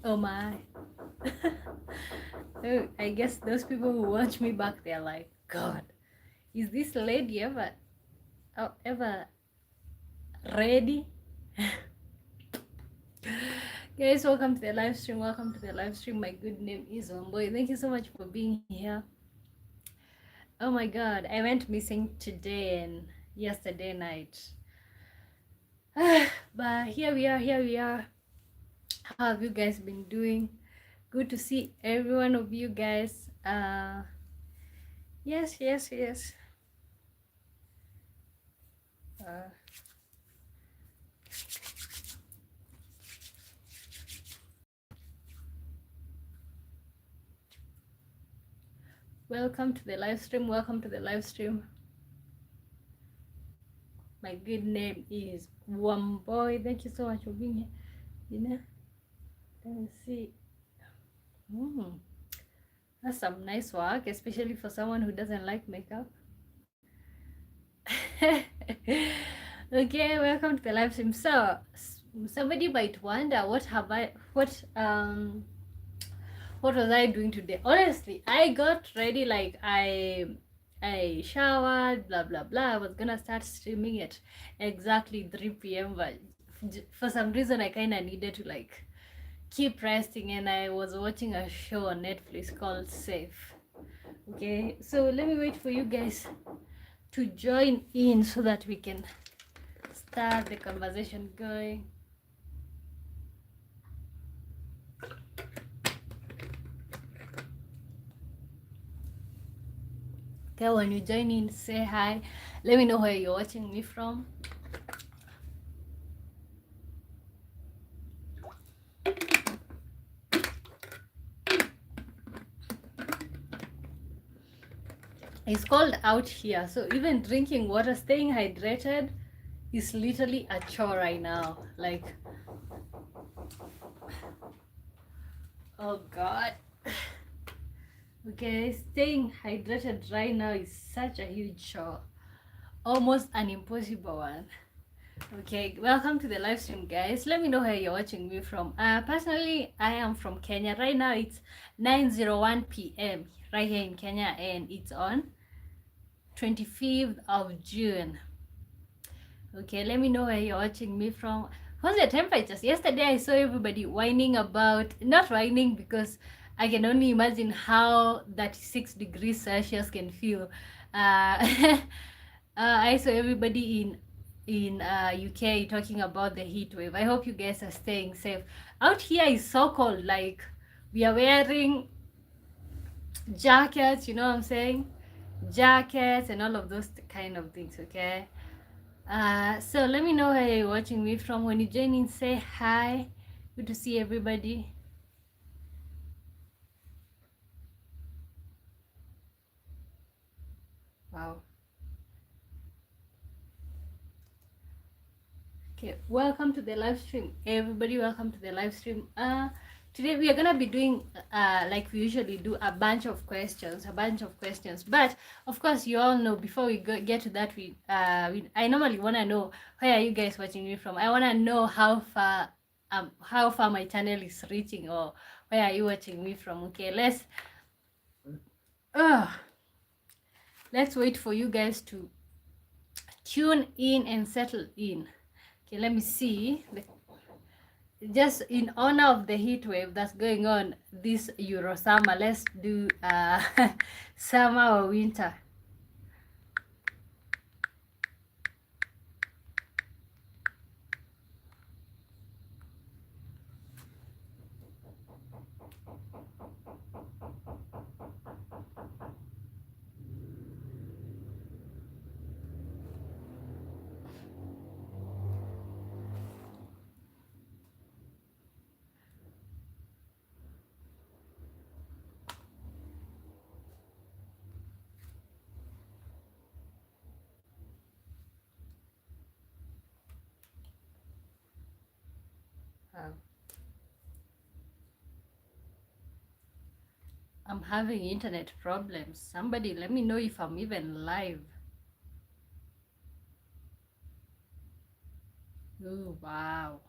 Oh my. Oh, I guess those people who watch me back, they're like, God, is this lady ever ready? Guys, welcome to the live stream. Welcome to the live stream. My good name is Omboy. Thank you so much for being here. Oh my God, I went missing today and yesterday night. But here we are. Here we are. How have you guys been doing? Good to see every one of you guys. Yes. Uh, Welcome to the live stream. Welcome to the live stream. My good name is Wamboy. Thank you so much for being here. You know, let me see. That's some nice work, especially for someone who doesn't like makeup. Okay, welcome to the live stream. So, somebody might wonder, what was I doing today? Honestly, I got ready, like I showered, blah blah blah. I was gonna start streaming at exactly 3 p.m. but for some reason I kind of needed to like keep resting, and I was watching a show on Netflix called Safe. Okay, so let me wait for you guys to join in so that we can start the conversation going. Okay, when you join in, say hi. Let me know where you're watching me from. It's cold out here, so even drinking water, staying hydrated is literally a chore right now. Like, oh God. Okay, staying hydrated right now is such a huge chore, almost an impossible one. Okay, welcome to the live stream, guys. Let me know where you're watching me from. Personally, I am from Kenya. Right now it's 9:01 p.m. right here in Kenya, and it's on 25th of June. Okay, let me know where you're watching me from. What's the temperatures? Yesterday I saw everybody whining about, not whining because I can only imagine how 36 degrees Celsius can feel. I saw everybody in UK talking about the heat wave. I hope you guys are staying safe. Out here is so cold, like we are wearing jackets, you know what I'm saying? Jackets and all of those kind of things, okay? So let me know where you're watching me from. When you join in, say hi. Good to see everybody. Wow. Okay, welcome to the live stream, everybody. Welcome to the live stream. Today we are gonna be doing like we usually do, a bunch of questions. But of course, you all know, before we get to that, I normally wanna know, where are you guys watching me from? I wanna know how far my channel is reaching, or where are you watching me from? Okay, let's wait for you guys to tune in and settle in. Okay, let me see. Just in honor of the heat wave that's going on this Euro summer, let's do summer or winter. I'm having internet problems. Somebody let me know if I'm even live. Oh, wow.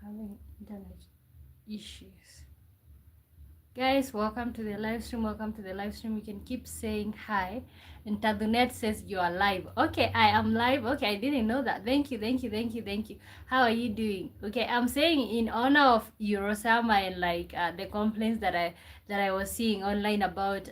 having internet issues. Guys, welcome to the live stream. Welcome to the live stream. You can keep saying hi. And Tadunet says you are live. Okay, I am live. Okay, I didn't know that. Thank you, thank you, thank you, thank you. How are you doing? Okay, I'm saying in honor of Eurosama and like the complaints that I was seeing online about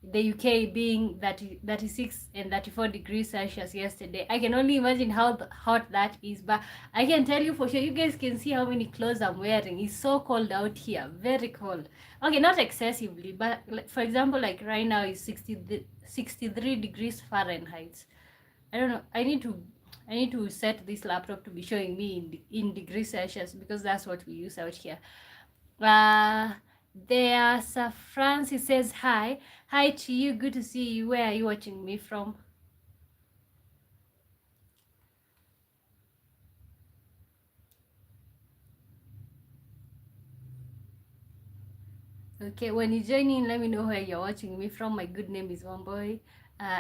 the UK being 36 and 34 degrees Celsius yesterday. I can only imagine how hot that is, but I can tell you for sure, you guys can see how many clothes I'm wearing. It's so cold out here, very cold. Okay, not excessively, but like, for example, like right now is 63 degrees Fahrenheit. I don't know, I need to set this laptop to be showing me in degrees Celsius, because that's what we use out here. There's Francis says hi. Hi to you, good to see you. Where are you watching me from? Okay, when you join in, let me know where you're watching me from. My good name is Wamboy.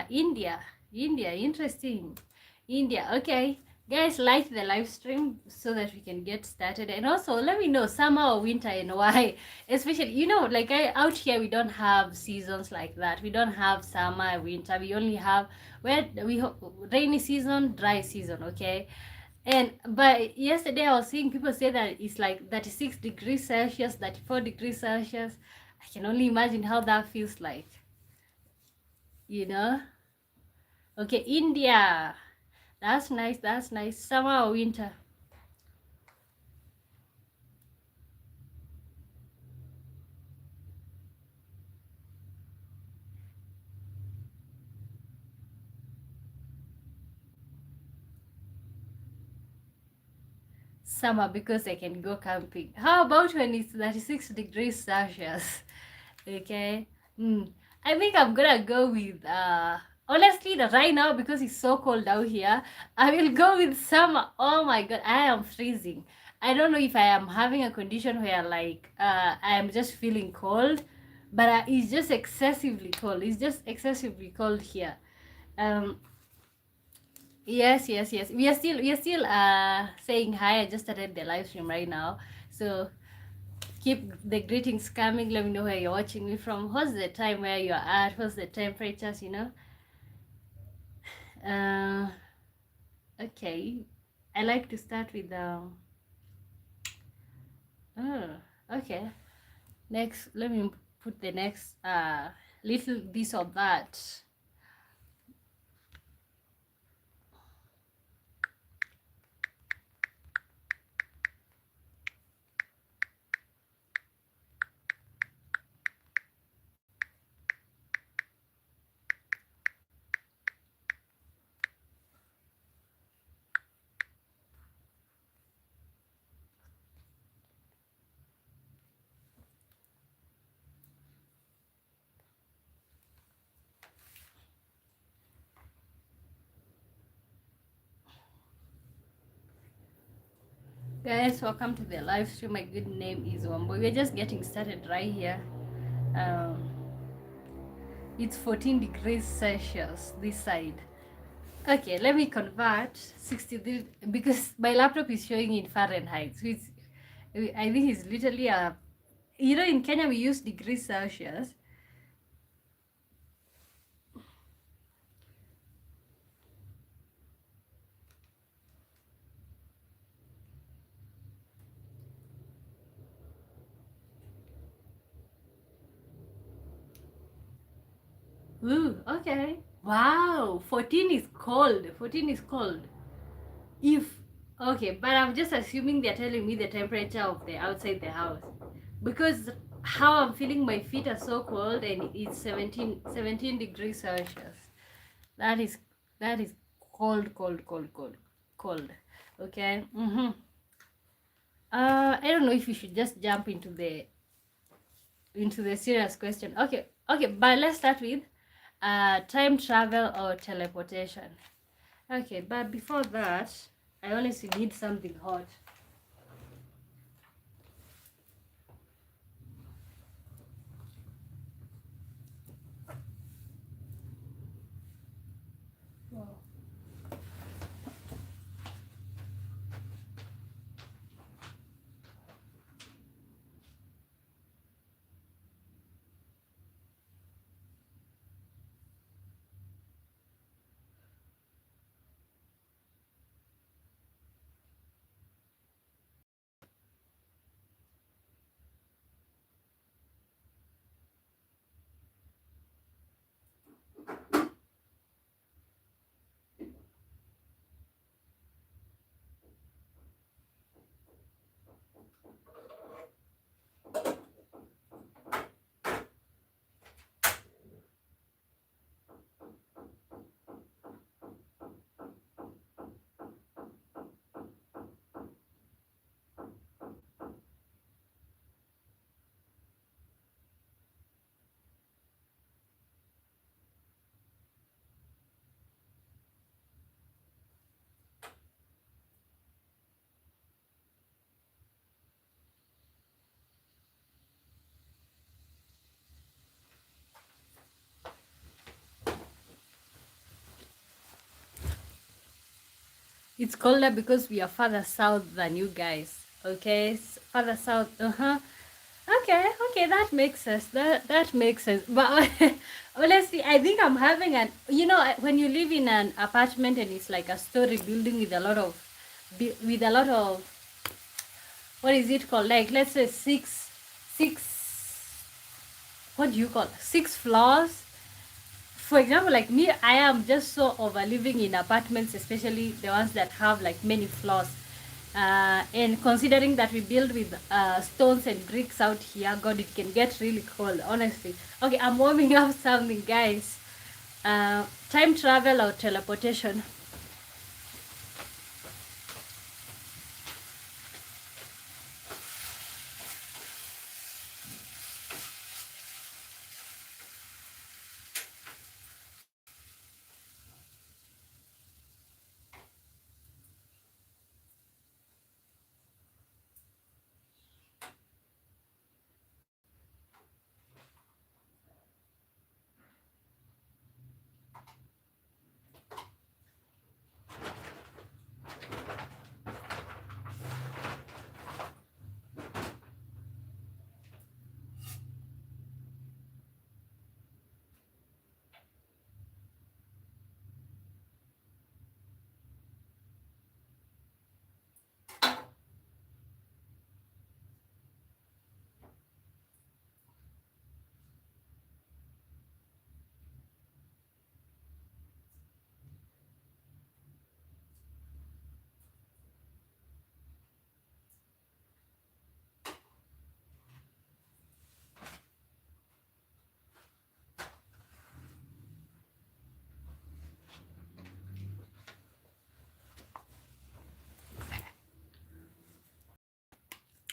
India, interesting. India, okay. Guys, like the live stream so that we can get started. And also, let me know summer or winter and why. Especially, you know, like out here, we don't have seasons like that. We don't have summer, winter. We only have rainy season, dry season, okay? And but yesterday I was seeing people say that it's like 36 degrees Celsius, 34 degrees Celsius. I can only imagine how that feels like, you know? Okay, India. That's nice, that's nice. Summer or winter? Summer, because I can go camping. How about when it's 36 degrees Celsius? Okay. I think I'm gonna go with honestly right now, because it's so cold out here, I will go with summer. Oh my god, I am freezing. I don't know if I am having a condition where like I am just feeling cold, but it's just excessively cold. It's just excessively cold here. um yes, yes, yes, we are still saying hi. I just started the live stream right now, so keep the greetings coming. Let me know where you're watching me from. What's the time where you're at? What's the temperatures, you know? uh okay, I like to start with oh, okay, next let me put the next little this or that. Guys, welcome to the live stream. My good name is Wambo. We're just getting started right here. um it's 14 degrees Celsius this side. Okay, let me convert 63, because my laptop is showing in Fahrenheit, so it's, I think it's literally a, you know, in Kenya we use degrees Celsius. Ooh, okay. Wow, 14 is cold. 14 is cold. If okay, but I'm just assuming they're telling me the temperature of the outside the house, because how I'm feeling, my feet are so cold, and it's 17 degrees Celsius. That is cold, cold, cold, cold, cold. Okay. I don't know if you should just jump into the serious question. Okay, okay, but let's start with time travel or teleportation. Okay, but before that, I honestly need something hot. Wow. It's colder because we are further south than you guys. Okay, further south. Okay, that makes sense. That makes sense. But honestly, I think I'm having an, when you live in an apartment and it's like a story building with a lot of with a lot of, what is it called? Like, let's say six, what do you call it? 6 floors. For example, like me, I am just so over living in apartments, especially the ones that have like many floors. And considering that we build with stones and bricks out here, God, it can get really cold, honestly. Okay, I'm warming up something, guys. Time travel or teleportation?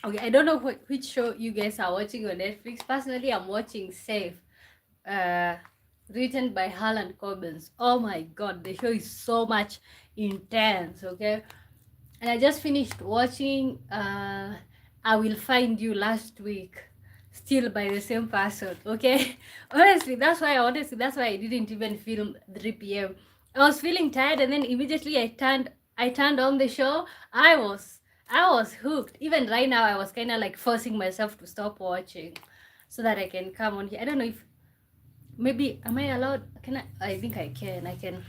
Okay, I don't know which show you guys are watching on Netflix. Personally, I'm watching Safe, uh, written by Harlan Cobbins. Oh my God, the show is so much intense. Okay, and I just finished watching I Will Find You last week, still by the same person. Okay, honestly, that's why I didn't even film 3 p.m. I was feeling tired, and then immediately I turned on the show. I was hooked. Even right now, I was kind of like forcing myself to stop watching so that I can come on here. I don't know if maybe am I allowed? Can I think I can. I can.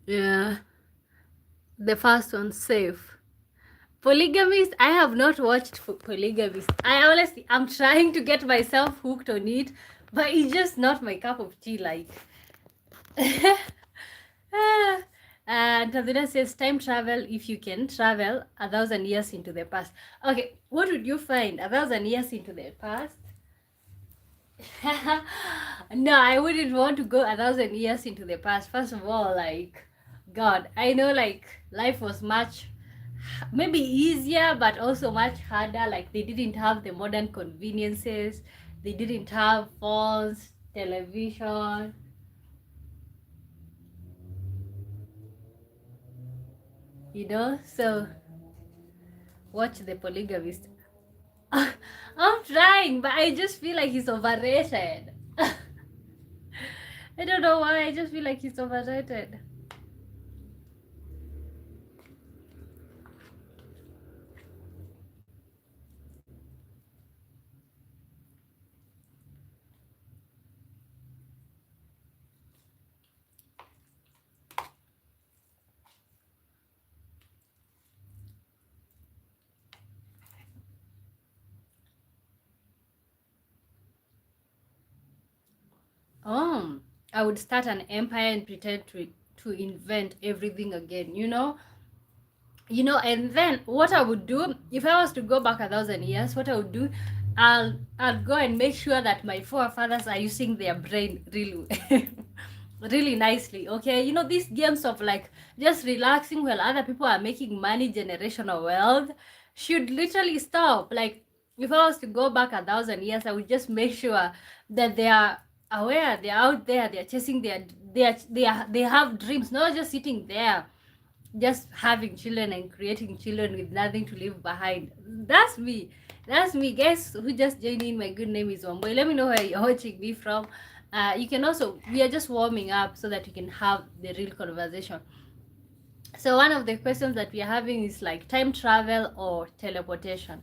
Yeah, the first one, Safe. Polygamist, I have not watched Polygamist. I'm trying to get myself hooked on it, but it's just not my cup of tea. Like, and Tavina says, time travel if you can travel 1,000 years into the past. Okay, what would you find 1,000 years into the past? No, I wouldn't want to go 1,000 years into the past. First of all, like, God, I know like life was much maybe easier, but also much harder. Like, they didn't have the modern conveniences, they didn't have phones, television, So, watch The Polygamist. I'm trying, but I just feel like he's overrated. I don't know why, I just feel like he's overrated. I would start an empire and pretend to invent everything again, and then what I would do if I was to go back 1,000 years, what I would do, I'll go and make sure that my forefathers are using their brain really really nicely. Okay, these games of like just relaxing while other people are making money, generational wealth, should literally stop. Like, if I was to go back 1,000 years, I would just make sure that they are aware, they're out there, they're chasing they have dreams, not just sitting there just having children and creating children with nothing to leave behind. That's me. That's me. Guys who just joined in, my good name is Wamboy. Let me know where you're watching me from. You can also, we are just warming up so that you can have the real conversation. So one of the questions that we are having is like time travel or teleportation.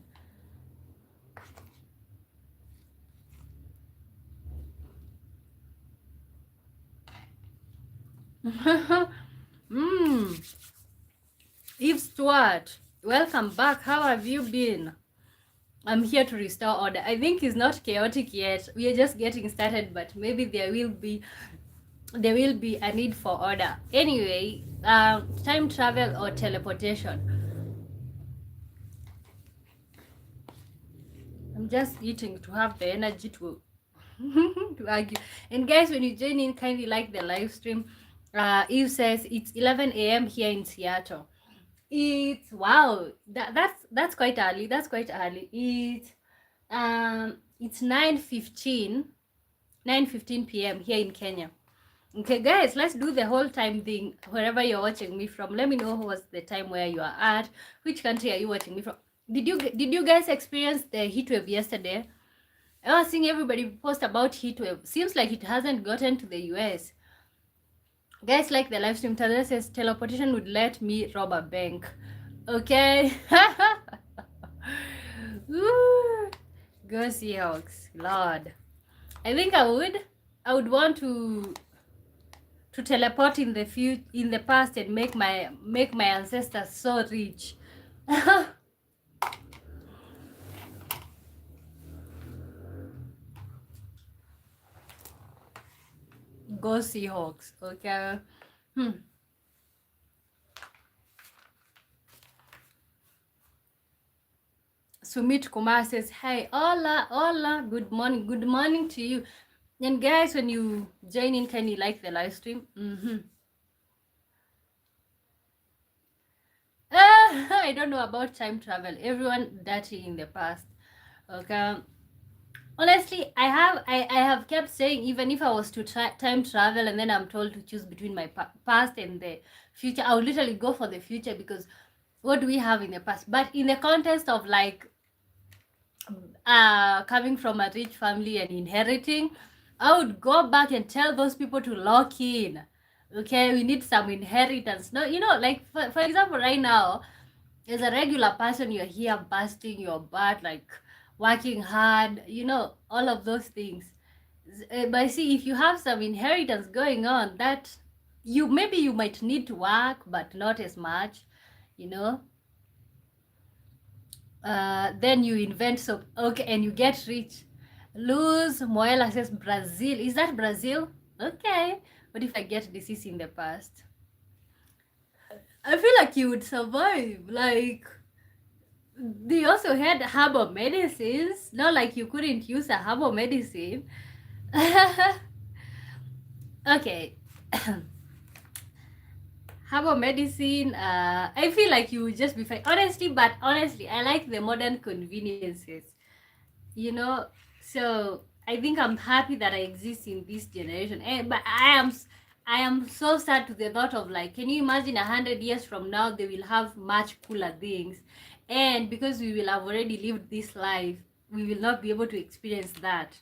Eve Stewart, welcome back. How have you been? I'm here to restore order. I think it's not chaotic yet. We are just getting started, but maybe there will be a need for order. Anyway, time travel or teleportation. I'm just eating to have the energy to to argue. And guys, when you join in, kindly like the live stream. Eve says it's 11 a.m. here in Seattle. It's wow. That's quite early. That's quite early. It's 9:15 p.m. here in Kenya. Okay, guys, let's do the whole time thing. Wherever you're watching me from, let me know what's the time where you are at. Which country are you watching me from? Did you guys experience the heat wave yesterday? I was seeing everybody post about heat wave. Seems like it hasn't gotten to the US. Guys, like the live stream. Tazia says teleportation would let me rob a bank. Okay. Go Seahawks, Lord. I think I would want to teleport in the past and make my ancestors so rich. Go Seahawks, okay. Sumit Kumar says, "Hey, hola, good morning to you." And guys, when you join in, can you like the live stream? I don't know about time travel. Everyone dirty in the past. Okay. Honestly, I have kept saying, even if I was to time travel and then I'm told to choose between my past and the future, I would literally go for the future, because what do we have in the past? But in the context of like coming from a rich family and inheriting, I would go back and tell those people to lock in. Okay, we need some inheritance. No, like for example, right now, as a regular person, you're here busting your butt, like working hard, all of those things. But see, if you have some inheritance going on, that you might need to work, but not as much, then you invent so okay, and you get rich. Luz Moela says Brazil. Is that Brazil? Okay. What if I get disease in the past? I feel like you would survive. Like, they also had herbal medicines. Not like you couldn't use a herbal medicine. Okay. Herbal medicine, I feel like you would just be fine. Honestly, I like the modern conveniences. So I think I'm happy that I exist in this generation. But I am so sad to the thought of, like, can you imagine 100 years from now they will have much cooler things, and because we will have already lived this life, we will not be able to experience that.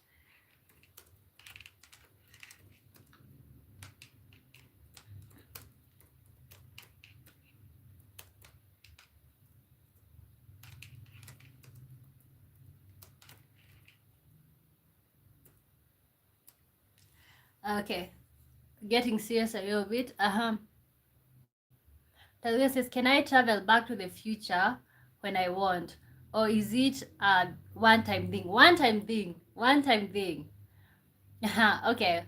Okay, getting serious a little bit. Talia says, can I travel back to the future when I want? Or is it a one-time thing? One-time thing. Okay.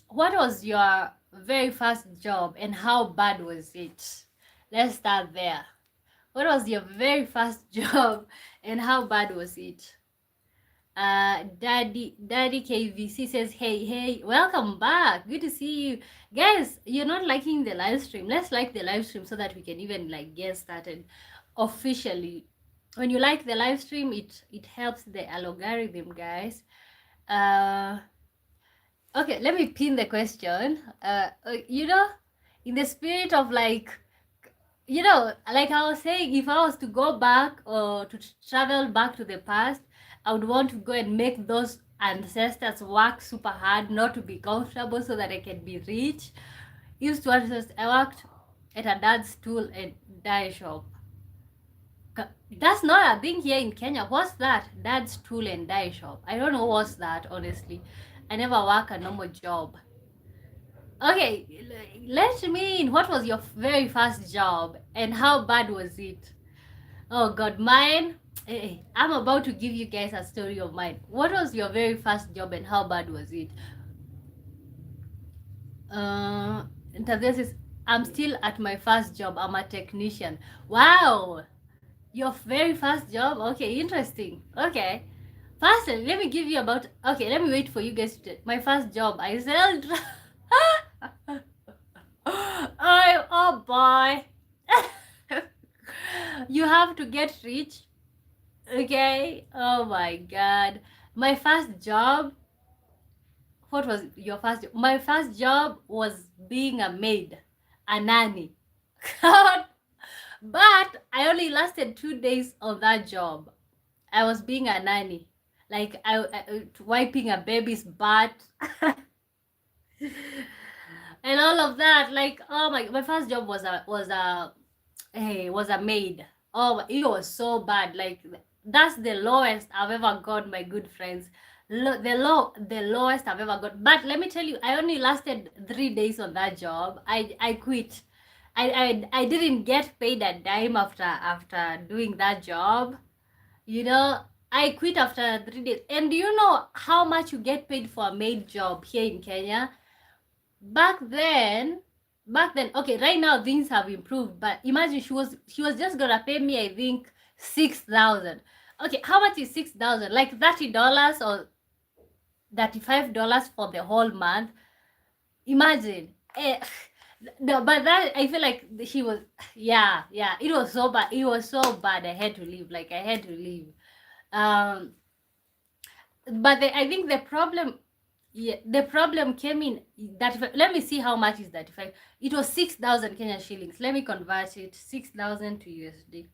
What was your very first job and how bad was it? Let's start there. What was your very first job and how bad was it? Daddy KVC says, hey, welcome back, good to see you. Guys, you're not liking the live stream. Let's like the live stream so that we can even like get started officially. When you like the live stream, it helps the algorithm, guys. Okay, let me pin the question. In the spirit of like, like I was saying, if I was to go back or to travel back to the past, I would want to go and make those ancestors work super hard not to be comfortable so that I can be rich. Used to I worked at a dad's tool and dye shop. That's not a thing here in Kenya. What's that? Dad's tool and dye shop. I don't know what's that, honestly. I never work a normal job. Okay, let me in. What was your very first job and how bad was it? Oh God, mine. I'm about to give you guys a story of mine. What was your very first job and how bad was it? Entonces, I'm still at my first job. I'm a technician. Wow, your very first job? Okay, interesting. Okay, first, let me give you about. Okay, let me wait for you guys to. My first job, I sell. Oh boy. You have to get rich. Okay. Oh my God. My first job. What was your first job? My first job was being a maid, a nanny. God. But I only lasted 2 days on that job. I was being a nanny, like I wiping a baby's butt and all of that. Like, oh my first job was a maid. Oh, it was so bad. Like, that's the lowest I've ever got, my good friends. The lowest I've ever got. But let me tell you, I only lasted 3 days on that job. I quit. I didn't get paid a dime after doing that job. You know, I quit after 3 days. And do you know how much you get paid for a maid job here in Kenya? Back then, okay, right now things have improved, but imagine she was just gonna pay me, I think, 6,000. Okay, how much is 6,000? Like $30 or $35 for the whole month. Imagine. No, but that, I feel like she was, yeah, it was so bad. It was so bad. I had to leave. Like, I had to leave. But I think the problem, yeah, the problem came in that, let me see how much is 35. It was 6,000 Kenyan shillings. Let me convert it. 6,000 to USD.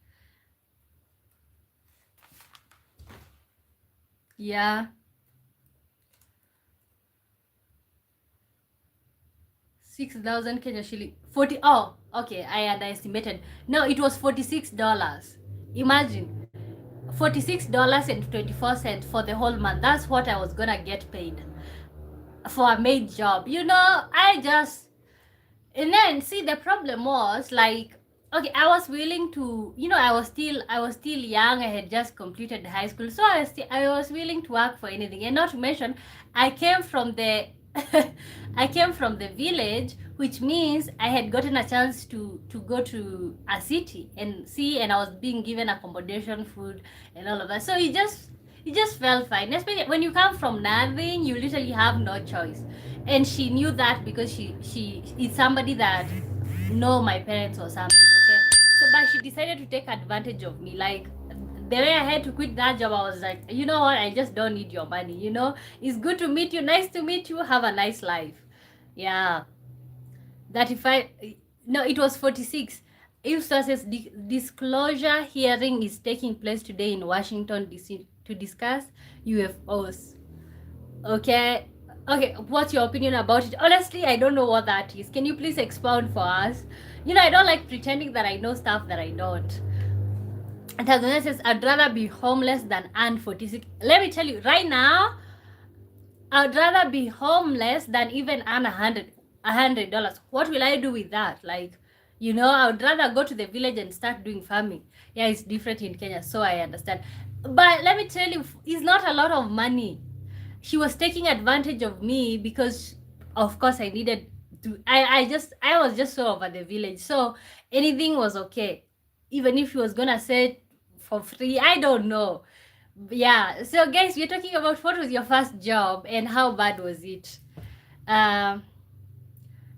Yeah. 6,000 Kenya shilling. 40. Oh, okay. I underestimated. No, it was $46. Imagine. $46.24 for the whole month. That's what I was gonna get paid for a maid job. You know, and then see, the problem was, like, okay, I was willing to, you know, I was still young. I had just completed high school, so I was willing to work for anything. And not to mention, I came from the I came from the village, which means I had gotten a chance to go to a city and see, and I was being given accommodation, food, and all of that. So it just felt fine. Especially when you come from nothing, you literally have no choice. And she knew that because she is somebody that know my parents or something. Okay, so but she decided to take advantage of me. Like, the way I had to quit that job, I was like, you know what? I just don't need your money. You know, it's good to meet you. Nice to meet you. Have a nice life. Yeah. That if I, no, it was 46. If says disclosure hearing is taking place today in Washington, D.C. to discuss UFOs. Okay. Okay, what's your opinion about it? Honestly, I don't know what that is. Can you please expound for us? You know, I don't like pretending that I know stuff that I don't. And Tanzania says, I'd rather be homeless than earn 46. Let me tell you, right now, I'd rather be homeless than even earn $100. What will I do with that? Like, you know, I would rather go to the village and start doing farming. Yeah, it's different in Kenya, so I understand. But let me tell you, it's not a lot of money. She was taking advantage of me because, of course, I needed to. I was just so over the village, so anything was okay. Even if she was gonna say it for free, I don't know. Yeah. So, guys, we're talking about what was your first job and how bad was it.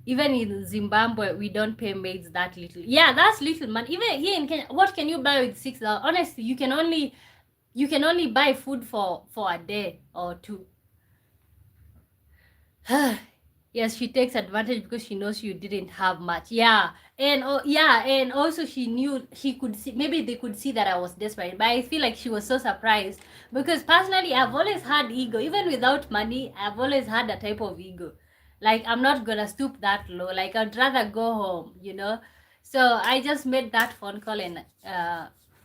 Even in Zimbabwe, we don't pay maids that little. Yeah, that's little money. Even here in Kenya, what can you buy with $6? Honestly, you can only buy food for a day or two. Yes, she takes advantage because she knows you didn't have much. Yeah. And yeah, and also she knew she could see, maybe they could see that I was desperate. But I feel like she was so surprised because personally I've always had ego. Even without money, I've always had a type of ego. Like I'm not gonna stoop that low. Like I'd rather go home, you know. So I just made that phone call and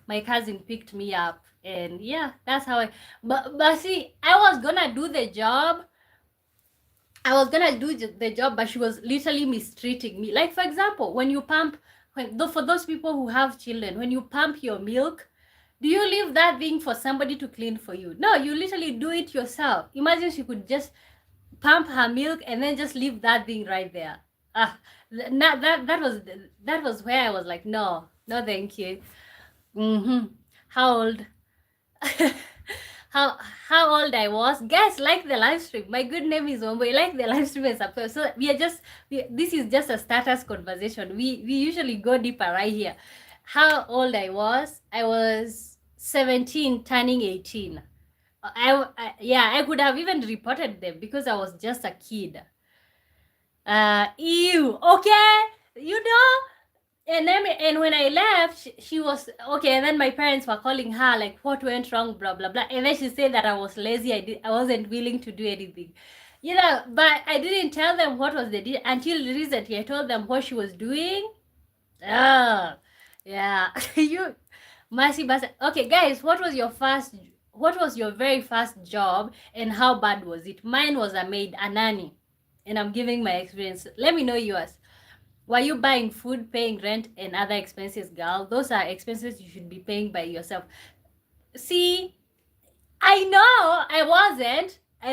my cousin picked me up and yeah, that's how I but see, I was gonna do the job. I was gonna do the job, but she was literally mistreating me. Like for example, when you pump, for those people who have children, when you pump your milk, do you leave that thing for somebody to clean for you? No, you literally do it yourself. Imagine she could just pump her milk and then just leave that thing right there. Ah, that was where I was like, no, no, thank you. How old? how how old I was. Guys, like the live stream. My good name is Ombo. Like the live stream and subscribe. So this is just a status conversation. We usually go deeper right here. How old I was 17 turning 18. Yeah, I could have even reported them because I was just a kid. Ew. Okay, you know. And when I left, she was okay. And then my parents were calling her like, "What went wrong?" Blah blah blah. And then she said that I was lazy. I wasn't willing to do anything, you know. But I didn't tell them what was the deal until recently. I told them what she was doing. Oh, yeah. You, Mercy Basa. Okay, guys, what was your very first job and how bad was it? Mine was a maid, a nanny, and I'm giving my experience. Let me know yours. Were you buying food, paying rent, and other expenses, girl? Those are expenses you should be paying by yourself. See, I know I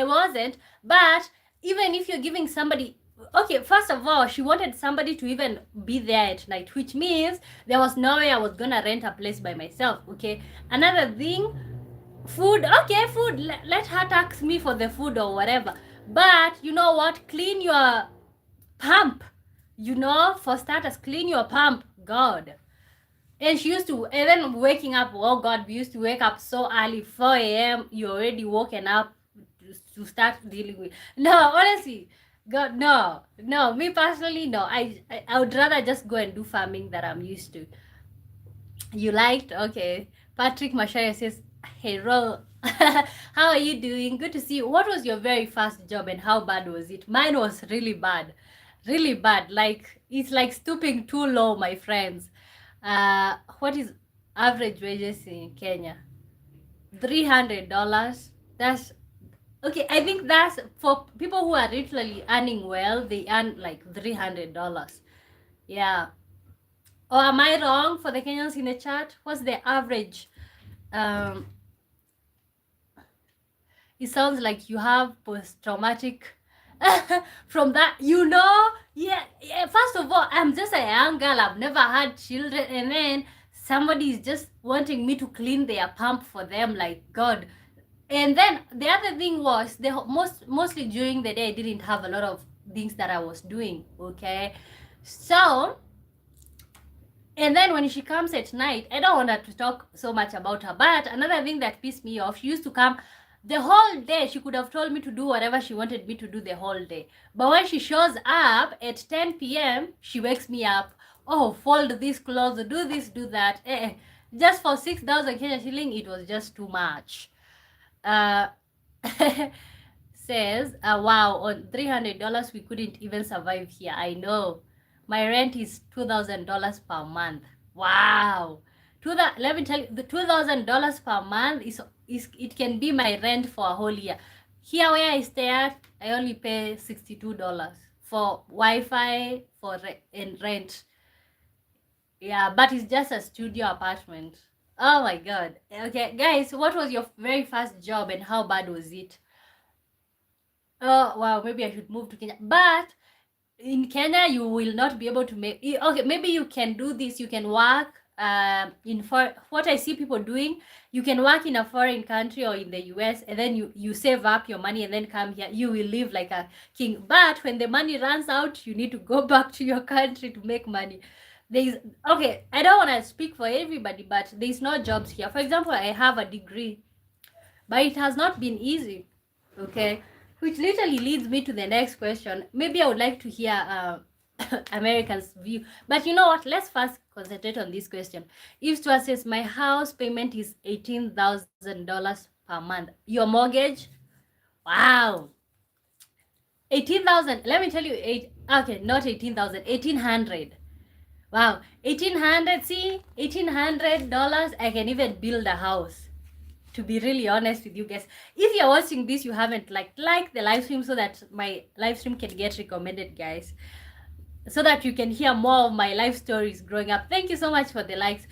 wasn't, but even if you're giving somebody, okay, first of all, she wanted somebody to even be there at night, which means there was no way I was gonna rent a place by myself, okay? Another thing, food, okay, food, let her tax me for the food or whatever. But you know what? Clean your pump. You know, for starters, clean your pump. God. And she used to, and then waking up, oh God, we used to wake up so early, 4 a.m. You already woken up to start dealing with. No, honestly, God, no, no. Me personally, no. I would rather just go and do farming that I'm used to. You liked? Okay. Patrick Mashaya says, hello. How are you doing? Good to see you. What was your very first job and how bad was it? Mine was really bad. Really bad. Like, it's like stooping too low, my friends. What is average wages in Kenya? $300. That's okay. I think that's for people who are literally earning well, they earn like $300. Yeah. Or am I wrong for the Kenyans in the chat? What's the average? It sounds like you have post-traumatic from that, you know. Yeah, first of all, I'm just a young girl, I've never had children, and then somebody is just wanting me to clean their pump for them, like God. And then the other thing was mostly during the day I didn't have a lot of things that I was doing, okay? So, and then when she comes at night, I don't want her to talk so much about her, but another thing that pissed me off, she used to come the whole day. She could have told me to do whatever she wanted me to do the whole day. But when she shows up at 10 p.m., she wakes me up. Oh, fold this clothes, do this, do that. Just for 6,000 Kenya shilling, it was just too much. Says, wow, on $300, we couldn't even survive here. I know. My rent is $2,000 per month. Wow. Let me tell you, the $2,000 per month is it can be my rent for a whole year. Here where I stay at, I only pay $62 for Wi-Fi and rent. Yeah, but it's just a studio apartment. Oh my God. Okay, guys, what was your very first job and how bad was it? Oh wow, maybe I should move to Kenya. But in Kenya, you will not be able to make. Okay, maybe you can do this. You can work for what I see people doing. You can work in a foreign country or in the US, and then you save up your money and then come here. You will live like a king. But when the money runs out, you need to go back to your country to make money. Okay, I don't want to speak for everybody, but there's no jobs here. For example, I have a degree, but it has not been easy. Okay, Which literally leads me to the next question. Maybe I would like to hear Americans' view. But you know what? Let's first concentrate on this question. If Stuart says my house payment is $18,000 per month, your mortgage, wow, 18,000. Let me tell you, okay, not 18,000, 1,800. Wow, 1,800. See, $1,800. I can even build a house. To be really honest with you guys, if you're watching this, you haven't like the live stream so that my live stream can get recommended, guys, so that you can hear more of my life stories growing up. Thank you so much for the likes.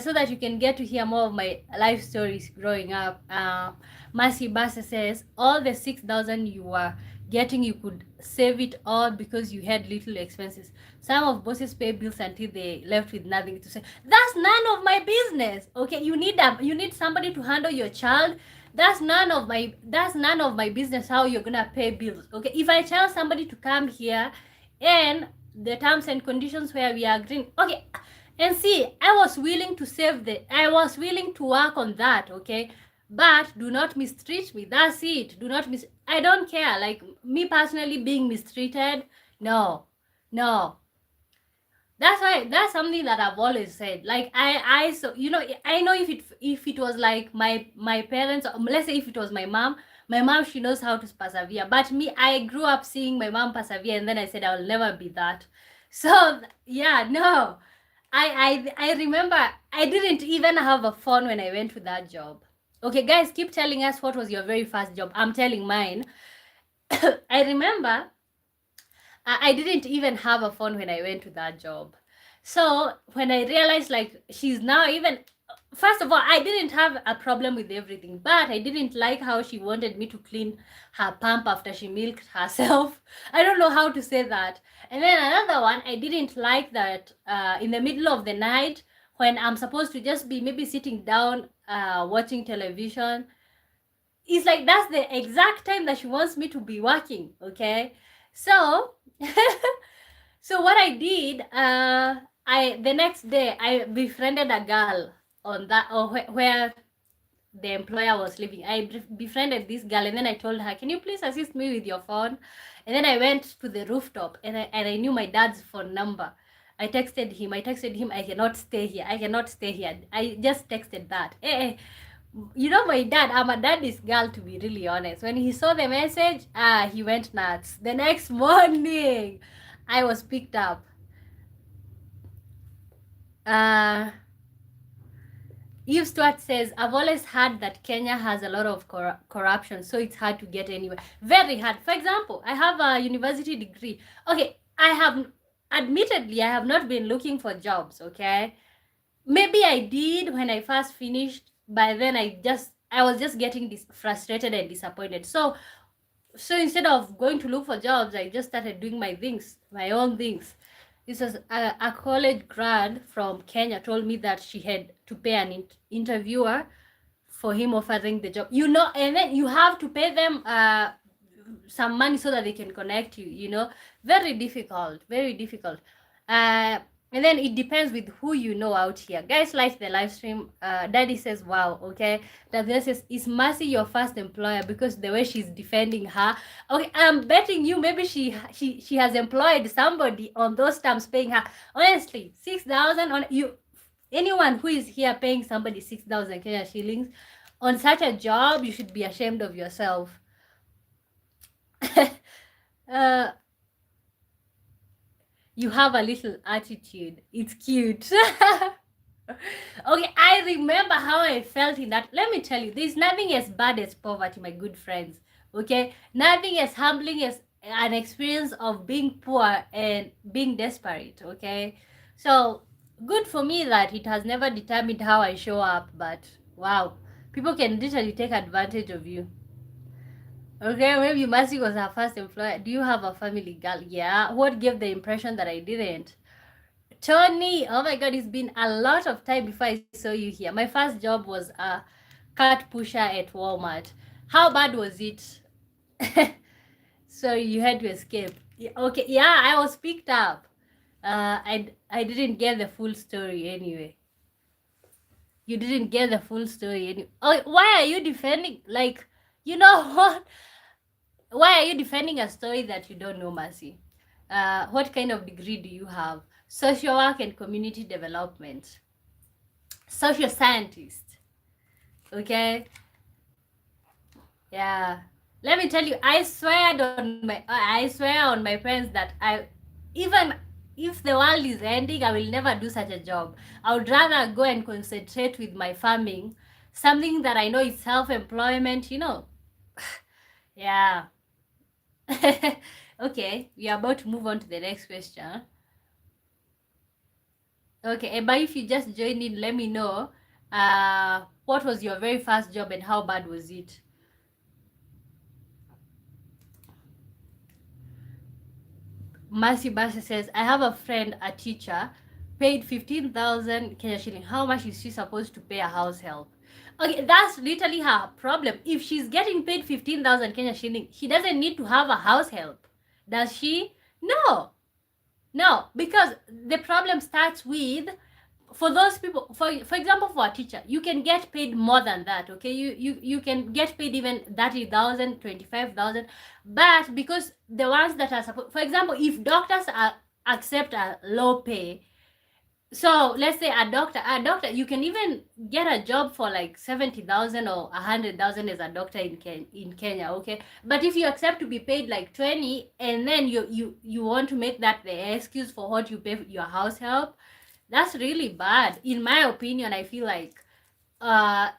So that you can get to hear more of my life stories growing up. Mercy Bassa says all the 6,000 you were getting, you could save it all because you had little expenses. Some of bosses pay bills until they left with nothing to say. That's none of my business. Okay, you need somebody to handle your child. That's none of my business how you're gonna pay bills. Okay, if I tell somebody to come here and the terms and conditions where we are agreeing, okay, and see, I was willing to work on that, okay, but do not mistreat me. That's it. I don't care, like me personally being mistreated. No. That's something that I've always said. Like so I know if it was like my parents, let's say if it was my mom, she knows how to persevere. But me, I grew up seeing my mom persevere, and then I said I'll never be that. So yeah, no. I remember I didn't even have a phone when I went to that job. Okay, guys, keep telling us what was your very first job. I'm telling mine. I remember I didn't even have a phone when I went to that job. So when I realized like she's now even, first of all, I didn't have a problem with everything, but I didn't like how she wanted me to clean her pump after she milked herself. I don't know how to say that. And then another one, I didn't like that in the middle of the night when I'm supposed to just be maybe sitting down watching television. It's like that's the exact time that she wants me to be working, okay? So so what I did, the next day I befriended a girl on that, or where the employer was living. I befriended this girl, and then I told her, can you please assist me with your phone? And then I went to the rooftop, and I knew my dad's phone number. I texted him, I cannot stay here. I just texted that. You know my dad, I'm a daddy's girl, to be really honest. When he saw the message, he went nuts. The next morning, I was picked up. Eve Stewart says, I've always heard that Kenya has a lot of corruption, so it's hard to get anywhere. Very hard. For example, I have a university degree. Okay, admittedly, I have not been looking for jobs, okay? Maybe I did when I first finished, but then I was just getting frustrated and disappointed. So instead of going to look for jobs, I just started doing my own things. This was a college grad from Kenya told me that she had to pay an interviewer for him offering the job. And then you have to pay them some money so that they can connect you, Very difficult. And then it depends with who you know out here. Guys, like the live stream. Daddy says, wow, okay. Daddy says, is Mercy your first employer? Because the way she's defending her. Okay, I'm betting you maybe she has employed somebody on those terms paying her. Honestly, 6,000 on you. Anyone who is here paying somebody 6,000 Kenya shillings on such a job, you should be ashamed of yourself. You have a little attitude. It's cute. Okay, I remember how I felt in that. Let me tell you, there's nothing as bad as poverty, my good friends. Okay? Nothing as humbling as an experience of being poor and being desperate. Okay? So, good for me that it has never determined how I show up, but wow, people can literally take advantage of you. Okay, maybe Mercy was her first employer. Do you have a family girl? Yeah. What gave the impression that I didn't? Tony, oh my god, it's been a lot of time before I saw you here. My first job was a cart pusher at Walmart. How bad was it? So you had to escape. Okay, yeah, I was picked up. I didn't get the full story anyway. You didn't get the full story anyway. Oh, why are you defending? Like, you know what? Why are you defending a story that you don't know, Mercy? What kind of degree do you have? Social work and community development. Social scientist. Okay? Yeah. Let me tell you, I swear on my parents that even if the world is ending, I will never do such a job. I would rather go and concentrate with my farming, something that I know is self-employment, Yeah. Okay, we are about to move on to the next question. Okay, but if you just joined in, let me know what was your very first job and how bad was it? Mercy Basha says, I have a friend, a teacher, paid 15,000 Kenya shilling. How much is she supposed to pay a house help? Okay, that's literally her problem. If she's getting paid 15,000 Kenya shilling, she doesn't need to have a house help. Does she? No. No, because the problem starts with, for those people, for example, for a teacher, you can get paid more than that. Okay, you can get paid even 30,000, 25,000, but because the ones that are supposed, for example, if doctors accept a low pay, so let's say a doctor, you can even get a job for like 70,000 or 100,000 as a doctor in Kenya, okay? But if you accept to be paid like 20, and then you want to make that the excuse for what you pay your house help, that's really bad. In my opinion, I feel like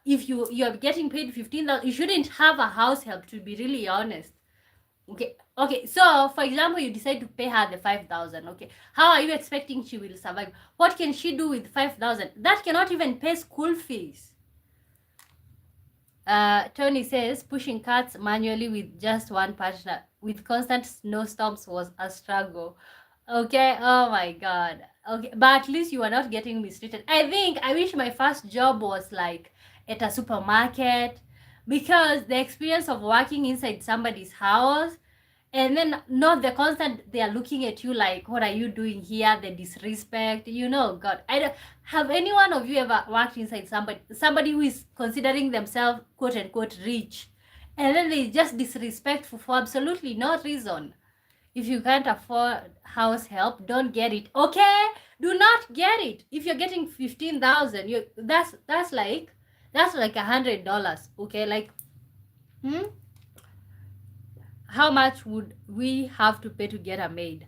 if you're getting paid 15,000, you shouldn't have a house help, to be really honest. Okay, so for example, you decide to pay her the 5,000. Okay, how are you expecting she will survive? What can she do with 5,000? That cannot even pay school fees. Tony says pushing carts manually with just one partner with constant snowstorms was a struggle. Okay, oh my god. Okay, but at least you are not getting mistreated. I wish my first job was like at a supermarket, because the experience of working inside somebody's house, and then not the constant they are looking at you like, what are you doing here, the disrespect, god, I don't have any one of you ever worked inside somebody who is considering themselves quote unquote rich, and then they just disrespectful for absolutely no reason. If you can't afford house help, don't get it. Okay, do not get it. If you're getting 15,000, that's like $100. Okay, like how much would we have to pay to get a maid?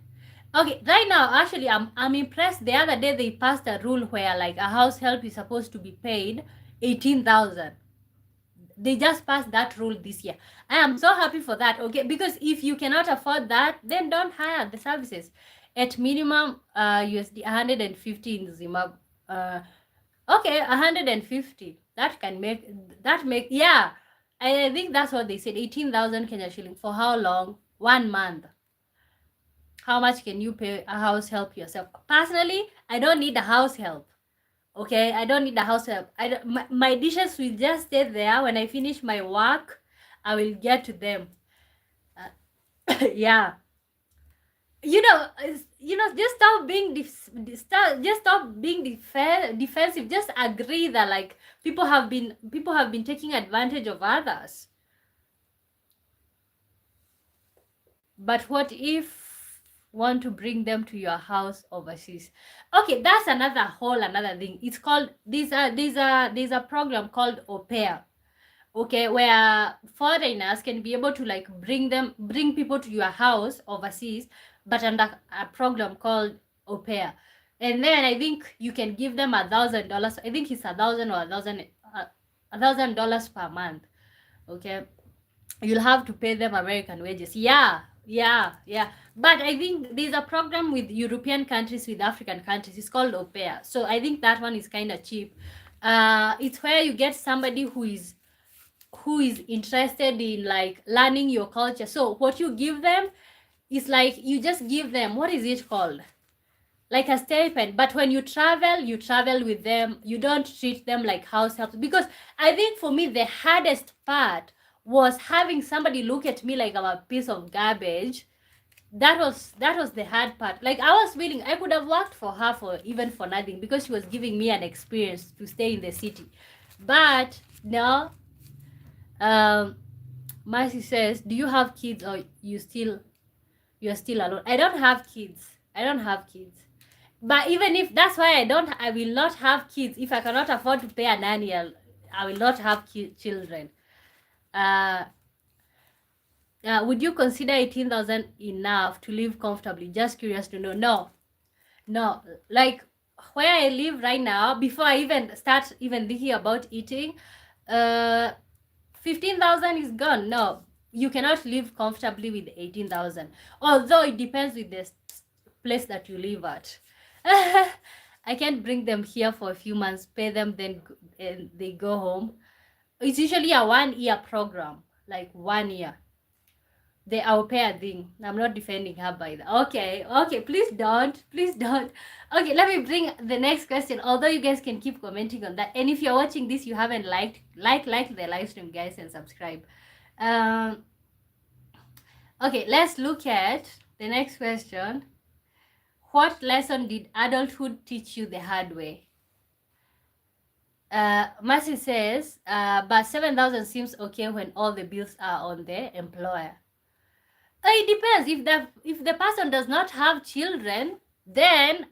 Okay, right now, actually, I'm impressed. The other day, they passed a rule where, like, a house help is supposed to be paid 18,000. They just passed that rule this year. I am so happy for that, okay? Because if you cannot afford that, then don't hire the services. At minimum, USD 150 in Zimbabwe. Okay, 150. Yeah. I think that's what they said. 18,000 Kenya shilling. For how long? 1 month. How much can you pay a house help yourself? Personally, I don't need a house help. Okay, I don't need a house help. My dishes will just stay there. When I finish my work, I will get to them. Yeah. Just stop being defensive. Just agree that, like, people have been taking advantage of others. But what if want to bring them to your house overseas? Okay, that's another thing. It's called, there's a program called au pair. Okay, where foreigners can be able to, like, bring people to your house overseas, but under a program called au pair. And then I think you can give them $1,000. I think it's $1,000 per month. Okay, you'll have to pay them American wages. Yeah. But I think there's a program with European countries, with African countries. It's called au pair. So I think that one is kind of cheap. It's where you get somebody who is interested in, like, learning your culture. So what you give them is, like, you just give them, what is it called, like a stipend. But when you travel with them. You don't treat them like house help. Because I think for me, the hardest part was having somebody look at me like I'm a piece of garbage. That was the hard part. Like, I was willing, I could have worked for her for nothing, because she was giving me an experience to stay in the city. But no, Mercy says, do you have kids or you're still alone? I don't have kids. I don't have kids. But even if that's why I will not have kids. If I cannot afford to pay a nanny, I will not have children. Would you consider 18,000 enough to live comfortably? Just curious to know. No, like where I live right now, before I even start even thinking about eating, 15,000 is gone. No, you cannot live comfortably with 18,000. Although it depends with the place that you live at. I can't bring them here for a few months, pay them, then they go home. It's usually a 1 year program, like 1 year. The au pair thing. I'm not defending her by that. Okay, please don't. Okay, let me bring the next question. Although you guys can keep commenting on that. And if you're watching this, you haven't like the live stream, guys, and subscribe. Okay, let's look at the next question. What lesson did adulthood teach you the hard way? Mercy says, but 7,000 seems okay when all the bills are on the employer. It depends. If the person does not have children, then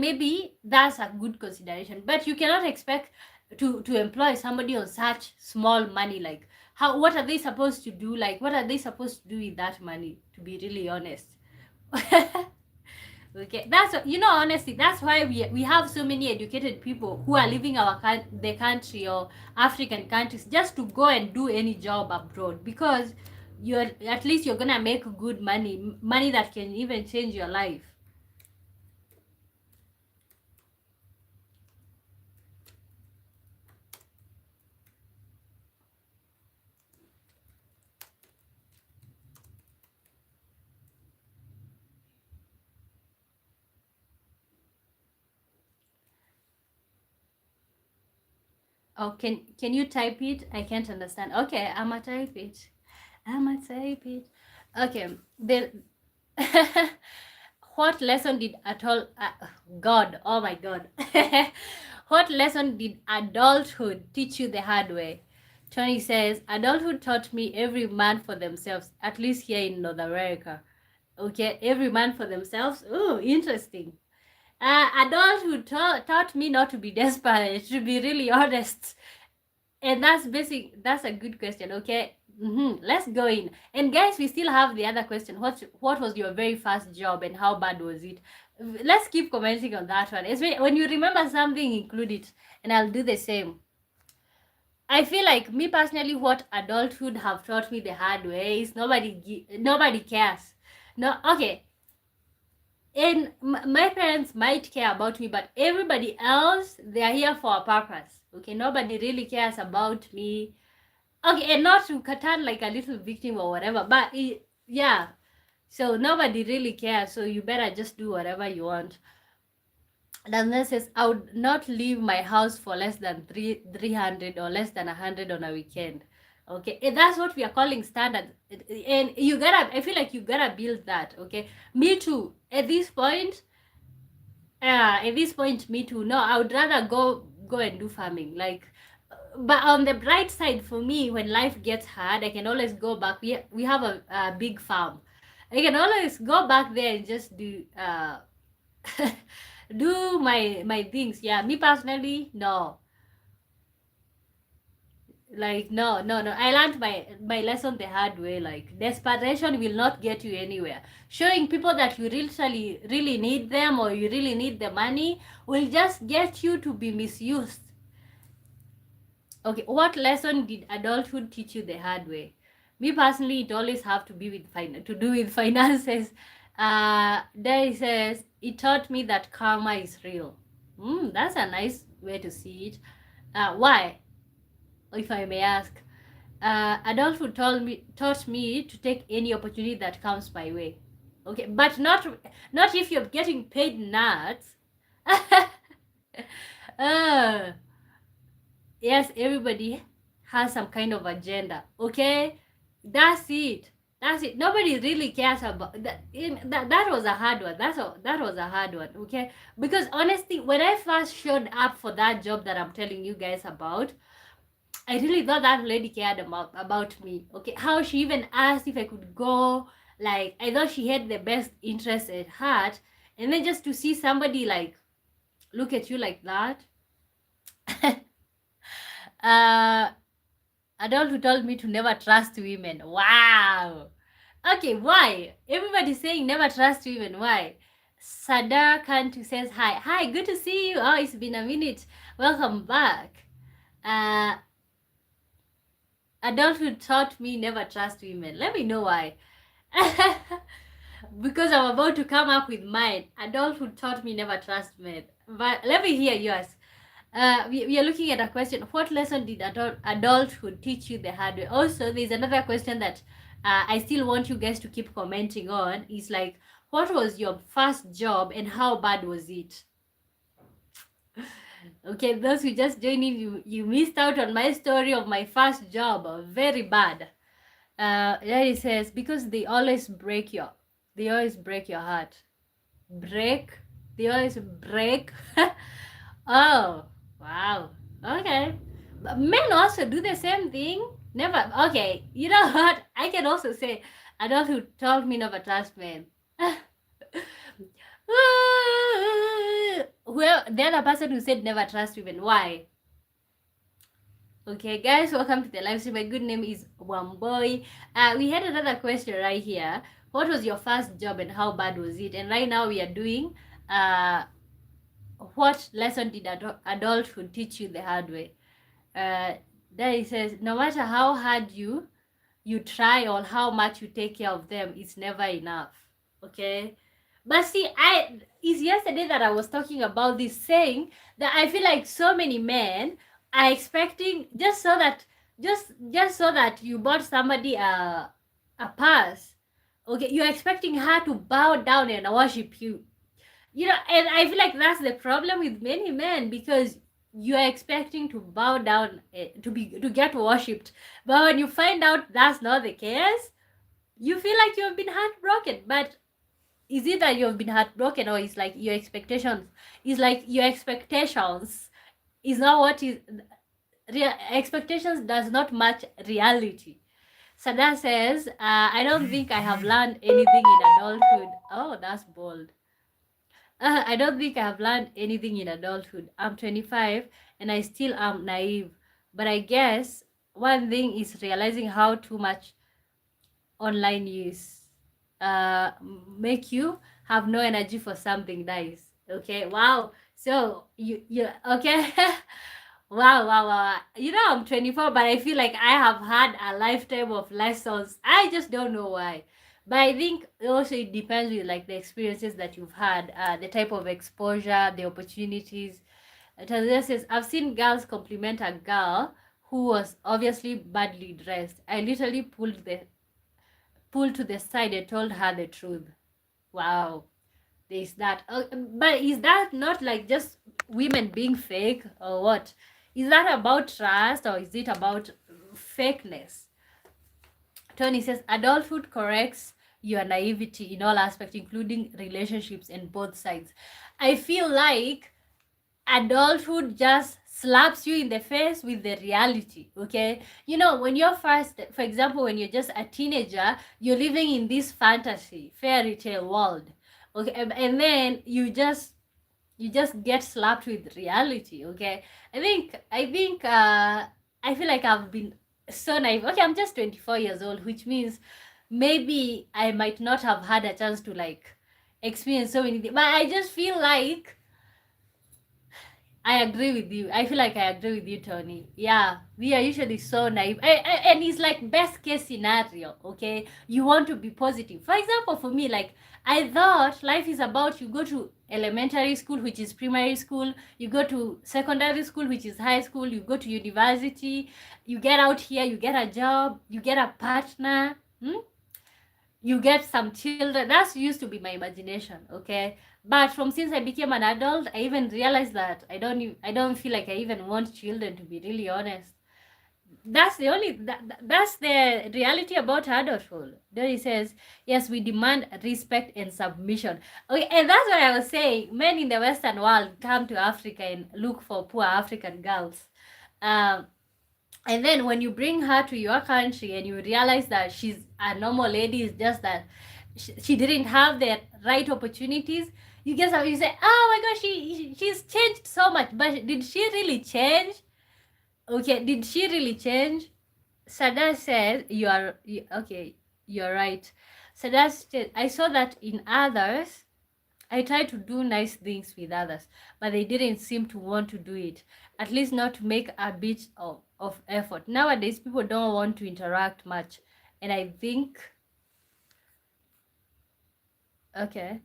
maybe that's a good consideration. But you cannot expect to employ somebody on such small money. Like, what are they supposed to do? Like, what are they supposed to do with that money, to be really honest? Okay, that's, honestly, that's why we have so many educated people who are leaving the country or African countries just to go and do any job abroad, because at least you're gonna make good money that can even change your life. Oh, can you type it? I can't understand. Okay, I'ma type it. Okay, then what lesson did God, oh my God. What lesson did adulthood teach you the hard way? Tony says, adulthood taught me every man for themselves, at least here in North America. Okay, every man for themselves. Oh, interesting. Adulthood taught me not to be desperate, to be really honest. And that's a good question. Okay, let's go in. And guys, we still have the other question. What was your very first job and how bad was it? Let's keep commenting on that one. When you remember something, include it, and I'll do the same. I feel like, me personally, what adulthood have taught me the hard way is nobody cares. No, okay, and my parents might care about me, but everybody else, they are here for a purpose. Okay, nobody really cares about me. Okay, and not to turn like a little victim or whatever, but yeah, so nobody really cares, so you better just do whatever you want. Then says, I would not leave my house for less than 300 or less than 100 on a weekend. Okay, and that's what we are calling standard. And I feel like you gotta build that. Okay, me too. At this point, me too. No, I would rather go and do farming. Like, but on the bright side for me, when life gets hard, I can always go back. We have a big farm. I can always go back there and just do do my things. Yeah, me personally, no. Like, no. I learned my lesson the hard way. Like, desperation will not get you anywhere. Showing people that you really need them, or you really need the money, will just get you to be misused. Okay, what lesson did adulthood teach you the hard way? Me personally, it always have to be to do with finances. There it says, it taught me that karma is real. That's a nice way to see it. Why? If I may ask. Adulthood taught me to take any opportunity that comes my way. Okay, but not if you're getting paid nuts. Yes, everybody has some kind of agenda. Okay, that's it. Nobody really cares about that. That was a hard one. That was a hard one. Okay, because honestly, when I first showed up for that job that I'm telling you guys about, I really thought that lady cared about me. Okay, how she even asked if I could go. Like, I thought she had the best interest at heart. And then just to see somebody like look at you like that. Adult who told me to never trust women. Wow. Okay, why? Everybody's saying never trust women. Why? Sadar Kantu says hi. Hi, good to see you. Oh, it's been a minute. Welcome back. Adulthood taught me never trust women. Let me know why. Because I'm about to come up with mine. Adulthood taught me never trust men. But let me hear yours. We are looking at a question. What lesson did adulthood teach you the hard way? Also, there's another question that I still want you guys to keep commenting on. Is like, what was your first job and how bad was it? Okay, those who just joined in, you missed out on my story of my first job. Very bad. Larry says, because they always break your heart. Break? They always break? Oh, wow. Okay. But men also do the same thing. Never. Okay. You know what? I can also say adulthood told me never trust men. Well, the other person who said never trust women. Why? Okay, guys, welcome to the live stream. My good name is Wamboy. We had another question right here. What was your first job and how bad was it? And right now we are doing what lesson did adulthood teach you the hard way? There it says, no matter how hard you try or how much you take care of them, it's never enough. Okay? But see, it's yesterday that I was talking about this, saying that I feel like so many men are expecting just so that you bought somebody a purse. Okay, you're expecting her to bow down and worship you. You know, and I feel like that's the problem with many men, because you are expecting to bow down to get worshipped, but when you find out that's not the case, you feel like you've been heartbroken. But is it that you've been heartbroken, or is like your expectations is not what is expectations does not match reality. Sada says, I don't think I have learned anything in adulthood. Oh, that's bold. I don't think I have learned anything in adulthood. I'm 25 and I still am naive. But I guess one thing is realizing how too much online use make you have no energy for something nice. Okay, wow. So you okay. Wow. You know, I'm 24, but I feel like I have had a lifetime of lessons. I just don't know why. But I think also it depends with like the experiences that you've had, the type of exposure, the opportunities. Tanzania says, I've seen girls compliment a girl who was obviously badly dressed. I literally pulled to the side and told her the truth. Wow. There's that. But is that not like just women being fake or what? Is that about trust or is it about fakeness? Tony says, adulthood corrects your naivety in all aspects, including relationships and both sides. I feel like adulthood just slaps you in the face with the reality. Okay, you know, when you're first, for example, when you're just a teenager, you're living in this fantasy fairy tale world. Okay, and then you just get slapped with reality. Okay, I feel like I've been so naive. Okay, I'm just 24 years old, which means maybe I might not have had a chance to like experience so many things, but I just feel like I agree with you. I feel like I agree with you, Tony. Yeah, we are usually so naive. And it's like best case scenario, okay? You want to be positive. For example, for me, like, I thought life is about you go to elementary school, which is primary school. You go to secondary school, which is high school. You go to university. You get out here, you get a job. You get a partner. You get some children. That's used to be my imagination, okay? But from since I became an adult, I even realized that I don't feel like I even want children, to be really honest. That's the reality about adulthood. Then he says, yes, we demand respect and submission. Okay, and that's what I was saying. Men in the Western world come to Africa and look for poor African girls. And then when you bring her to your country and you realize that she's a normal lady, it's just that she didn't have the right opportunities, you get something, you say, oh my gosh, she's changed so much. But did she really change? Okay, did she really change? Sada said, okay, you're right. Sada said, I saw that in others. I tried to do nice things with others, but they didn't seem to want to do it, at least not to make a bit of effort. Nowadays, people don't want to interact much. And I think, okay,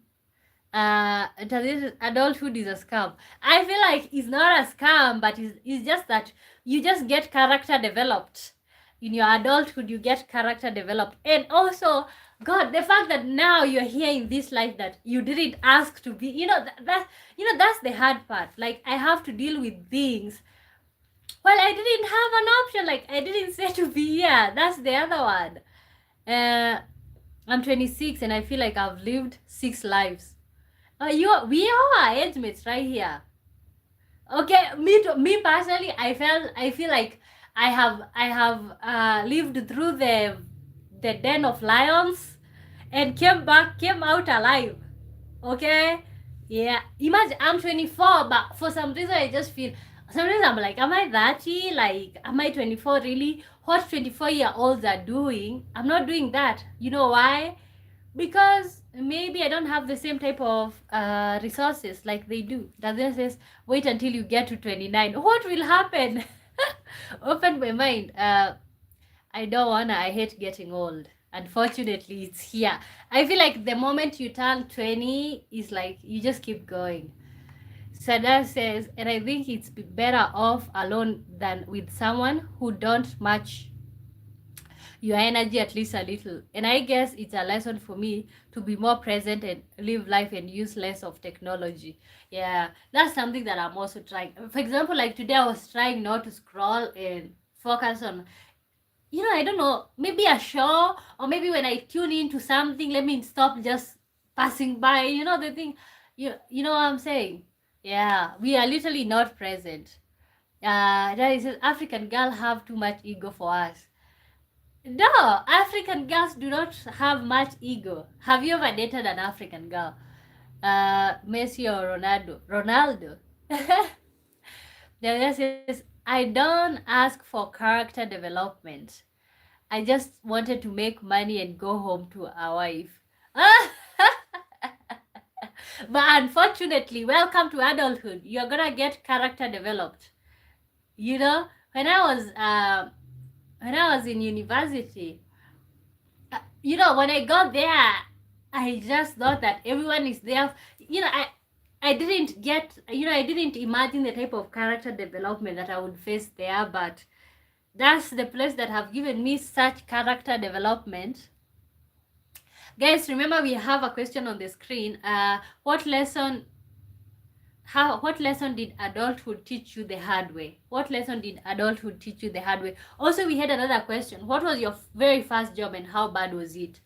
adulthood is a scam. I feel like it's not a scam, but it's just that you just get character developed. In your adulthood, you get character developed. And also, God, the fact that now you're here in this life that you didn't ask to be, that's the hard part. Like, I have to deal with things. Well, I didn't have an option. Like, I didn't say to be here. That's the other one. I'm 26 and I feel like I've lived 6 lives. We are age mates right here. Okay, me personally, I feel like I have lived through the den of lions and came out alive. Okay, yeah. Imagine I'm 24, but for some reason I just feel. Sometimes I'm like, am I 30? Like, am I 24 really? What 24-year-olds are doing? I'm not doing that. You know why? Because maybe I don't have the same type of resources like they do. Doesn't says wait until you get to 29. What will happen? Open my mind. I don't wanna. I hate getting old. Unfortunately, it's here. I feel like the moment you turn 20 is like you just keep going. Sada says, and I think it's better off alone than with someone who don't match your energy at least a little. And I guess it's a lesson for me to be more present and live life and use less of technology. Yeah, that's something that I'm also trying. For example, like today I was trying not to scroll and focus on, I don't know, maybe a show, or maybe when I tune into something, let me stop just passing by, the thing. You know what I'm saying? Yeah, we are literally not present. That is, African girls have too much ego for us. No, African girls do not have much ego. Have you ever dated an African girl? Messi or Ronaldo? Ronaldo. The other says, I don't ask for character development. I just wanted to make money and go home to a wife. But unfortunately, welcome to adulthood. You're gonna get character developed. When I was in university, when I got there, I just thought that everyone is there. I didn't imagine the type of character development that I would face there, but that's the place that have given me such character development. Guys, remember we have a question on the screen. What lesson did adulthood teach you the hard way? What lesson did adulthood teach you the hard way? Also, we had another question. What was your very first job and how bad was it?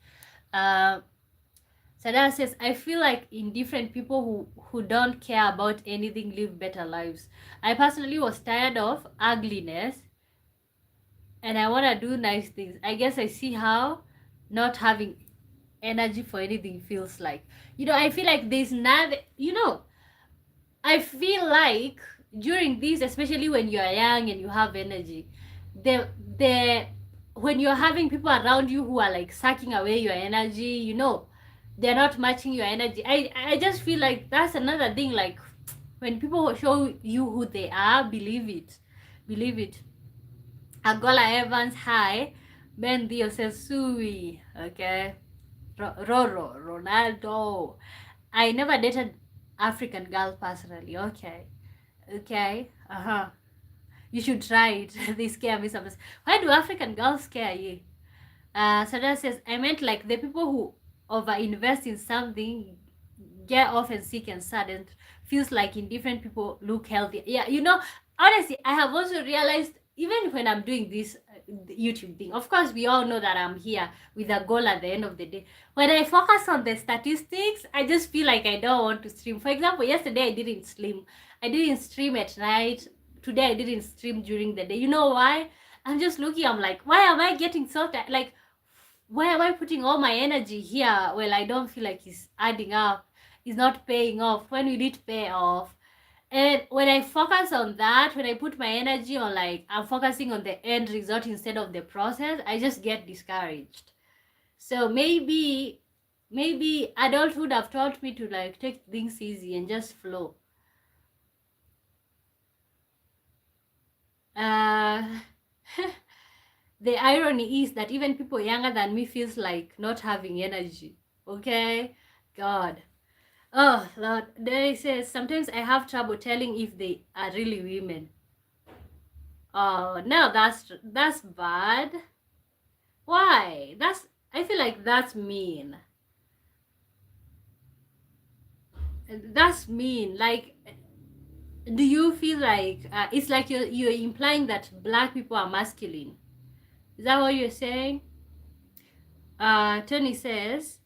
Sadara says, I feel like indifferent people who don't care about anything live better lives. I personally was tired of ugliness and I want to do nice things. I guess I see how not having energy for anything feels like. I feel like there's nothing, I feel like during this, especially when you're young and you have energy, when you're having people around you who are like sucking away your energy, they're not matching your energy. I just feel like that's another thing. Like when people show you who they are, believe it. Agola Evans, hi. Ben Dio says Sui. Okay. Roro, Ronaldo. I never dated African girl personally. Okay. You should try it. They scare me sometimes. Why do African girls scare you? Sada says, I meant like the people who over-invest in something, get often sick and sad, and feels like indifferent people look healthy. Yeah, honestly, I have also realized, even when I'm doing this YouTube thing, of course, we all know that I'm here with a goal at the end of the day. When I focus on the statistics, I just feel like I don't want to stream. For example, yesterday I didn't stream at night. Today I didn't stream during the day. You know why? I'm just looking, I'm like, why am I getting so tired? Like, why am I putting all my energy here? Well, I don't feel like it's adding up. It's not paying off. When will it pay off? And when I focus on that, when I put my energy on, like, I'm focusing on the end result instead of the process, I just get discouraged. So maybe adulthood have taught me to like take things easy and just flow. Uh, the irony is that even people younger than me feels like not having energy. Okay, God. Oh Lord, there it says sometimes I have trouble telling if they are really women. Oh no, that's bad. Why? I feel like that's mean. That's mean. Like, do you feel like it's like you're implying that black people are masculine? Is that what you're saying? Tony says,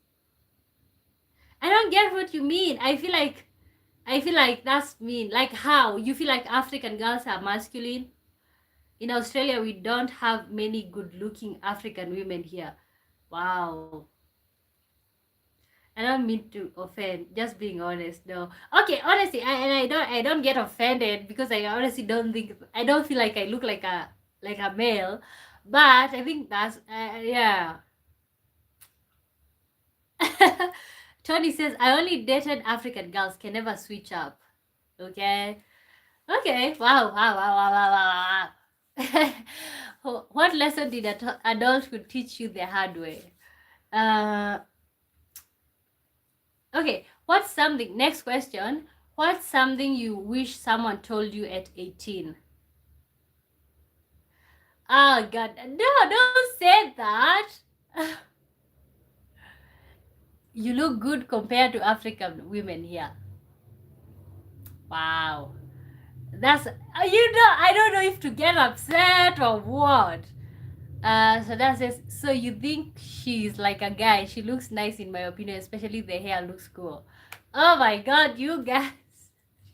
I don't get what you mean. I feel like that's mean. Like, how you feel like African girls are masculine? In Australia, we don't have many good-looking African women here. Wow. I don't mean to offend. Just being honest, no. Okay, honestly, I don't get offended because I honestly I don't feel like I look like a male, but I think that's yeah. Tony says I only dated African girls, can never switch up. Okay, okay. Wow, wow, wow, wow, wow, wow, wow. What lesson did adulthood teach you the hard way? Uh, Okay, next question. What's something you wish someone told you at 18? Oh God, no, don't say that. You look good compared to African women here. Wow. I don't know if to get upset or what. So that says, so you think she's like a guy. She looks nice in my opinion, especially the hair looks cool. Oh my God, you guys.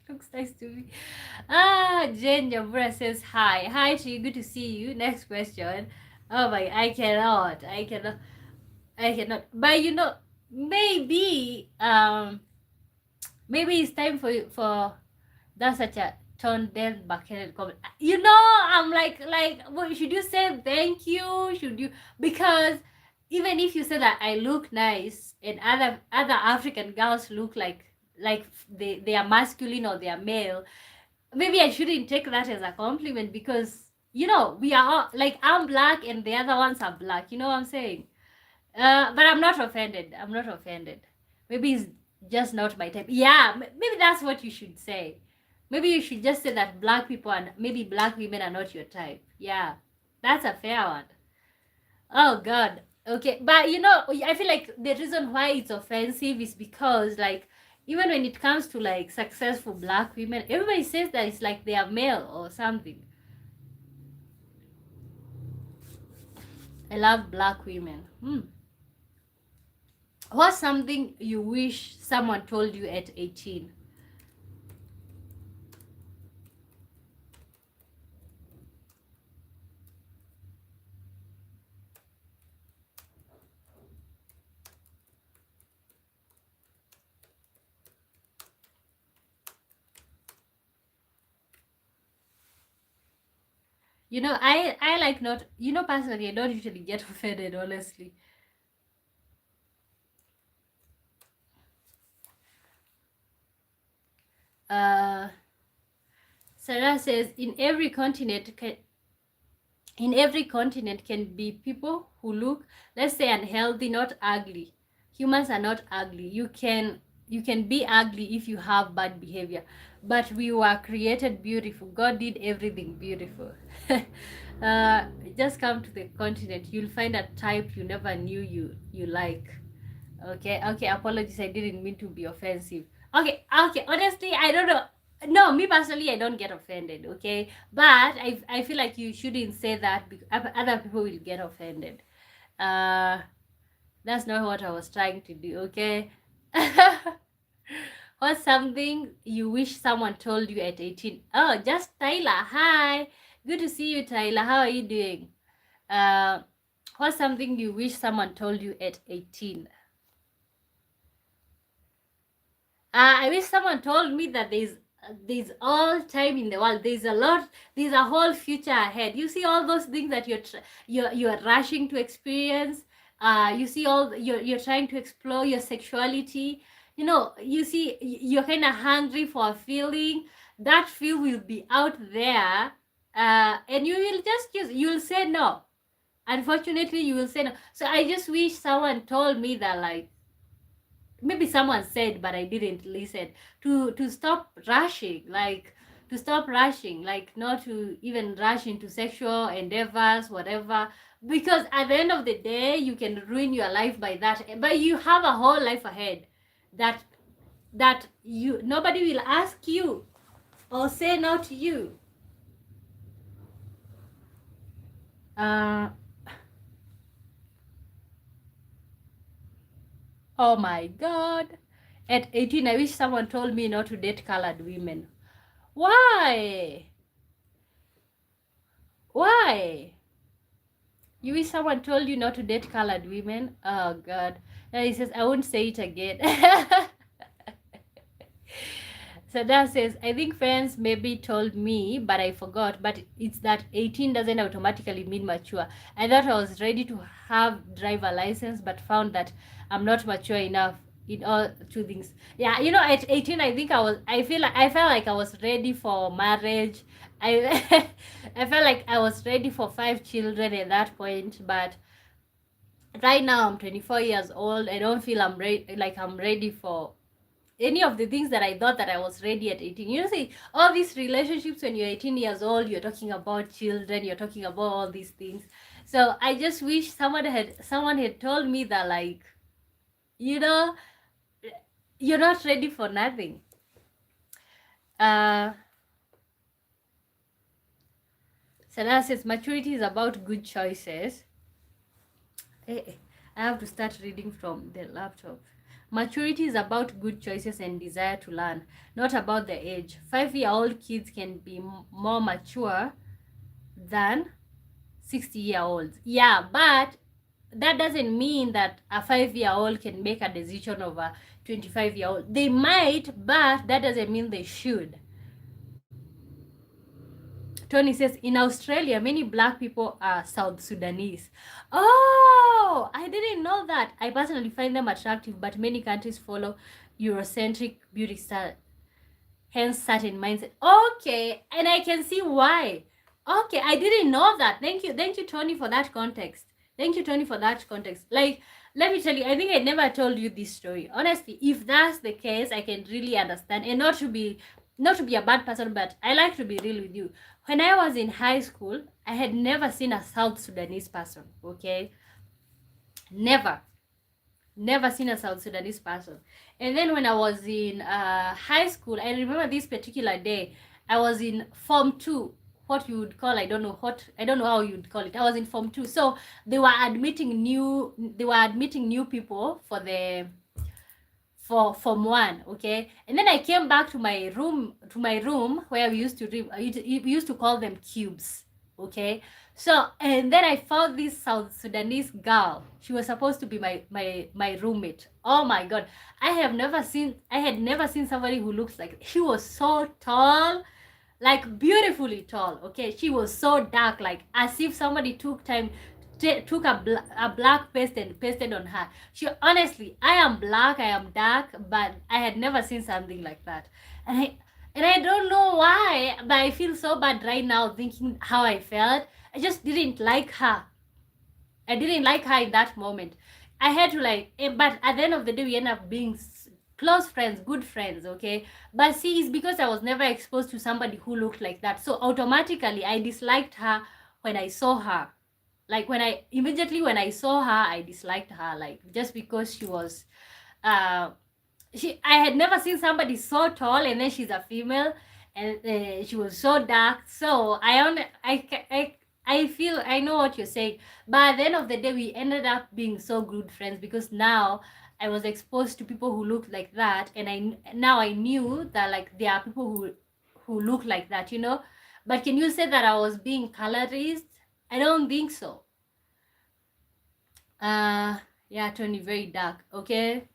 Looks nice to me. Jane Jabura says hi. Hi to you, good to see you. Next question. Oh my, I cannot. But maybe it's time for that's such a tone dead bucket comment. I'm like, what should you say thank you? Should you, because even if you say that I look nice and other African girls look like they are masculine or they are male, maybe I shouldn't take that as a compliment because we are all like, I'm black and the other ones are black. You know what I'm saying? But I'm not offended. I'm not offended. Maybe it's just not my type. Yeah, maybe that's what you should say. Maybe you should just say that black people and maybe black women are not your type. Yeah, that's a fair one. Oh God. Okay, but I feel like the reason why it's offensive is because, like, even when it comes to like successful black women, everybody says that it's like they are male or something. I love black women. What's something you wish someone told you at 18? I like not, personally, I don't usually get offended, honestly. Uh, Sarah says, in every continent can be people who look, let's say, unhealthy, not ugly. Humans are not ugly. You can be ugly if you have bad behavior, but we were created beautiful. God did everything beautiful. uh, just come to the continent, you'll find a type you never knew you like. Okay, apologies, I didn't mean to be offensive. Okay, honestly, I don't know. No, me personally, I don't get offended, okay? But I feel like you shouldn't say that because other people will get offended. Uh, that's not what I was trying to do, okay? What's something you wish someone told you at 18? Oh, just Tyler. Hi. Good to see you, Tyler. How are you doing? Uh, what's something you wish someone told you at 18? I wish someone told me that there's all time in the world. There's a lot. There's a whole future ahead. You see all those things that you're rushing to experience. You see all you're trying to explore your sexuality. You know, you see you're kind of hungry for a feeling. That feel will be out there, and you will just use. You'll say no. Unfortunately, you will say no. So I just wish someone told me that, like, maybe someone said but I didn't listen, to stop rushing, like to stop rushing, like not to even rush into sexual endeavors, whatever, because at the end of the day you can ruin your life by that, but you have a whole life ahead that you nobody will ask you or say no to you. uh oh my god, at 18 I wish someone told me not to date colored women. Why? Why? You wish someone told you not to date colored women? Oh God. Now he says, I won't say it again. So that says, I think friends maybe told me, but I forgot. But it's that 18 doesn't automatically mean mature. I thought I was ready to have driver license, but found that I'm not mature enough in all two things. Yeah, you know, at 18, I think I felt like I was ready for marriage. I I felt like I was ready for 5 children at that point, but right now I'm 24 years old. I don't feel I'm ready for any of the things that I thought that I was ready at 18. You know, see, all these relationships when you're 18 years old, you're talking about children, you're talking about all these things. So I just wish someone had told me that, like, you know, you're not ready for nothing. Sana says maturity is about good choices. I have to start reading from the laptop. Maturity is about good choices and desire to learn, not about the age. 5-year-old kids can be more mature than 60-year-olds. Yeah, but that doesn't mean that a 5-year-old can make a decision of a 25-year-old. They might, but that doesn't mean they should. Tony says, in Australia, many black people are South Sudanese. Oh, I didn't know that. I personally find them attractive, but many countries follow Eurocentric beauty style, hence certain mindset. Okay, and I can see why. Okay, I didn't know that. Thank you, Tony, for that context. Thank you, Tony, for that context. Like, let me tell you, I think I never told you this story. Honestly, if that's the case, I can really understand, and not to be a bad person, but I like to be real with you. When I was in high school, I had never seen a South Sudanese person. Okay, never seen a South Sudanese person. And then when I was in high school, I remember this particular day, I was in Form 2, what you would call, I don't know how you'd call it. I was in Form 2. So they were admitting new people for Form 1, okay? And then I came back to my room where we used to call them cubes, okay? So, and then I found this South Sudanese girl. She was supposed to be my roommate. Oh my God. I had never seen somebody who looks like, she was so tall, like beautifully tall, okay? She was so dark, like as if somebody took a black paste and pasted on her. She, honestly, I am black, I am dark, but I had never seen something like that. And I don't know why, but I feel so bad right now thinking how I felt. I just didn't like her. I didn't like her in that moment. I had to but at the end of the day, we end up being close friends, good friends, okay? But see, it's because I was never exposed to somebody who looked like that. So automatically, I disliked her when I saw her. Like when I saw her, I disliked her, like just because she was, I had never seen somebody so tall, and then she's a female, and she was so dark. So I feel I know what you're saying, but at the end of the day, we ended up being so good friends because now I was exposed to people who looked like that, and I knew that like there are people who look like that, you know. But can you say that I was being colorist? I don't think so. Yeah, Tony, very dark. Okay.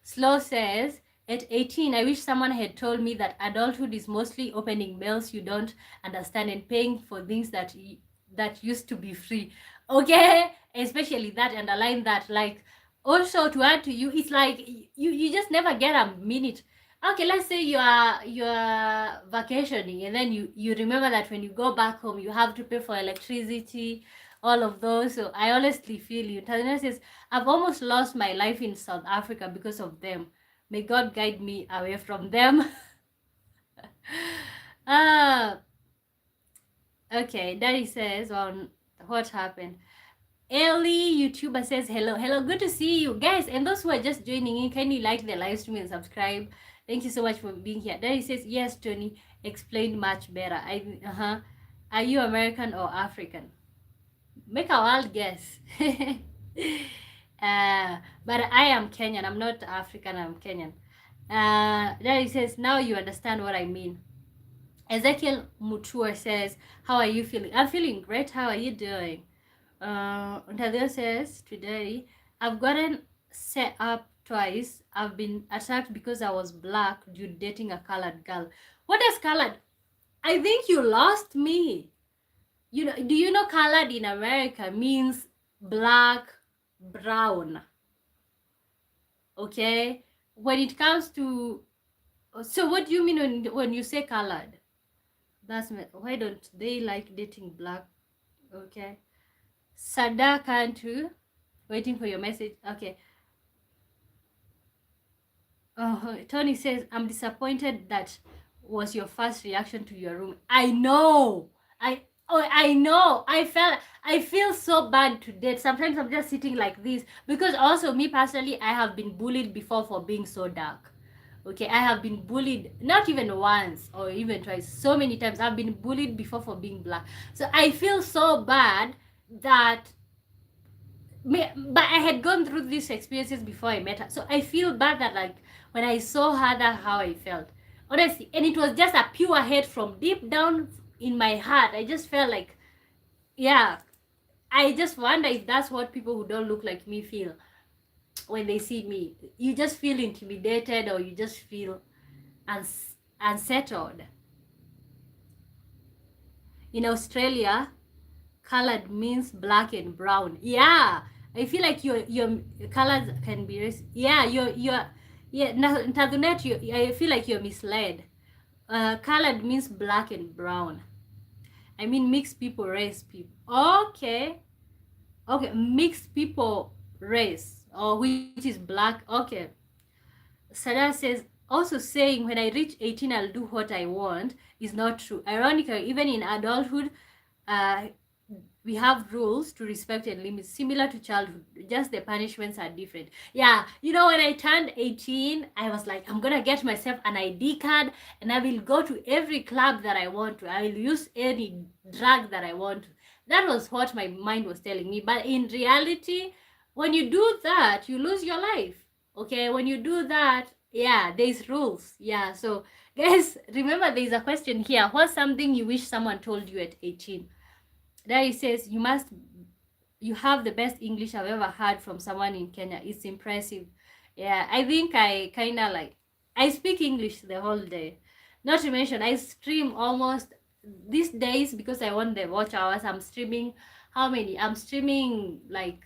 Slow says, at 18, I wish someone had told me that adulthood is mostly opening mails you don't understand and paying for things that used to be free. Okay, especially that, underline that. Like, also to add to you, it's like you just never get a minute. Okay, let's say you are vacationing, and then you remember that when you go back home you have to pay for electricity, all of those. So I honestly feel you. Tanzania says, I've almost lost my life in South Africa because of them. May God guide me away from them. Ah, okay. Daddy says on what happened. Ellie YouTuber says hello. Hello, good to see you guys. And those who are just joining in, kindly like the live stream and subscribe. Thank you so much for being here. Daddy says, yes, Tony, explained much better. Are you American or African? Make a wild guess. But I am Kenyan. I'm not African. I'm Kenyan. Then he says, now you understand what I mean. Ezekiel Mutua says, how are you feeling? I'm feeling great. How are you doing? Ntalia says, today I've gotten set up twice. I've been attacked because I was black due dating a colored girl. What is colored? I think you lost me. You know, do you know colored in America means black, brown? Okay, when it comes to, so what do you mean when you say colored? That's why don't they like dating black? Okay, Sada Kantu, waiting for your message. Okay. Tony says, I'm disappointed that was your first reaction to your room. I know. I know. I feel so bad to date. Sometimes I'm just sitting like this because also me personally, I have been bullied before for being so dark. Okay, I have been bullied not even once or even twice, so many times. I've been bullied before for being black. So I feel so bad that but I had gone through these experiences before I met her. So I feel bad that like when I saw her, that's how I felt. Honestly. And it was just a pure hate from deep down in my heart. I just felt like, yeah, I just wonder if that's what people who don't look like me feel when they see me. You just feel intimidated or you just feel unsettled. In Australia, colored means black and brown. Yeah, I feel like your colors can be yeah, Tadunet, I feel like you're misled. Colored means black and brown. I mean mixed people, race people. Okay, mixed people, race, or which is black. Okay. Sada says, also saying when I reach 18 I'll do what I want is not true. Ironically, even in adulthood, uh, we have rules to respect and limits similar to childhood, just the punishments are different. Yeah, you know, when I turned 18 I was like, I'm gonna get myself an ID card and I will go to every club that I want to. I will use any drug that I want to. That was what my mind was telling me. But in reality, when you do that, you lose your life. Okay, when you do that, yeah, there's rules. Yeah, so guys, remember there's a question here. What's something you wish someone told you at 18? There it says, you have the best English I've ever heard from someone in Kenya. It's impressive. Yeah, I think I kind of like, I speak English the whole day. Not to mention, I stream almost these days because I want the watch hours. I'm streaming, how many? I'm streaming like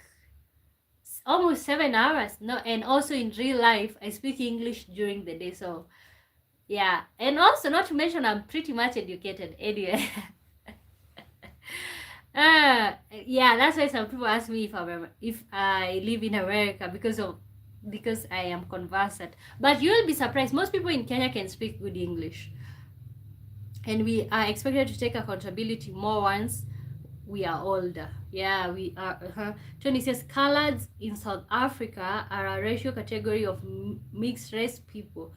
almost 7 hours. No, and also in real life, I speak English during the day. So yeah, and also not to mention, I'm pretty much educated anyway. Yeah, that's why some people ask me if I live in America because I am conversant. But you'll be surprised. Most people in Kenya can speak good English, and we are expected to take accountability more once we are older. Yeah, we are. Tony says coloreds in South Africa are a racial category of mixed race people.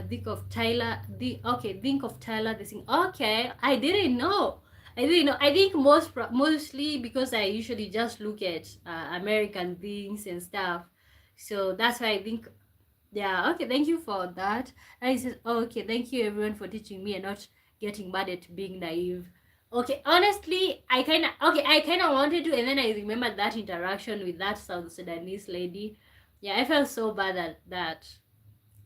Think of Tyler. Think of Tyler. The thing. Okay, I didn't know. I think mostly because I usually just look at American things and stuff, so that's why I think. Yeah. Okay. Thank you for that. And he says, oh, okay, thank you everyone for teaching me and not getting mad at being naive. Okay, honestly, I kind of wanted to, and then I remembered that interaction with that South Sudanese lady. Yeah, I felt so bad at that.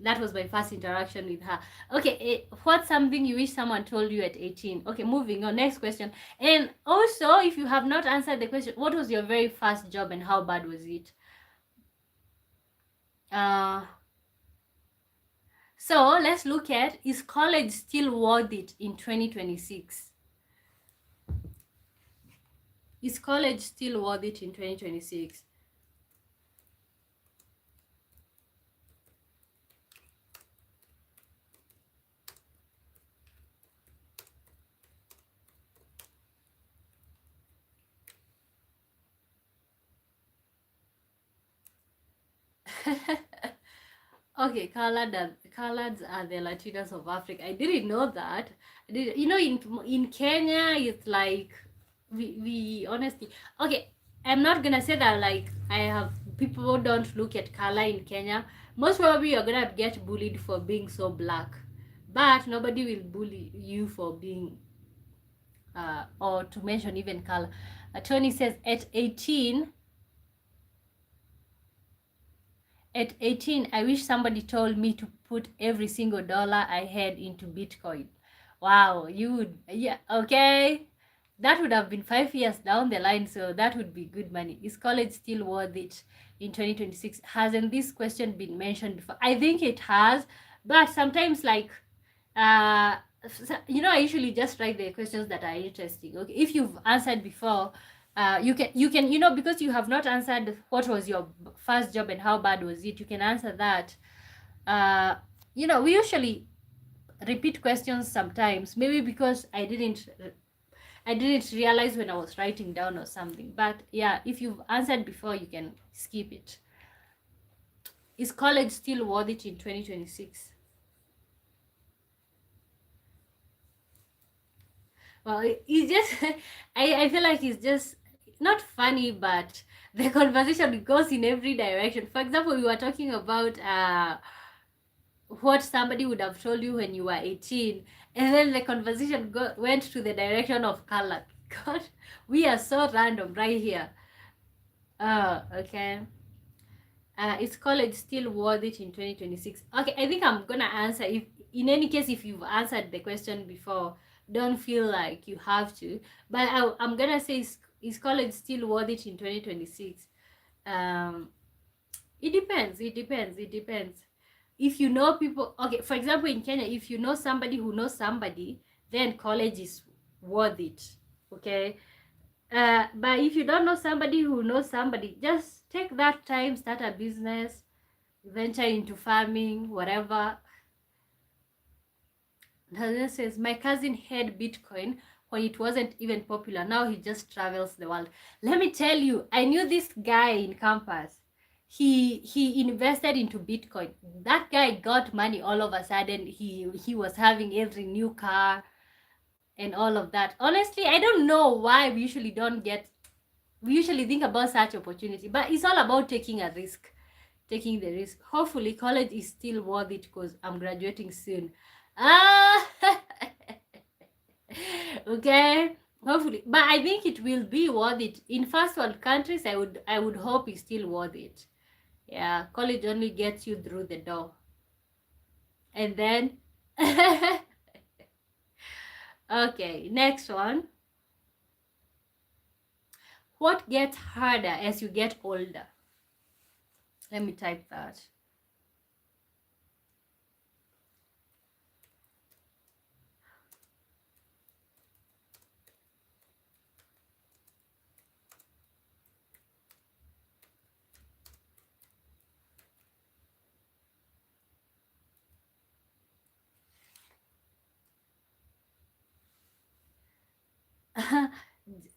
That was my first interaction with her. Okay, what's something you wish someone told you at 18? Okay, moving on. Next question. And also, if you have not answered the question, what was your very first job and how bad was it? So let's look at, is college still worth it in 2026? Is college still worth it in 2026? Okay, colours are the Latinas of Africa. I didn't know that. You know, in Kenya, it's like we honestly. Okay, I'm not gonna say that like I have people don't look at color in Kenya. Most probably you're gonna get bullied for being so black, but nobody will bully you for being or to mention even color. Tony says at 18, I wish somebody told me to put every single dollar I had into Bitcoin. Wow, you would, yeah, okay. That would have been 5 years down the line, so that would be good money. Is college still worth it in 2026? Hasn't this question been mentioned before? I think it has, but sometimes, like, you know, I usually just write the questions that are interesting. Okay, if you've answered before, you can you know, because you have not answered what was your first job and how bad was it, you can answer that. You know, we usually repeat questions sometimes, maybe because I didn't realize when I was writing down or something. But yeah, if you've answered before, you can skip it. Is college still worth it in 2026? Well, it's just I feel like it's just not funny, but the conversation goes in every direction. For example, we were talking about what somebody would have told you when you were 18, and then the conversation went to the direction of color. God, we are so random right here. Okay. Is college still worth it in 2026? Okay, I think I'm gonna answer. If in any case, if you've answered the question before, don't feel like you have to. But I'm gonna say, is college still worth it in 2026? It depends. If you know people, okay, for example, in Kenya, if you know somebody who knows somebody, then college is worth it. Okay. But if you don't know somebody who knows somebody, just take that time, start a business, venture into farming, whatever. It says, my cousin had Bitcoin when it wasn't even popular. Now he just travels the world. Let me tell you, I knew this guy in campus. He invested into Bitcoin. That guy got money all of a sudden. He was having every new car and all of that. Honestly, I don't know why we usually think about such opportunity, but it's all about taking the risk. Hopefully college is still worth it because I'm graduating soon. Okay, hopefully, but I think it will be worth it in first world countries. I would hope it's still worth it. Yeah, college only gets you through the door, and then okay, next one. What gets harder as you get older? Let me type that.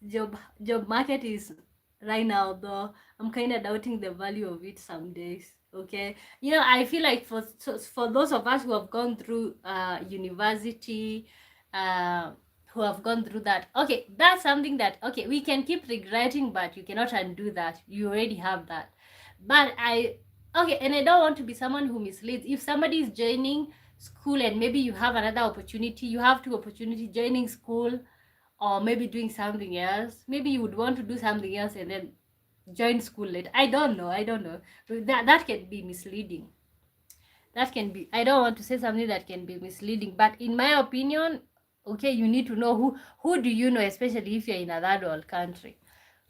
job market is right now, though I'm kind of doubting the value of it some days. Okay, you know, I feel like for those of us who have gone through university, who have gone through that, okay, that's something that, okay, we can keep regretting, but you cannot undo that. You already have that. But okay, and I don't want to be someone who misleads. If somebody is joining school and maybe you have another opportunity, you have two opportunity, joining school or maybe doing something else. Maybe you would want to do something else and then join school late. I don't know. That can be misleading. That can be, I don't want to say something that can be misleading, but in my opinion, okay, you need to know who do you know, especially if you're in a third world country.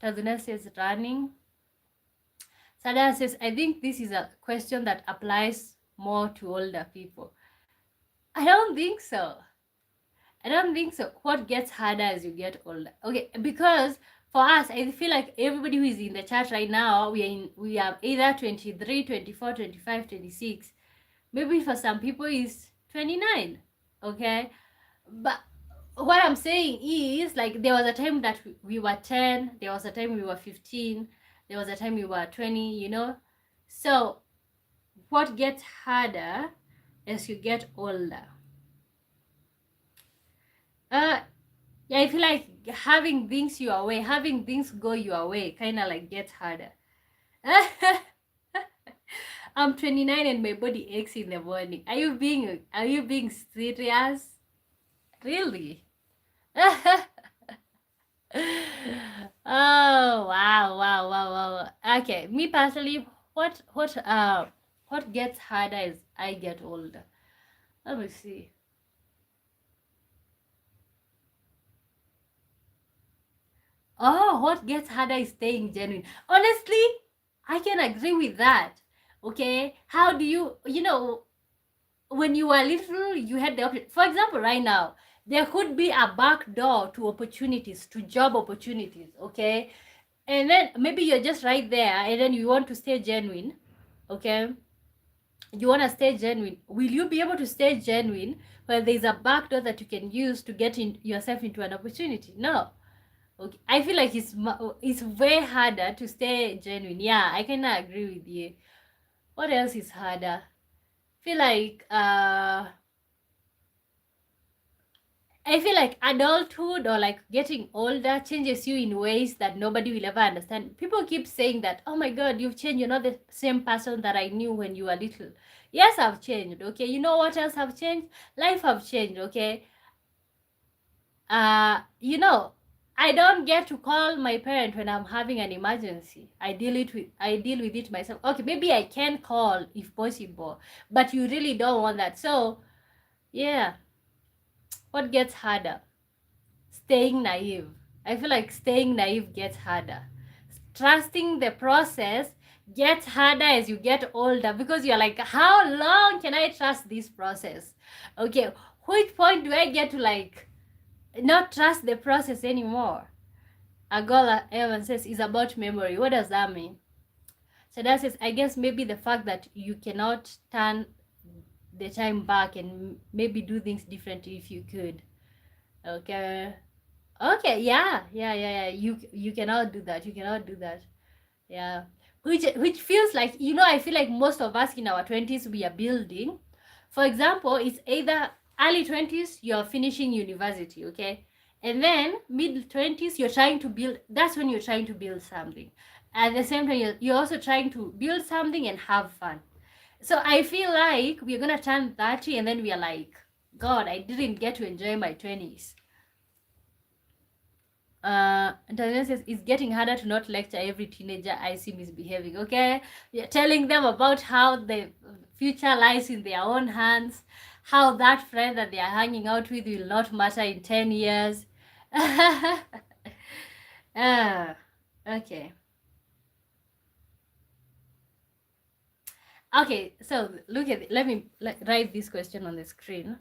Tazuna says running. Sada says, I think this is a question that applies more to older people. I don't think so. I don't think so. What gets harder as you get older? Okay, because for us, I feel like everybody who is in the chat right now, we are either 23, 24, 25, 26. Maybe for some people is 29. Okay, but what I'm saying is, like, there was a time that we were 10, there was a time we were 15, there was a time we were 20, you know. So what gets harder as you get older? Yeah, I feel like having things your way, having things go your way kind of like gets harder. I'm 29 and my body aches in the morning. Are you being serious? Really? Oh, wow. Okay, me personally, what gets harder as I get older? Let me see. Oh, what gets harder is staying genuine. Honestly, I can agree with that. Okay, how do you know, when you were little, you had the option. For example, right now, there could be a back door to opportunities, to job opportunities, okay? And then maybe you're just right there and then you want to stay genuine, okay? You want to stay genuine. Will you be able to stay genuine when there's a back door that you can use to get yourself into an opportunity? No. Okay. I feel like it's way harder to stay genuine. Yeah, I kind of agree with you. What else is harder? Feel like I feel like adulthood or like getting older changes you in ways that nobody will ever understand. People keep saying that, oh my God, you've changed. You're not the same person that I knew when you were little. Yes, I've changed. Okay. You know what else have changed? Life have changed. Okay. You know, I don't get to call my parent when I'm having an emergency. I deal with it myself. Okay, maybe I can call if possible, but you really don't want that. So yeah, what gets harder? Staying naive. I feel like staying naive gets harder. Trusting the process gets harder as you get older, because you're like, how long can I trust this process? Okay, which point do I get to like not trust the process anymore? Agola Evan says is about memory. What does that mean? So that says, I guess maybe the fact that you cannot turn the time back and maybe do things differently if you could. Okay. Okay, yeah. You cannot do that. You cannot do that. Yeah. Which feels like, you know, I feel like most of us in our 20s we are building. For example, it's either early 20s, you're finishing university, okay? And then mid 20s, you're trying to build, that's when you're trying to build something. At the same time, you're also trying to build something and have fun. So I feel like we're gonna turn 30 and then we are like, God, I didn't get to enjoy my 20s. Antonio says it's getting harder to not lecture every teenager I see misbehaving. Okay, you're telling them about how the future lies in their own hands, how that friend that they are hanging out with will not matter in 10 years. Okay. Okay, so look at it. Let me write this question on the screen.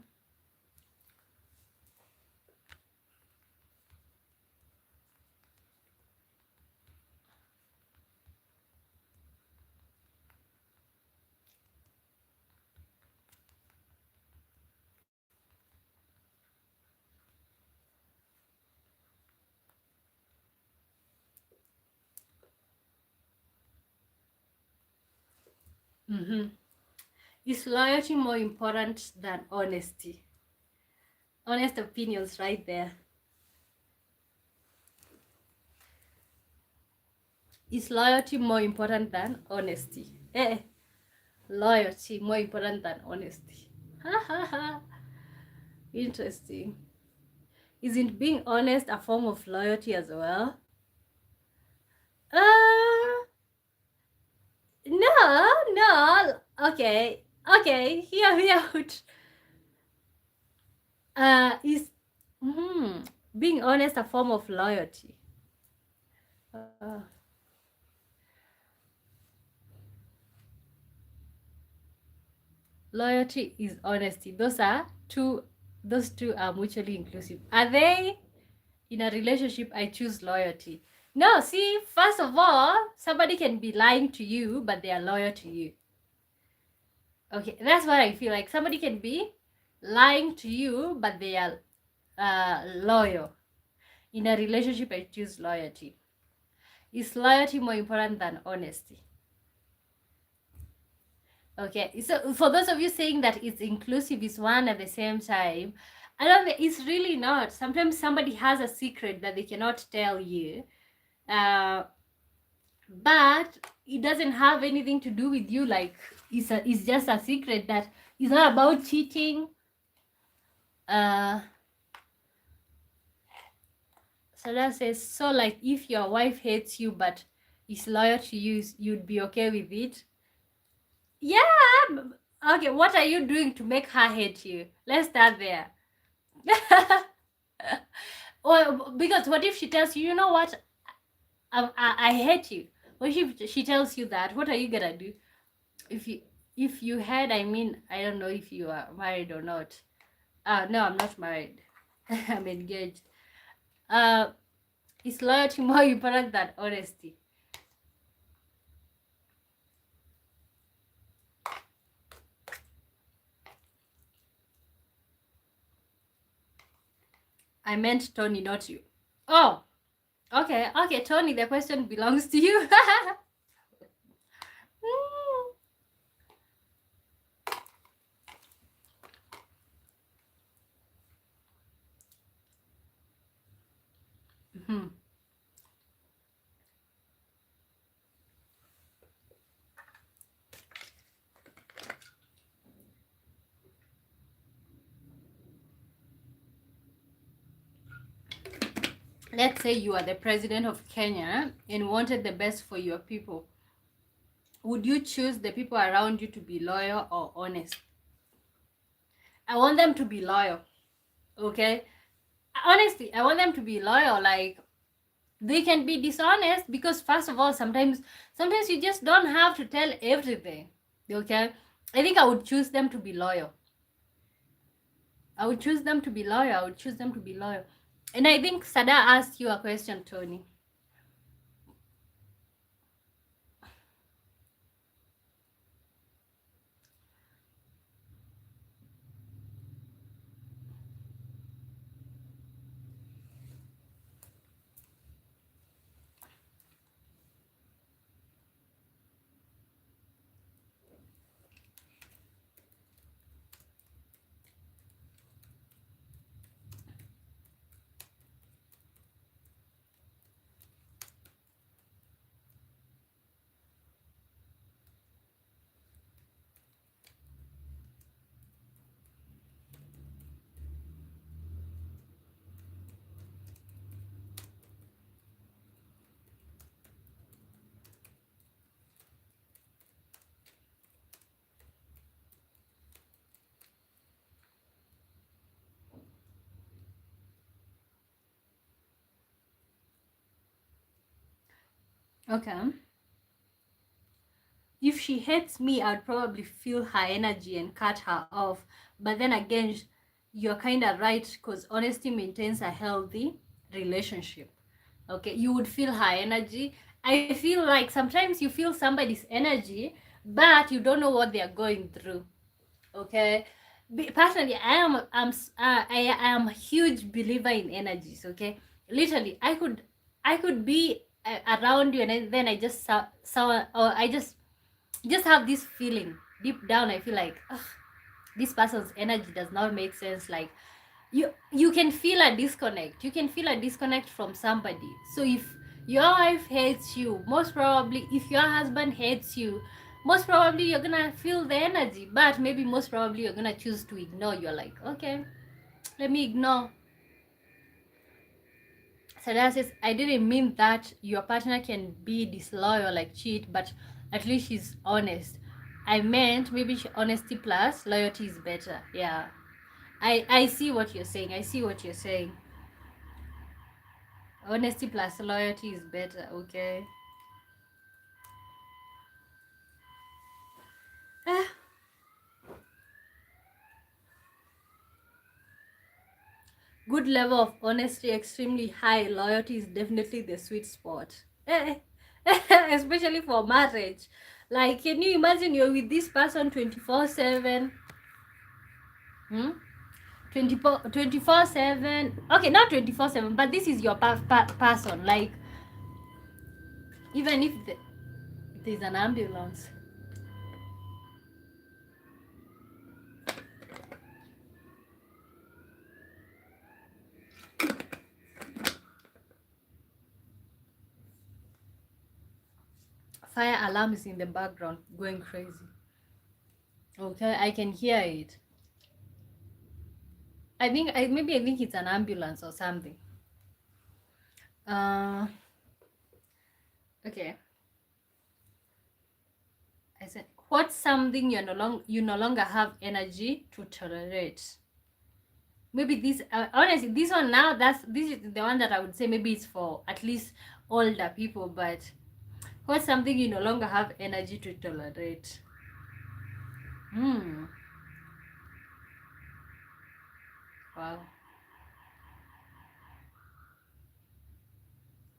Is loyalty more important than honesty? Honest opinions right there. Is loyalty more important than honesty? Loyalty more important than honesty. Interesting. Isn't being honest a form of loyalty as well? Uh, no. Okay. Hear me out. Is being honest a form of loyalty? Uh, Loyalty is honesty. Those two are mutually inclusive. Are they in a relationship? I choose loyalty. No, see, first of all, somebody can be lying to you, but they are loyal to you. Okay, that's what I feel like. Somebody can be lying to you, but they are loyal. In a relationship, I choose loyalty. Is loyalty more important than honesty? Okay, so for those of you saying that it's inclusive is one at the same time, I don't think it's really not. Sometimes somebody has a secret that they cannot tell you, but it doesn't have anything to do with you. Like it's just a secret that is not about cheating. So that says, so like if your wife hates you but is loyal to you, you'd be okay with it. Yeah. Okay, what are you doing to make her hate you? Let's start there. Well, because what if she tells you, you know what, I hate you? What if she tells you that? What are you gonna do? If you had, I mean, I don't know if you are married or not. No, I'm not married. I'm engaged. Is loyalty more important than honesty? I meant Tony, not you. Oh, okay, Tony, the question belongs to you. Mm-hmm. Let's say you are the president of Kenya and wanted the best for your people. Would you choose the people around you to be loyal or honest? I want them to be loyal. Okay? Honestly, I want them to be loyal. Like, they can be dishonest because, first of all, sometimes you just don't have to tell everything. Okay? I think I would choose them to be loyal. I would choose them to be loyal. And I think Sada asked you a question, Tony. Okay. If she hates me, I'd probably feel her energy and cut her off. But then again, you're kind of right, because honesty maintains a healthy relationship. Okay, you would feel her energy. I feel like sometimes you feel somebody's energy, but you don't know what they are going through. Okay, personally, I am a huge believer in energies. Okay, literally, I could be around you, and then I just saw, or I just have this feeling deep down. I feel like, ugh, this person's energy does not make sense. Like, you can feel a disconnect. You can feel a disconnect from somebody. So if your wife hates you, most probably if your husband hates you, most probably you're gonna feel the energy, but maybe most probably you're gonna choose to ignore. You're like, okay, let me ignore. So that says, I didn't mean that your partner can be disloyal, like cheat, but at least she's honest. I meant maybe honesty plus loyalty is better. Yeah, I see what you're saying. I see what you're saying. Honesty plus loyalty is better. Okay. Ah, good level of honesty, extremely high loyalty is definitely the sweet spot. Especially for marriage. Like, can you imagine you're with this person 24/7? Hmm? 24/7. Okay, not 24/7, but this is your person. Like, even if there's an ambulance. Fire alarm is in the background going crazy. Okay, I can hear it. I think it's an ambulance or something. Okay. I said, what's something you no longer have energy to tolerate? Maybe this honestly, this one now, this is the one that I would say maybe it's for at least older people. But what's something you no longer have energy to tolerate? Wow.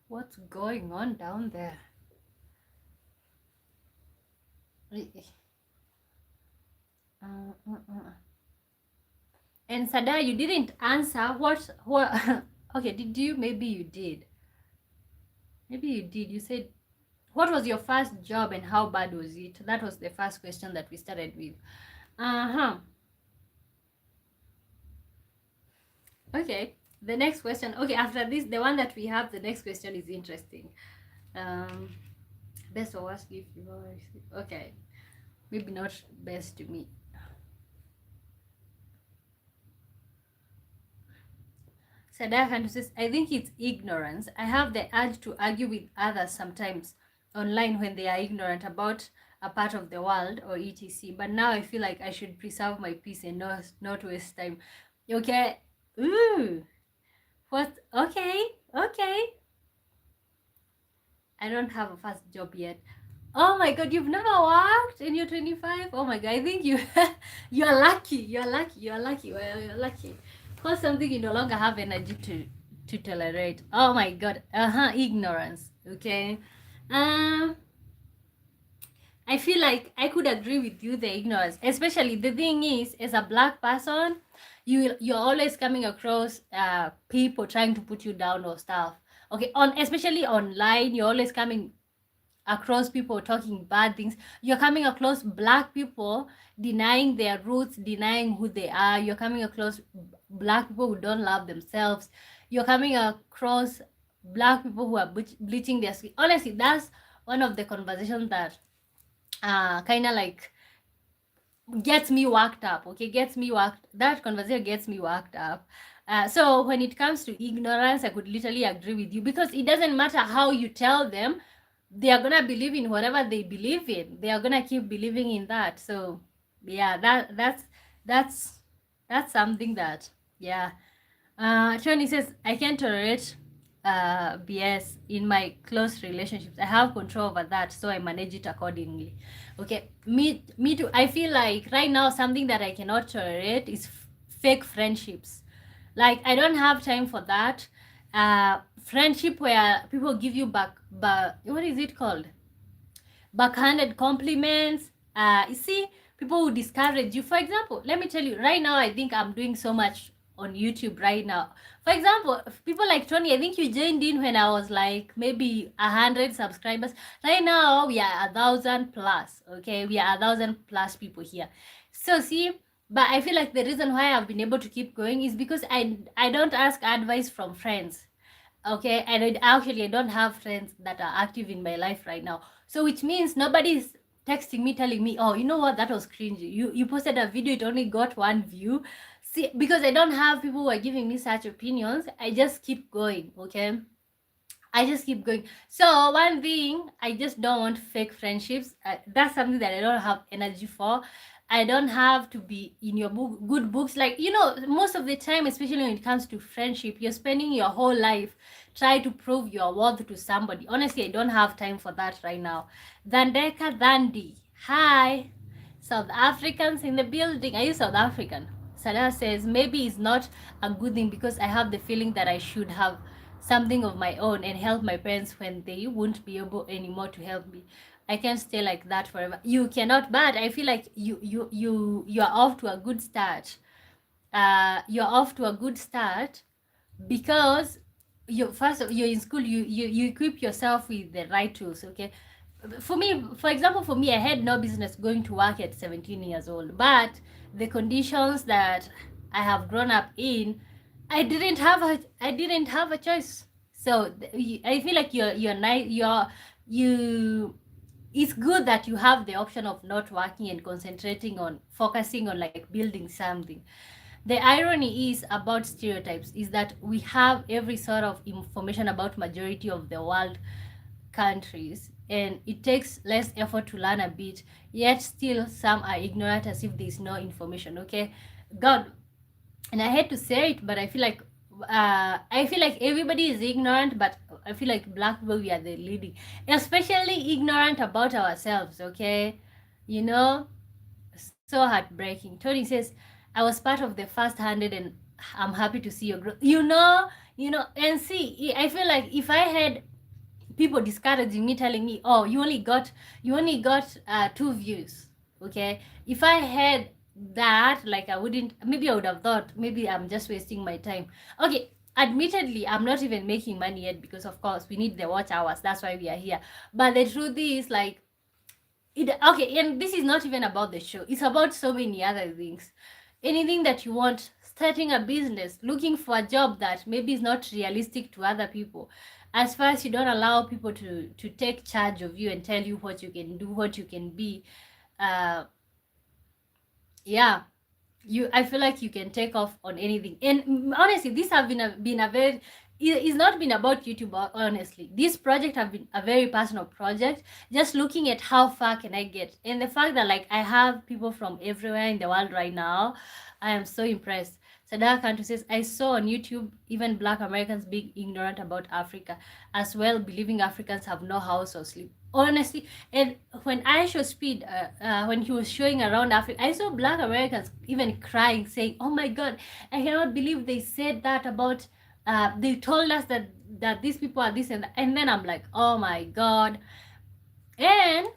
What's going on down there? And Sada, you didn't answer what okay, did you? Maybe you did. Maybe you did. You said, what was your first job and how bad was it? That was the first question that we started with. Okay, the next question. Okay, after this, the one that we have, the next question is interesting. Best or worst gift you've ever received? Okay, maybe not best to me. Sadaka says, I think it's ignorance. I have the urge to argue with others sometimes online when they are ignorant about a part of the world or etc. But now I feel like I should preserve my peace and not waste time. Okay. Ooh. What? Okay. Okay. I don't have a first job yet. Oh my god, you've never worked and you're 25? Oh my god, I think you're lucky. You're lucky. You're lucky. Well, you're lucky. Cause something you no longer have energy to tolerate. Oh my god. Ignorance. Okay. I feel like I could agree with you the ignorance. Especially the thing is, as a black person, you're always coming across people trying to put you down or stuff. Okay, especially online, you're always coming across people talking bad things. You're coming across black people denying their roots, denying who they are. You're coming across black people who don't love themselves. You're coming across black people who are bleaching their skin. Honestly, that's one of the conversations that kind of like gets me worked up. Okay, that conversation gets me worked up. So when it comes to ignorance, I could literally agree with you, because it doesn't matter how you tell them, they are gonna believe in whatever they believe in. They are gonna keep believing in that. So yeah, that's something that, yeah. Tony says, I can't tolerate BS in my close relationships. I have control over that, so I manage it accordingly. Okay, me too. I feel like right now something that I cannot tolerate is fake friendships. Like, I don't have time for that. Friendship where people give you back, what is it called? Backhanded compliments. You see, people who discourage you. For example, let me tell you, right now, I think I'm doing so much on YouTube right now. For example, people like Tony, I think you joined in when I was like maybe 100 subscribers. Right now, we are 1,000 plus. Okay, we are 1,000 plus people here. So see, but I feel like the reason why I've been able to keep going is because I don't ask advice from friends. Okay, and I don't have friends that are active in my life right now. So which means texting me telling me, oh, you know what, that was cringy. You posted a video, it only got 1 view. See, because I don't have people who are giving me such opinions, I just keep going, okay? I just keep going. So one thing, I just don't want fake friendships. That's something that I don't have energy for. I don't have to be in your good books. Like, you know, most of the time, especially when it comes to friendship, you're spending your whole life trying to prove your worth to somebody. Honestly, I don't have time for that right now. Dandeka Dandi. Hi. South Africans in the building. Are you South African? Sada says, maybe it's not a good thing because I have the feeling that I should have something of my own and help my parents when they won't be able anymore to help me. I can't stay like that forever. You cannot, but I feel like you're off to a good start. You're off to a good start because you're in school. You equip yourself with the right tools. Okay, for me, for example, for me, I had no business going to work at 17 years old, but the conditions that I have grown up in, I didn't have a choice. So I feel like you're nice. You it's good that you have the option of not working and concentrating on focusing on like building something. The irony is about stereotypes is that we have every sort of information about majority of the world countries, and it takes less effort to learn a bit, yet still some are ignorant as if there's no information. Okay, God, and I hate to say it, but I feel like everybody is ignorant, but I feel like black people, we are the leading, especially ignorant about ourselves. Okay, you know, so heartbreaking. Tony says, I was part of the first 100 and I'm happy to see your growth. And see, I feel like if I had people discouraging me, telling me, oh, you only got 2 views, okay? If I had that, like, maybe I would have thought, maybe I'm just wasting my time. Okay, admittedly, I'm not even making money yet because, of course, we need the watch hours. That's why we are here. But the truth is, like, okay, and this is not even about the show. It's about so many other things. Anything that you want, starting a business, looking for a job that maybe is not realistic to other people. As far as you don't allow people to take charge of you and tell you what you can do, what you can be, uh, yeah, I feel like you can take off on anything. And honestly, this have been a very, it's not been about YouTube, honestly. This project have been a very personal project, just looking at how far can I get, and the fact that like I have people from everywhere in the world right now, I am so impressed. Sadaka Kantu says, I saw on YouTube even black Americans being ignorant about Africa as well, believing Africans have no house or sleep. Honestly, and when I show speed, when he was showing around Africa, I saw black Americans even crying, saying, oh my God, I cannot believe they said that about, they told us that these people are this and that. And then I'm like, oh my God. And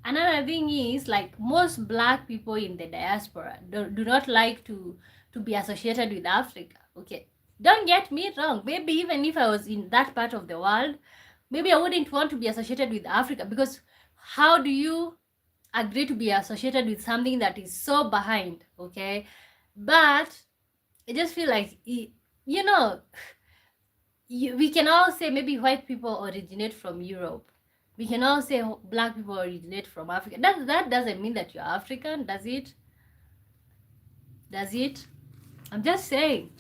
another thing is, like, most black people in the diaspora do not like to be associated with Africa. Okay, don't get me wrong, maybe even if I was in that part of the world, maybe I wouldn't want to be associated with Africa, because how do you agree to be associated with something that is so behind? Okay, but I just feel like, you know, we can all say maybe white people originate from Europe. We can all say black people originate from Africa. That doesn't mean that you're African, does it? Does it? I'm just saying.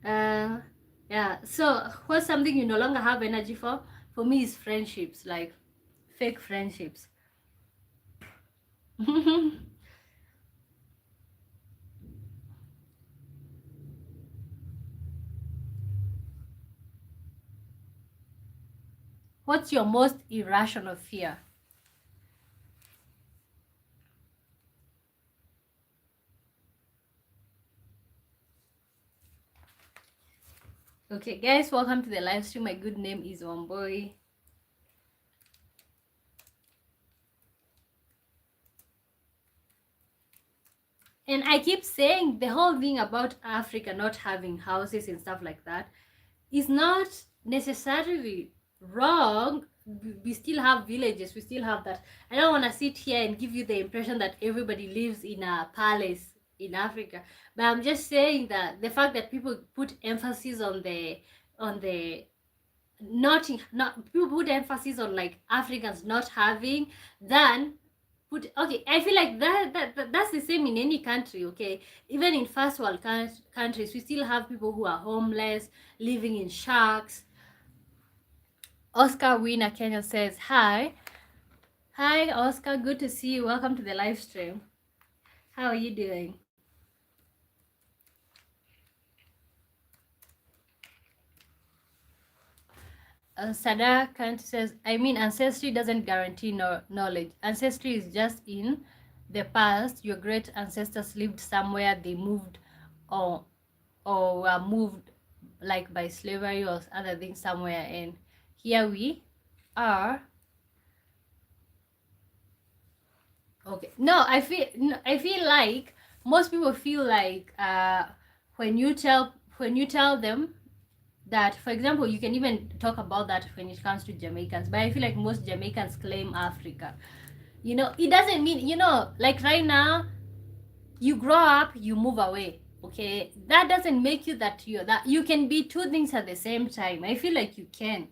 Yeah. So what's something you no longer have energy for? For me, is friendships, like fake friendships. What's your most irrational fear? Okay, guys, welcome to the live stream. My good name is Wamboi. And I keep saying the whole thing about Africa not having houses and stuff like that is not necessarily wrong. We still have villages, we still have that. I don't want to sit here and give you the impression that everybody lives in a palace in Africa, but I'm just saying that the fact that people put emphasis on the not people put emphasis on like Africans not having, than put, okay, I feel like that's the same in any country. Okay, even in first world countries, we still have people who are homeless, living in shacks. Oscar winner Kenya says hi Oscar, good to see you, welcome to the live stream. How are you doing? Sada Kant says, I mean, ancestry doesn't guarantee knowledge. Ancestry is just in the past. Your great ancestors lived somewhere, they moved or were moved like by slavery or other things somewhere, and here we are. Okay, no, I feel like most people feel like when you tell them that, for example, you can even talk about that when it comes to Jamaicans, but I feel like most Jamaicans claim Africa. You know, it doesn't mean, you know, like right now, you grow up, you move away. Okay, that doesn't make you that you're that. You can be two things at the same time. I feel like you can.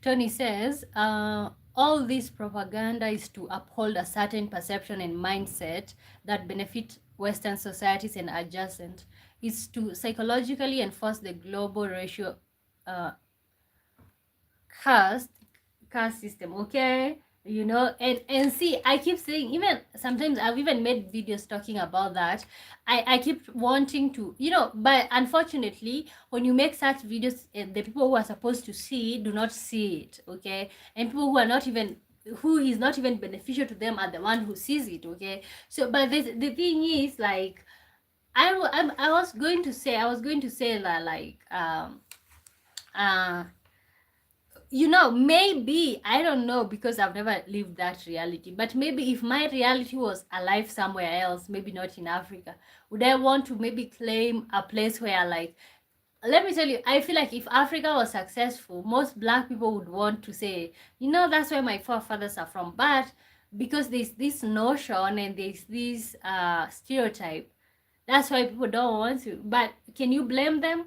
Tony says, all this propaganda is to uphold a certain perception and mindset that benefit Western societies and adjacent. It's to psychologically enforce the global ratio uh, caste caste system. Okay, you know, and see, I keep saying, even sometimes I've even made videos talking about that. I keep wanting to, you know, but unfortunately when you make such videos, the people who are supposed to see do not see it. Okay, and people who are not even, who is not even beneficial to them, are the one who sees it. Okay, so but the thing is, like, I was going to say, that, like, uh you know, maybe, I don't know, because I've never lived that reality, but maybe if my reality was alive somewhere else, maybe not in Africa, would I want to maybe claim a place where, like, let me tell you, I feel like if Africa was successful, most black people would want to say, you know, that's where my forefathers are from. But because there's this notion and there's this stereotype, that's why people don't want to. But can you blame them?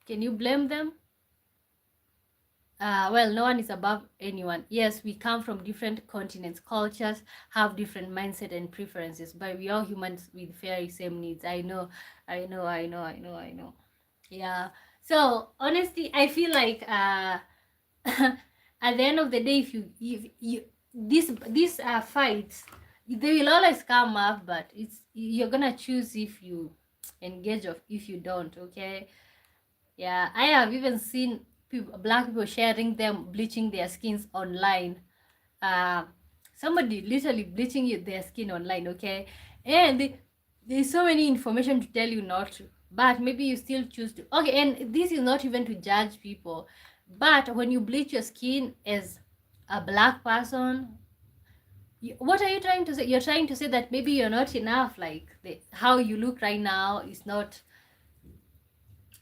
Can you blame them? Well, no one is above anyone. Yes, we come from different continents, cultures, have different mindset and preferences, but we are humans with very same needs. I know. Yeah. So honestly, I feel like at the end of the day, if you these fights, they will always come up, but you're gonna choose if you engage or if you don't. Okay. Yeah, I have even seen black people sharing them bleaching their skins online. Uh, Somebody literally bleaching their skin online, okay? And there's so many information to tell you not to, but maybe you still choose to. Okay, and this is not even to judge people, but when you bleach your skin as a black person, what are you trying to say? You're trying to say that maybe you're not enough, like how you look right now is not,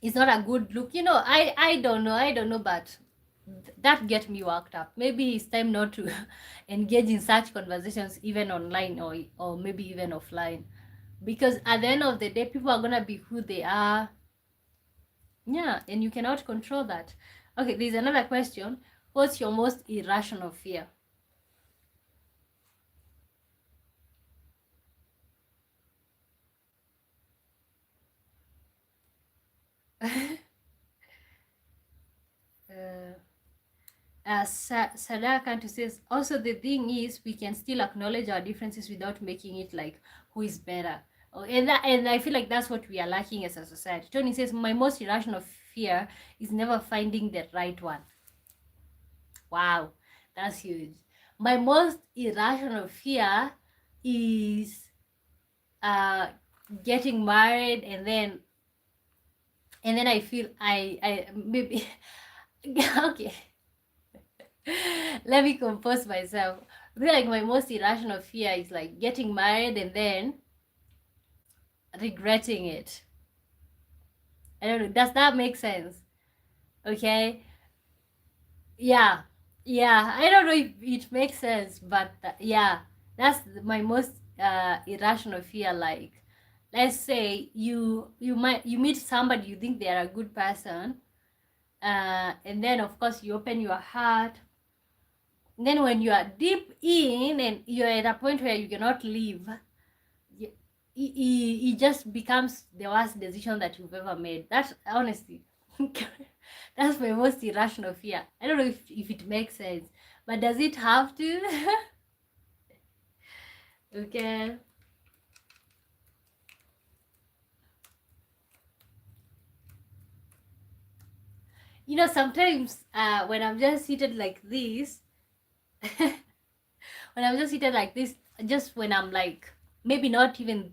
it's not a good look. You know, I don't know, but that get me worked up. Maybe it's time not to engage in such conversations even online, or maybe even offline, because at the end of the day, people are gonna be who they are. Yeah, and you cannot control that. Okay, there's another question. What's your most irrational fear? uh, Sadaka says, also the thing is, we can still acknowledge our differences without making it like who is better. Oh, and I feel like that's what we are lacking as a society. Tony says, my most irrational fear is never finding the right one. Wow, that's huge. My most irrational fear is getting married, and then I feel I maybe okay. Let me compose myself. I feel like my most irrational fear is like getting married and then regretting it. I don't know. Does that make sense? Okay. Yeah. Yeah. I don't know if it makes sense, but yeah, that's my most irrational fear. Like, let's say you meet somebody, you think they are a good person, and then of course you open your heart. And then when you are deep in and you're at a point where you cannot leave, it just becomes the worst decision that you've ever made. That's honestly, that's my most irrational fear. I don't know if it makes sense, but does it have to? Okay. You know, sometimes when I'm just seated like this, when I'm just seated like this, just when I'm like maybe not even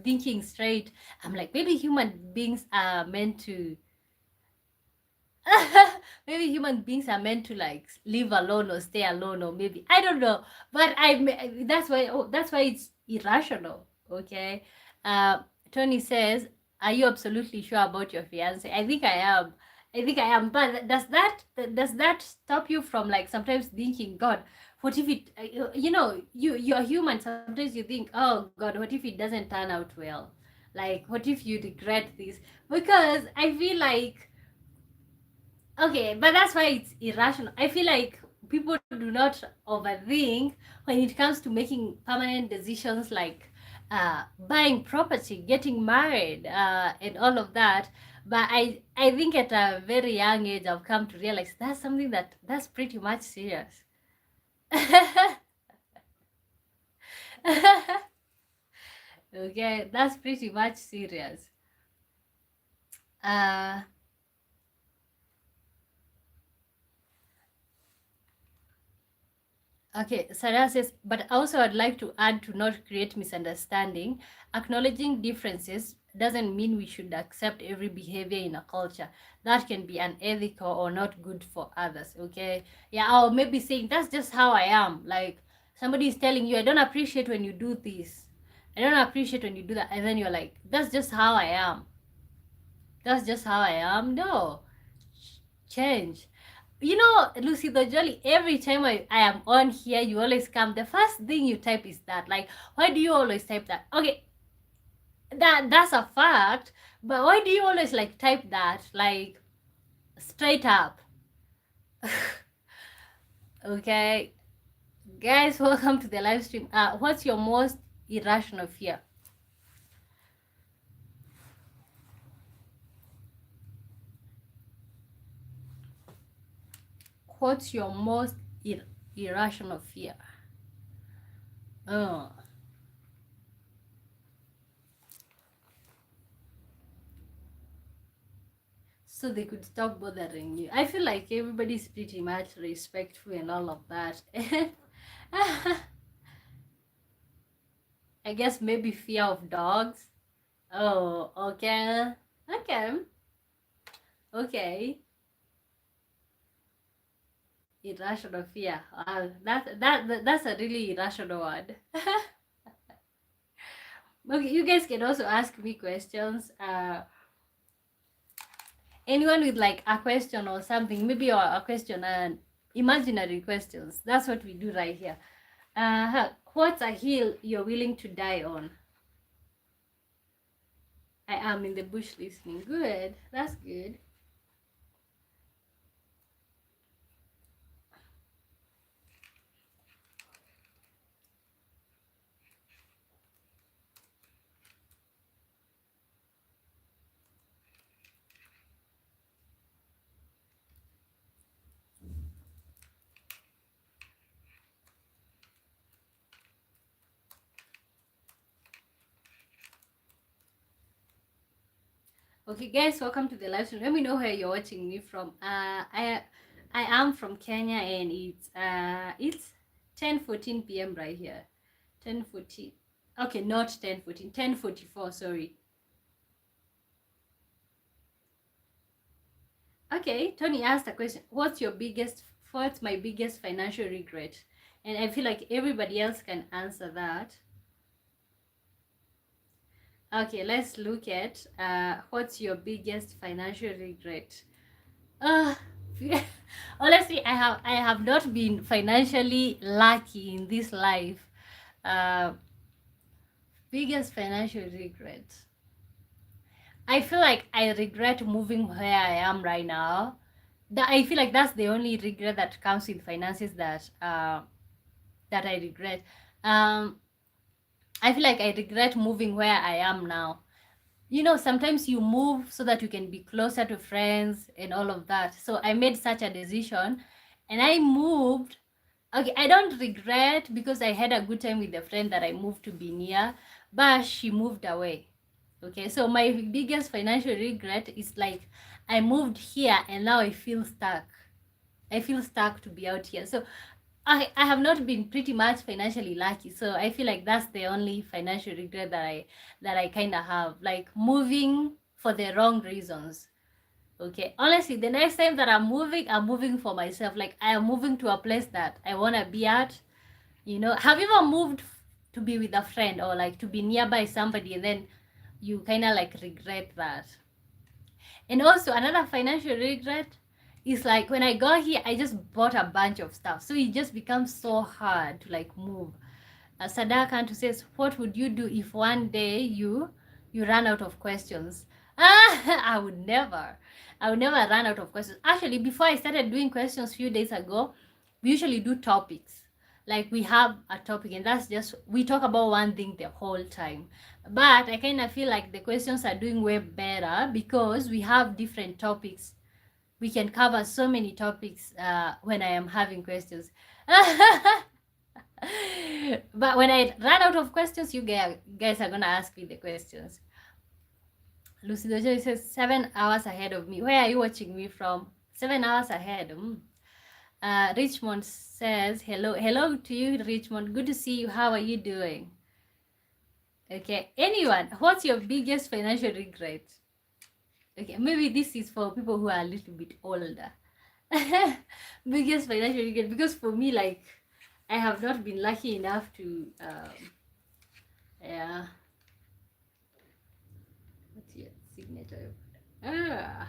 thinking straight, I'm like, maybe human beings are meant to maybe human beings are meant to like live alone or stay alone, or maybe I don't know, but that's why it's irrational. Okay. uh Tony says, are you absolutely sure about your fiance? I think I am, but does that stop you from like sometimes thinking, God, what if it you're human, sometimes you think, oh God, what if it doesn't turn out well, like what if you regret this? Because I feel like, okay, but that's why it's irrational. I feel like people do not overthink when it comes to making permanent decisions like buying property, getting married, and all of that. But I think at a very young age, I've come to realize that's something that's pretty much serious. Okay, that's pretty much serious. Uh, Okay, Sarah says, but also I'd like to add, to not create misunderstanding. Acknowledging differences doesn't mean we should accept every behavior in a culture. That can be unethical or not good for others, okay? Yeah, or maybe saying, that's just how I am. Like, somebody is telling you, I don't appreciate when you do this. I don't appreciate when you do that. And then you're like, that's just how I am. That's just how I am. No, change. You know, Lucy the Jolly, every time I am on here, you always come. The first thing you type is that. Like, why do you always type that? Okay, that's a fact, but why do you always like type that? Like, straight up. Okay, guys, welcome to the live stream. What's your most irrational fear? What's your most irrational fear? Oh. So they could stop bothering you. I feel like everybody's pretty much respectful and all of that. I guess maybe fear of dogs. Oh, okay. Okay. Okay. Irrational fear. That's a really irrational one. Okay, you guys can also ask me questions. Anyone with like a question or something, maybe a question and imaginary questions. That's what we do right here. What's a hill you're willing to die on? I am in the bush listening. Good. That's good. Okay, guys, welcome to the live stream. Let me know where you're watching me from. I am from Kenya, and it's 10:14 p.m. right here. 10:14. Okay, not 10:14, 10:44, sorry. Okay, Tony asked a question. What's my biggest financial regret? And I feel like everybody else can answer that. Okay, let's look at what's your biggest financial regret? Uh, honestly, I have not been financially lucky in this life. Biggest financial regret. I feel like I regret moving where I am right now. I feel like that's the only regret that comes with finances that I regret. Um, I feel like I regret moving where I am now. Sometimes you move so that you can be closer to friends and all of that. So I made such a decision and I moved. Okay, I don't regret because I had a good time with the friend that I moved to be near, but she moved away. Okay, so my biggest financial regret is like I moved here and now I feel stuck. I feel stuck to be out here. So I have not been pretty much financially lucky. So I feel like that's the only financial regret that I kind of have, like moving for the wrong reasons. Okay, honestly, the next time that I'm moving for myself. Like I am moving to a place that I want to be at. Have you ever moved to be with a friend or like to be nearby somebody and then you kind of like regret that? And also another financial regret is like when I got here, I just bought a bunch of stuff. So it just becomes so hard to like move. Sadakantu says, what would you do if one day you run out of questions? I would never run out of questions. Actually, before I started doing questions a few days ago, we usually do topics. Like we have a topic and that's just we talk about one thing the whole time. But I kind of feel like the questions are doing way better because we have different topics. We can cover so many topics when I am having questions. But when I run out of questions, you guys are gonna ask me the questions. Lucy Dojo says 7 hours ahead of me. Where are you watching me from? 7 hours ahead. Richmond says hello to you, Richmond. Good to see you. How are you doing? Okay, anyone, what's your biggest financial regret? Okay, maybe this is for people who are a little bit older. Biggest financial regret, because for me, like, I have not been lucky enough to yeah. What's your signature? Ah.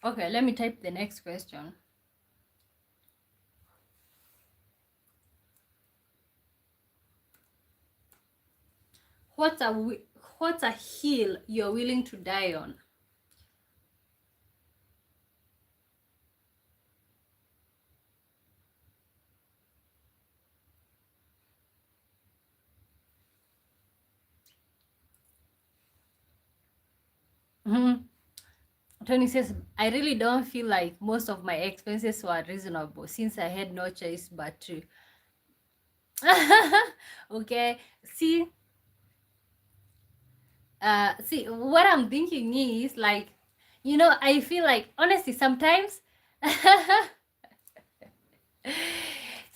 Okay, let me type the next question. What's a hill you're willing to die on? Tony says, I really don't feel like most of my expenses were reasonable since I had no choice but to. Okay, see, what I'm thinking is like, I feel like honestly sometimes.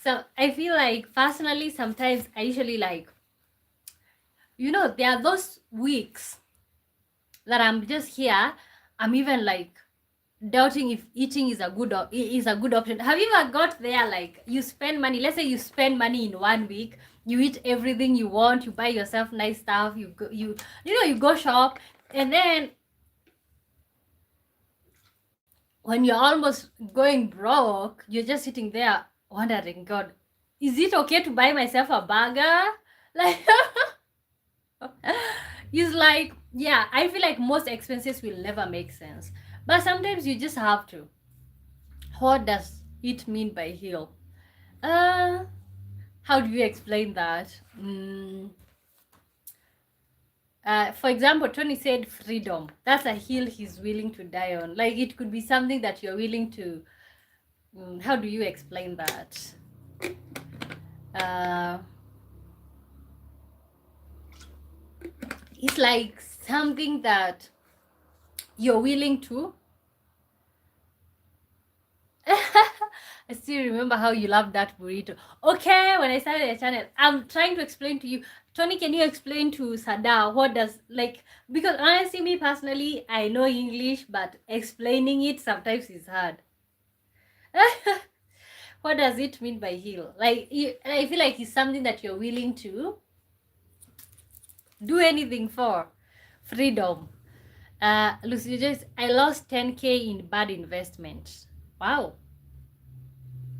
So I feel like personally sometimes I usually like, there are those weeks that I'm just here. I'm even like doubting if eating is a good option. Have you ever got there, like you spend money, let's say you spend money in 1 week, you eat everything you want, you buy yourself nice stuff, you go shop, and then when you're almost going broke, you're just sitting there wondering, God, is it okay to buy myself a burger? Like it's like, yeah, I feel like most expenses will never make sense, but sometimes you just have to. What does it mean by heal? How do you explain that? For example, Tony said freedom. That's a hill he's willing to die on. Like it could be something that you're willing to. How do you explain that? Uh, it's like something that you're willing to. I still remember how you loved that burrito. Okay, when I started the channel, I'm trying to explain to you. Tony, can you explain to Sada what does, like, because honestly, me personally, I know English, but explaining it sometimes is hard. What does it mean by heal? Like, I feel like it's something that you're willing to do anything for. Freedom. Lucy just, I lost 10K in bad investment. Wow.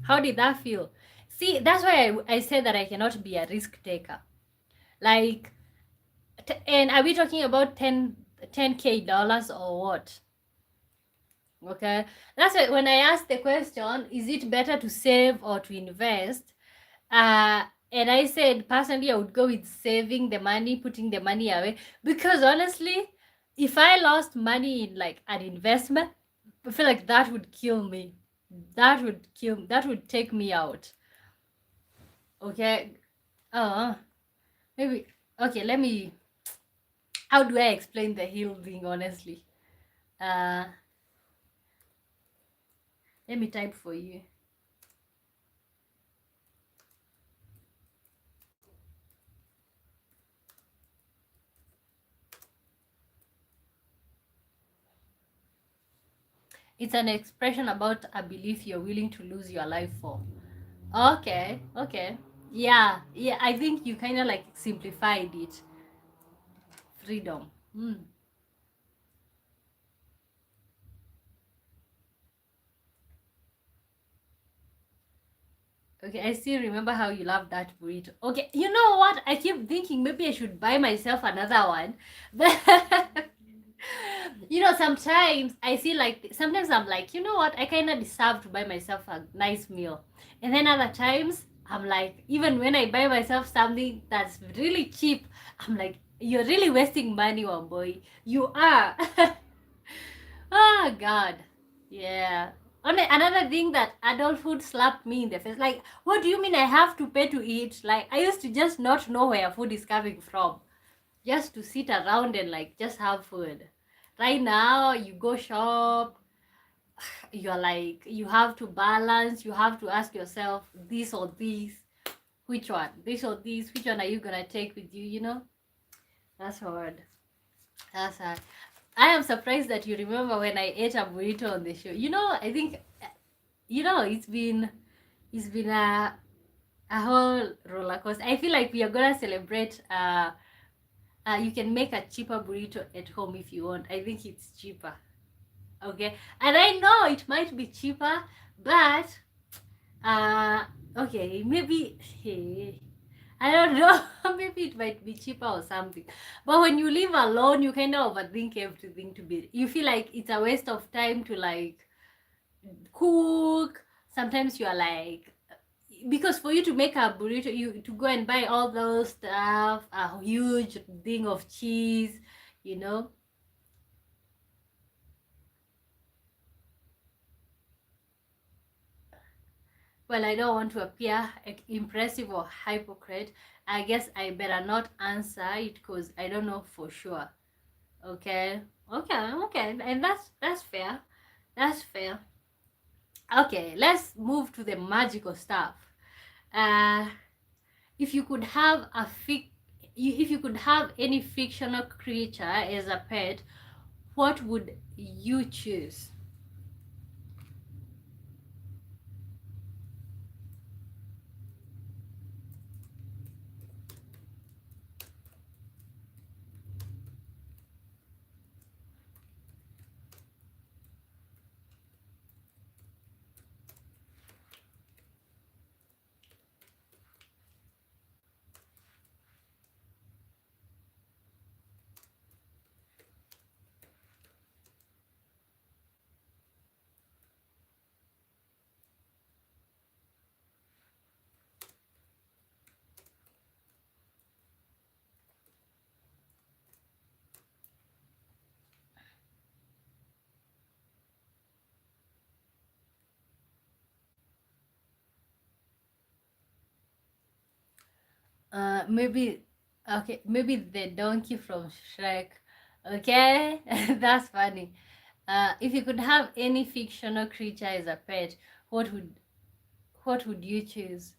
How did that feel? See, that's why I said that I cannot be a risk taker. Like, and are we talking about 10K dollars or what? Okay, that's why when I asked the question, is it better to save or to invest? And I said personally, I would go with saving the money, putting the money away, because honestly, if I lost money in like an investment, I feel like that would kill me. That would take me out. Okay. Maybe. Okay, let me. How do I explain the heal thing, honestly? Uh, Let me type for you. It's an expression about a belief you're willing to lose your life for. Okay, okay. Yeah, yeah, I think you kind of like simplified it. Freedom. Okay, I still remember how you loved that burrito. Okay, you know what? I keep thinking maybe I should buy myself another one. But you know, sometimes I feel like sometimes I'm like, you know what? I kind of deserve to buy myself a nice meal. And then other times I'm like, even when I buy myself something that's really cheap, I'm like, you're really wasting money, one boy. You are. Oh God. Yeah. Another thing that adulthood slapped me in the face. Like, what do you mean I have to pay to eat? Like, I used to just not know where food is coming from. Just to sit around and like just have food. Right now, you go shop, you're like, you have to balance, you have to ask yourself this or this. Which one? This or this? Which one are you gonna take with you, you know? That's hard. That's hard. I am surprised that you remember when I ate a burrito on the show. You know, I think, it's been a whole roller coaster. I feel like we are gonna celebrate. You can make a cheaper burrito at home if you want. I think it's cheaper. Okay, and I know it might be cheaper, but okay, maybe. Hey, I don't know. Maybe it might be cheaper or something. But when you live alone, you kind of overthink everything to be. You feel like it's a waste of time to like cook. Sometimes you are like, because for you to make a burrito, you to go and buy all those stuff, a huge thing of cheese, you know. Well, I don't want to appear impressive or hypocrite. I guess I better not answer it because I don't know for sure. Okay, okay, and that's fair. That's fair. Okay, let's move to the magical stuff. Uh, if you could have if you could have any fictional creature as a pet, what would you choose? Maybe, okay, maybe the donkey from Shrek. Okay, that's funny. If you could have any fictional creature as a pet, what would what would you choose?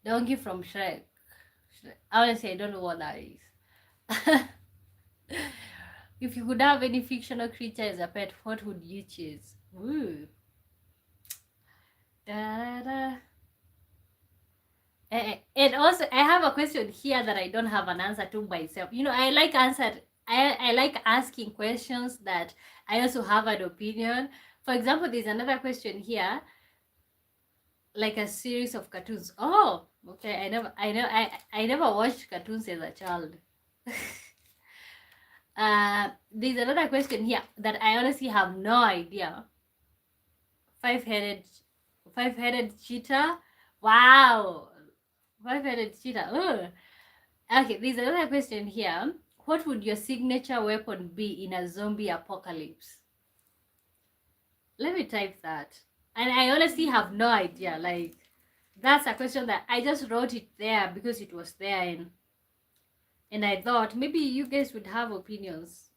Donkey from Shrek. Honestly, I don't know what that is. If you could have any fictional creature as a pet, what would you choose? Ooh. Da-da-da. And also, I have a question here that I don't have an answer to myself. You know, I like asking questions that I also have an opinion. For example, there's another question here, like a series of cartoons. Oh, okay. I never watched cartoons as a child. There's another question here that I honestly have no idea. Five-headed, five-headed cheetah. Wow, five-headed cheetah. Ugh. Okay, there's another question here. What would your signature weapon be in a zombie apocalypse? Let me type that. And I honestly have no idea. Like, that's a question that I just wrote it there because it was there, and I thought maybe you guys would have opinions.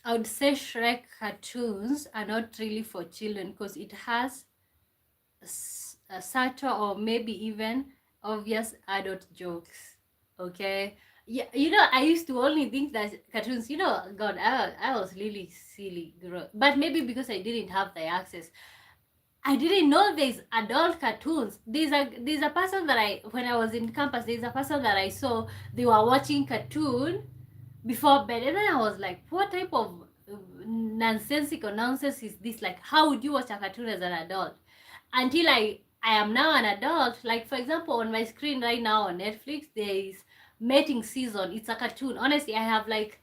I would say Shrek cartoons are not really for children because it has a subtle or maybe even obvious adult jokes. Okay. Yeah, you know, I used to only think that cartoons, you know, God, I was really silly, but maybe because I didn't have the access. I didn't know there's adult cartoons. There's a person that when I was in campus, there's a person that I saw they were watching cartoon before bed, and then I was like, what type of nonsensical nonsense is this? Like, how would you watch a cartoon as an adult? Until I am now an adult. Like, for example, on my screen right now on Netflix, there is Mating Season. It's a cartoon. Honestly, I have like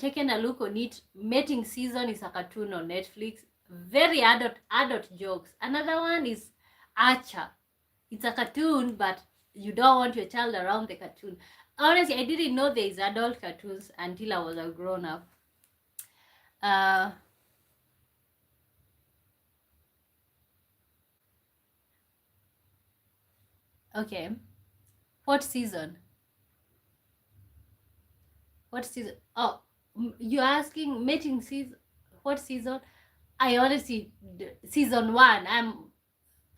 taken a look on it. Mating Season is a cartoon on Netflix. Very adult jokes. Another one is Archer. It's a cartoon, but you don't want your child around the cartoon. Honestly, I didn't know there is adult cartoons until I was a grown up. Uh, okay. What season? What season? Oh, you're asking mating season. What season? I honestly season one.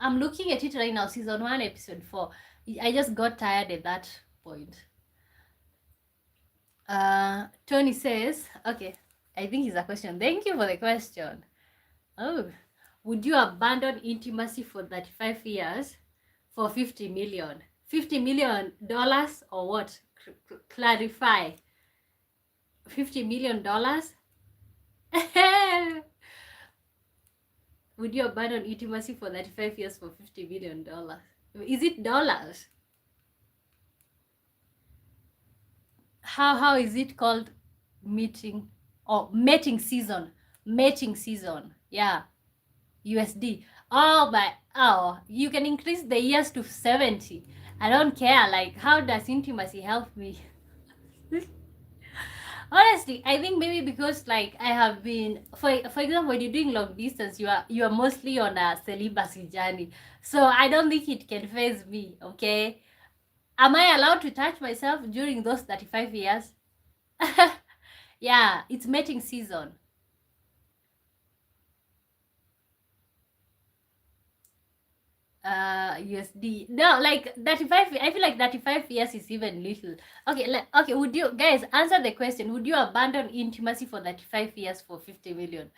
I'm looking at it right now. Season one, episode 4. I just got tired at that point. Tony says, okay. I think it's a question. Thank you for the question. Oh, would you abandon intimacy for 35 years for 50 million? $50 million or what? Clarify. $50 million? Would you abandon intimacy for 35 years for $50 million? Is it dollars? How is it called? Meeting or mating season? Mating season. Yeah. USD. Oh, you can increase the years to 70. I don't care. Like, how does intimacy help me? Honestly, I think maybe because like I have been, for example, when you're doing long distance, you are mostly on a celibacy journey. So I don't think it can phase me. Okay, am I allowed to touch myself during those 35 years? Yeah, it's mating season. USD. No, like 35. I feel like 35 years is even little. Okay, okay. Would you guys answer the question? Would you abandon intimacy for 35 years for 50 million?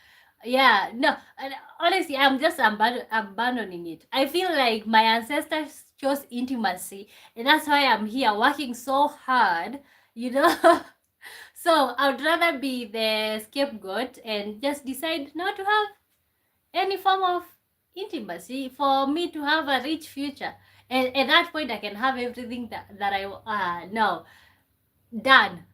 Yeah, no. Honestly, I'm just abandoning it. I feel like my ancestors chose intimacy, and that's why I'm here working so hard. You know. So I'd rather be the scapegoat and just decide not to have any form of intimacy for me to have a rich future. And at that point, I can have everything that I no. Done.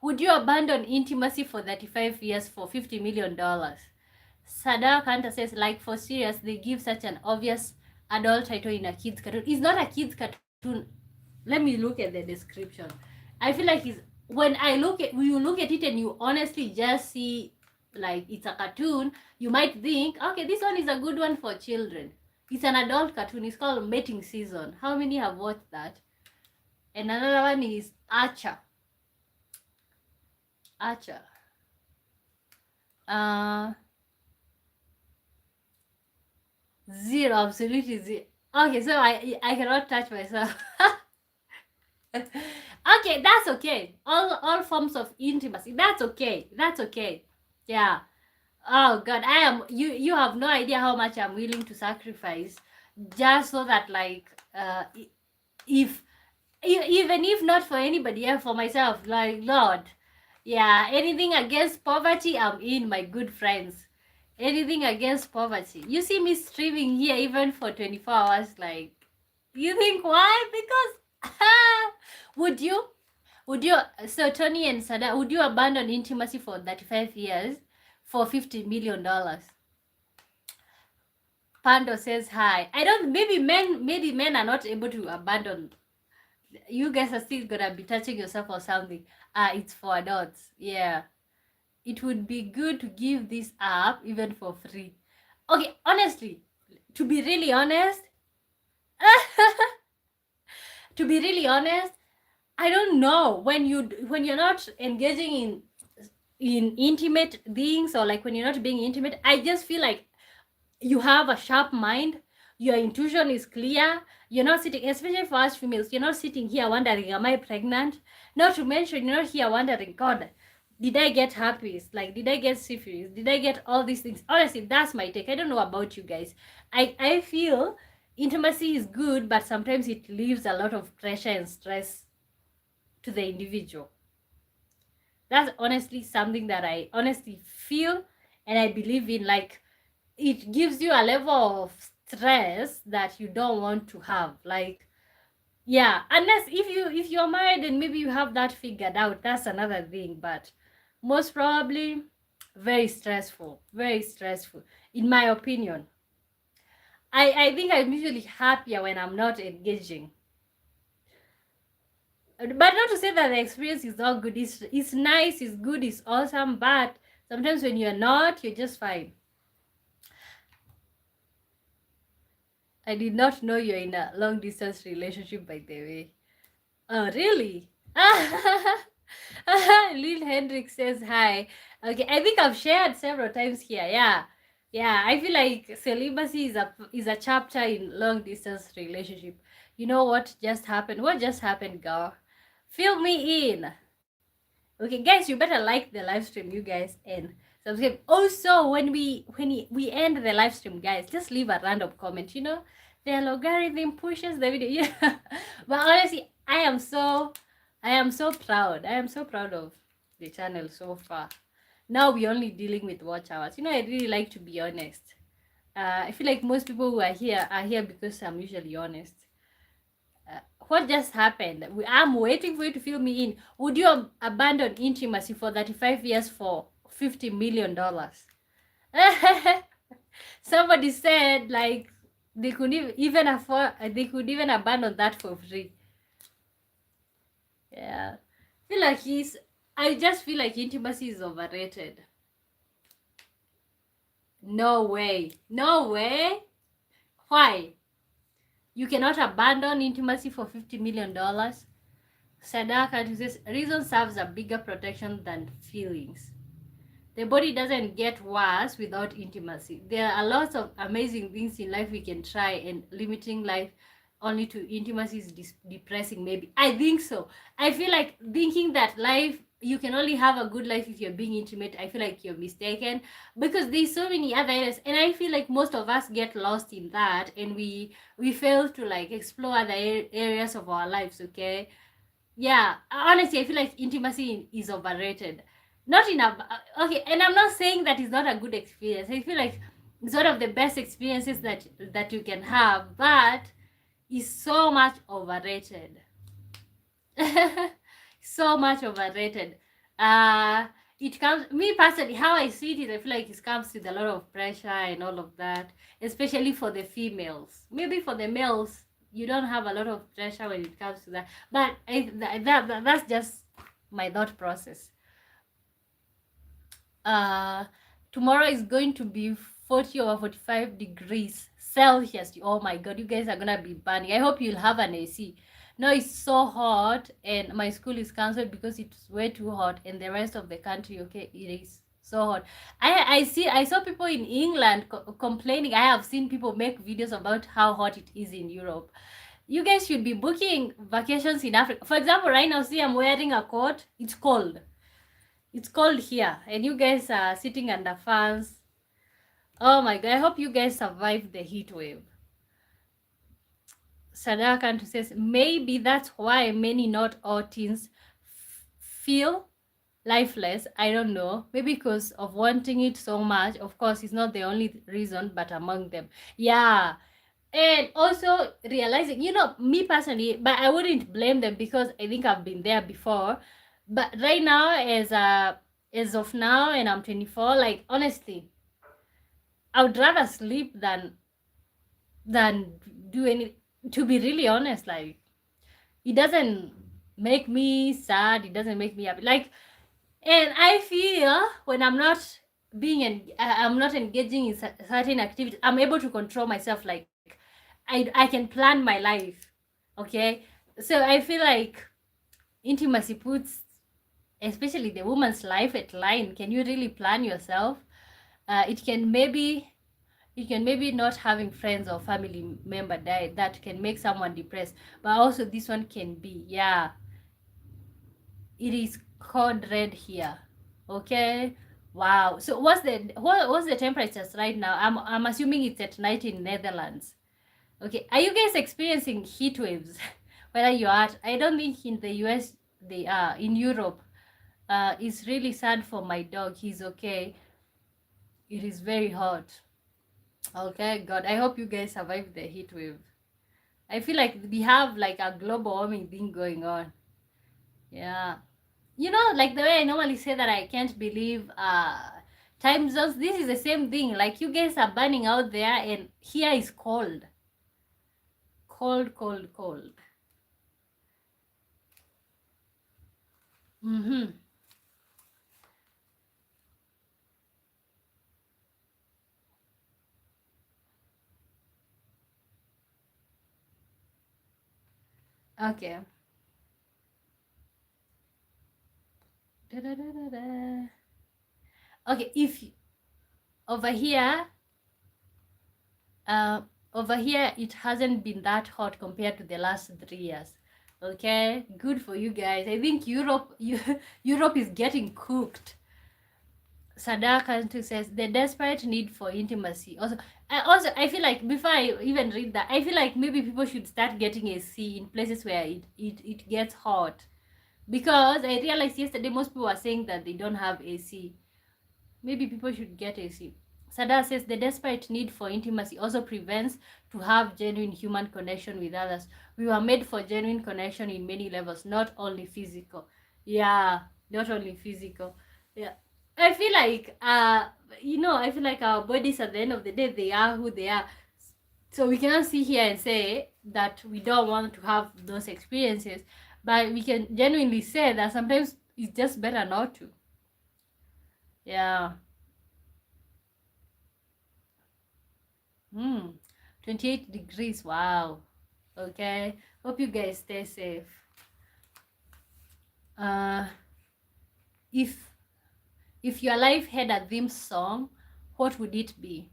Would you abandon intimacy for 35 years for $50 million? Sadar Kanta says, like, for serious, they give such an obvious adult title in a kid's cartoon. It's not a kid's cartoon. Let me look at the description. I feel like when you look at it and you honestly just see like it's a cartoon, you might think, okay, this one is a good one for children. It's an adult cartoon. It's called Mating Season. How many have watched that? And another one is Archer. Zero, absolutely zero. Okay, so I cannot touch myself. Okay, that's okay. All forms of intimacy, that's okay. Yeah. Oh God, you have no idea how much I'm willing to sacrifice just so that, like, if even if not for anybody else, for myself, like, Lord, yeah, anything against poverty, I'm in, my good friends. Anything against poverty. You see me streaming here even for 24 hours, like, you think why? Because would you, so Tony and Sada, would you abandon intimacy for 35 years for $50 million? Pando says hi. I don't, maybe men are not able to abandon. You guys are still gonna be touching yourself or something. It's for adults. Yeah. It would be good to give this up even for free. Okay, honestly, to be really honest, I don't know, when you're not engaging in intimate things, or like when you're not being intimate, I just feel like you have a sharp mind, your intuition is clear, you're not sitting, especially for us females, you're not sitting here wondering, am I pregnant? Not to mention, you're not here wondering, God, did I get herpes? Like, did I get syphilis? Did I get all these things? Honestly, that's my take. I don't know about you guys. I feel intimacy is good, but sometimes it leaves a lot of pressure and stress to the individual. That's honestly something that I honestly feel and I believe in. Like, it gives you a level of stress that you don't want to have. Like, yeah, unless if you're married and maybe you have that figured out, that's another thing. But most probably very stressful in my opinion. I think I'm usually happier when I'm not engaging, but not to say that the experience is not good. It's nice, it's good, it's awesome, but sometimes when you're not, you're just fine. I did not know you're in a long distance relationship, by the way. Oh, really? Lil Hendrik says hi. Okay, I think I've shared several times here. Yeah, I feel like celibacy is a chapter in long distance relationship. You know what just happened? What just happened, girl? Fill me in. Okay, guys, you better like the live stream, you guys, and subscribe. Also, when we end the live stream, guys, just leave a random comment. You know, the algorithm pushes the video. Yeah, but honestly, I am so proud. I am so proud of the channel so far. Now we're only dealing with watch hours. You know, I really like to be honest. I feel like most people who are here because I'm usually honest. What just happened? I'm waiting for you to fill me in. Would you abandon intimacy for 35 years for $50 million? Somebody said, like, they could even afford, they could even abandon that for free. Yeah. I just feel like intimacy is overrated. No way. Why? You cannot abandon intimacy for $50 million. Sadaka says, reason serves a bigger protection than feelings. The body doesn't get worse without intimacy. There are lots of amazing things in life we can try, and limiting life only to intimacy is depressing, maybe. I think so. I feel like thinking that you can only have a good life if you're being intimate, I feel like you're mistaken, because there's so many other areas, and I feel like most of us get lost in that, and we fail to, like, explore other areas of our lives. Okay, yeah, honestly, I feel like intimacy is overrated. Not in a okay, and I'm not saying that it's not a good experience. I feel like It's one of the best experiences that you can have, but it's so much overrated. So much overrated. Uh, it comes, me personally, how I see it is I feel like it comes with a lot of pressure and all of that, especially for the females. Maybe for the males, you don't have a lot of pressure when it comes to that. But that's just my thought process. uh Tomorrow is going to be 40 or 45 degrees Celsius. Oh my god, you guys are gonna be burning. I hope you'll have an AC. No, it's so hot, and my school is cancelled because it's way too hot, and the rest of the country, okay, it is so hot. I saw people in England complaining. I have seen people make videos about how hot it is in Europe. You guys should be booking vacations in Africa. For example, right now, see, I'm wearing a coat. It's cold. It's cold here, and you guys are sitting under fans. Oh my god, I hope you guys survive the heat wave. Sadakantu says maybe that's why many, not all teens, feel lifeless. I don't know. Maybe because of wanting it so much. Of course, it's not the only reason, but among them. Yeah. And also realizing, me personally, but I wouldn't blame them because I think I've been there before. But right now, as of now, and I'm 24, like honestly, I would rather sleep than do any. To be really honest, like it doesn't make me sad. It doesn't make me happy. Like, and I feel when I'm not engaging in certain activities, I'm able to control myself. Like, I can plan my life. Okay, so I feel like intimacy puts, especially the woman's life, at line. Can you really plan yourself? It can maybe not having friends or family member die, that can make someone depressed, but also this one can be, yeah, it is called red here. Okay, wow. So what's the temperatures right now? I'm assuming it's at night in Netherlands. Okay, are you guys experiencing heat waves where you are? I don't think in the US they are. In Europe, it's really sad for my dog. He's okay. It is very hot. Okay, God, I hope you guys survive the heat wave. I feel like we have like a global warming thing going on. Yeah. Like the way I normally say that I can't believe time zones, this is the same thing. Like you guys are burning out there and here is cold. Cold, cold, cold. Mm-hmm. Okay. Da-da-da-da-da. Okay, if over here, uh, over here it hasn't been that hot compared to the last 3 years. Okay, good for you guys. I think Europe is getting cooked. Sadaka says the desperate need for intimacy. I feel like before I even read that, I feel like maybe people should start getting a C in places where it gets hot. Because I realized yesterday most people are saying that they don't have AC. Maybe people should get AC. Sada says the desperate need for intimacy also prevents to have genuine human connection with others. We were made for genuine connection in many levels, not only physical. Yeah, not only physical. Yeah. I feel like I feel like our bodies at the end of the day, they are who they are. So we cannot sit here and say that we don't want to have those experiences, but we can genuinely say that sometimes it's just better not to. Yeah. 28 degrees. Wow. Okay. Hope you guys stay safe. Uh, if your life had a theme song, what would it be?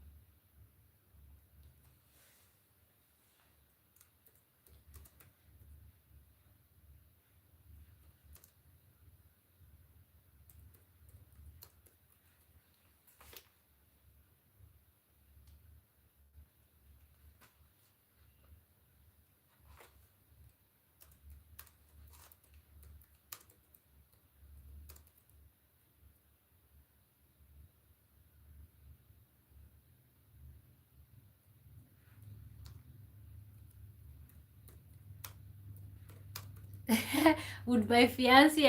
Would my fiance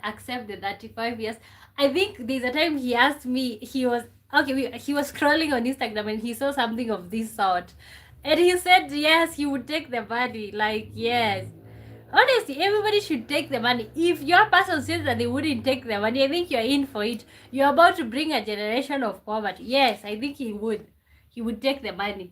accept the 35 years? I think there's a time he asked me, he was scrolling on Instagram and he saw something of this sort. And he said yes, he would take the money. Like, yes. Honestly, everybody should take the money. If your person says that they wouldn't take the money, I think you're in for it. You're about to bring a generation of poverty. Yes, I think he would. He would take the money.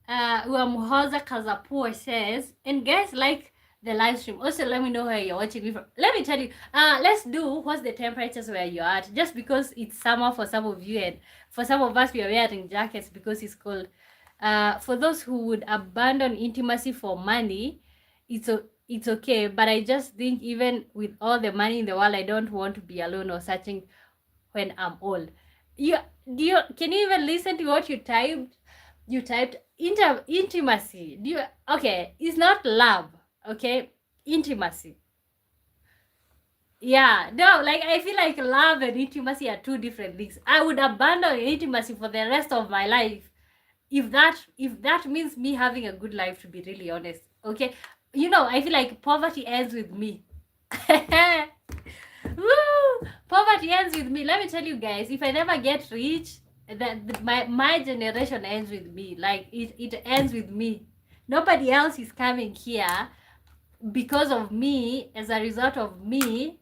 Ah! Uamuhoza Kazapur says, and guys, like the live stream. Also, let me know where you're watching me from. Let me tell you, let's do what's the temperatures where you're at. Just because it's summer for some of you and for some of us, we are wearing jackets because it's cold. For those who would abandon intimacy for money, it's okay. But I just think even with all the money in the world, I don't want to be alone or searching when I'm old. Can you even listen to what you typed? You typed intimacy. Okay, it's not love, okay? Intimacy. Yeah, no, like I feel like love and intimacy are two different things. I would abandon intimacy for the rest of my life if that means me having a good life, to be really honest. Okay, I feel like poverty ends with me. Woo! Poverty ends with me. Let me tell you guys, if I never get rich, my generation ends with me. Like it ends with me. Nobody else is coming here because of me, as a result of me.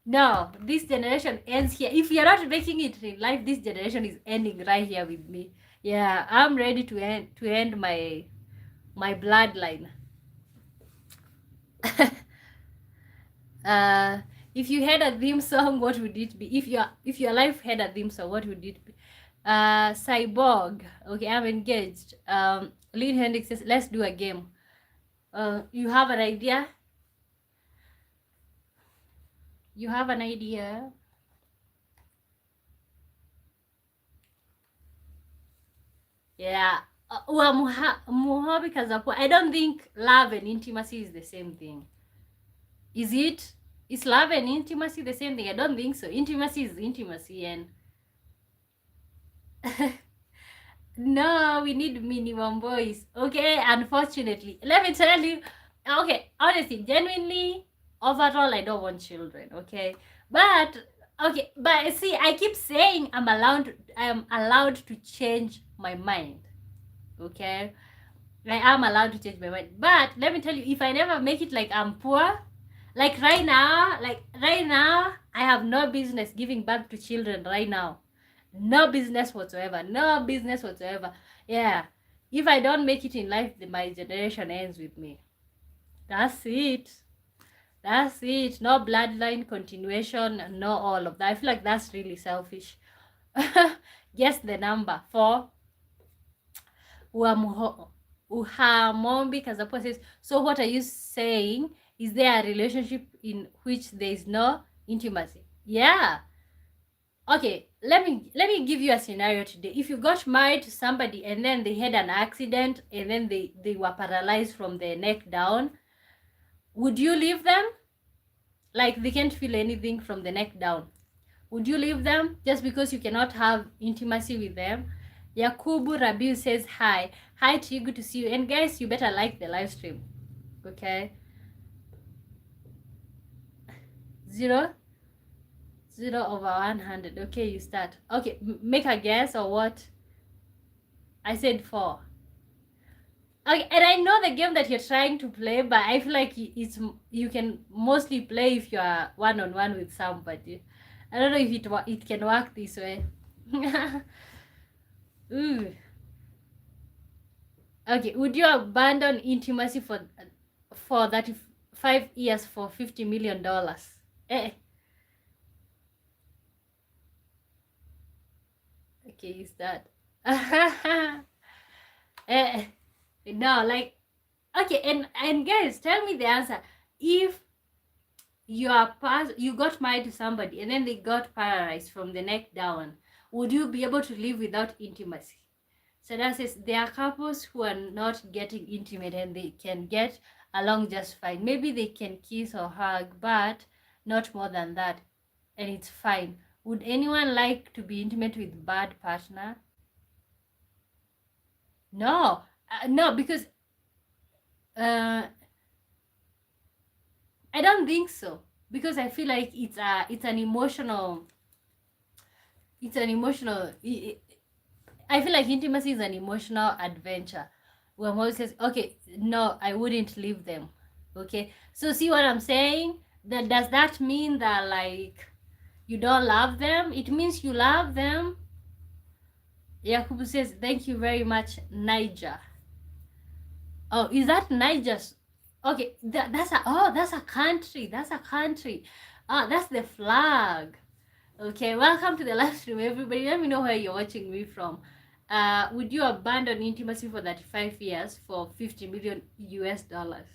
No, this generation ends here. If you're not making it in life, this generation is ending right here with me. Yeah, I'm ready to end my bloodline. If you had a theme song, what would it be? If your life had a theme song, what would it be? Cyborg. Okay, I'm engaged. Lynn Hendricks says, let's do a game. You have an idea? You have an idea? Yeah. Because I don't think love and intimacy is the same thing. Is it? Is love and intimacy the same thing? I don't think so. Intimacy is intimacy, and no, we need minimum boys. Okay, unfortunately. Let me tell you. Okay, honestly, genuinely, overall, I don't want children. Okay, but see, I keep saying I'm allowed to change my mind. Okay, I am allowed to change my mind. But let me tell you, if I never make it, like I'm poor, like right now, I have no business giving birth to children right now. No business whatsoever. No business whatsoever. Yeah. If I don't make it in life, my generation ends with me. That's it. That's it. No bloodline continuation. No all of that. I feel like that's really selfish. Guess the number. 4. Uhamombi Kazapo says, so what are you saying? Is there a relationship in which there is no intimacy? Yeah. Okay, let me give you a scenario today. If you got married to somebody and then they had an accident and then they were paralyzed from the neck down, would you leave them? Like they can't feel anything from the neck down. Would you leave them just because you cannot have intimacy with them? Yakubu Rabiu says hi. Hi to you, good to see you. And guys, you better like the live stream. Okay. 0 over 100. Okay, you start. Okay, make a guess or what? I said 4. Okay, and I know the game that you're trying to play, but I feel like you can mostly play if you are one-on-one with somebody. I don't know if it can work this way. Ooh. Okay, would you abandon intimacy for 35 years for $50 million? Eh. Okay, is that? No, like, okay, and guys, tell me the answer. If you got married to somebody and then they got paralyzed from the neck down, would you be able to live without intimacy? So that says there are couples who are not getting intimate and they can get along just fine. Maybe they can kiss or hug, but not more than that, and it's fine. Would anyone like to be intimate with bad partner? No, No, because uh, I don't think so, because I feel like it's an emotional, it's an emotional. I feel like intimacy is an emotional adventure. Where Moses says, "Okay, no, I wouldn't leave them." Okay, so see what I'm saying? That does that mean that like you don't love them? It means you love them. Yakubu says, "Thank you very much, Niger." Oh, is that Niger's? Okay, that's a country. That's a country. Ah, that's the flag. Okay, welcome to the live stream, everybody. Let me know where you're watching me from. Would you abandon intimacy for 35 years for 50 million US dollars?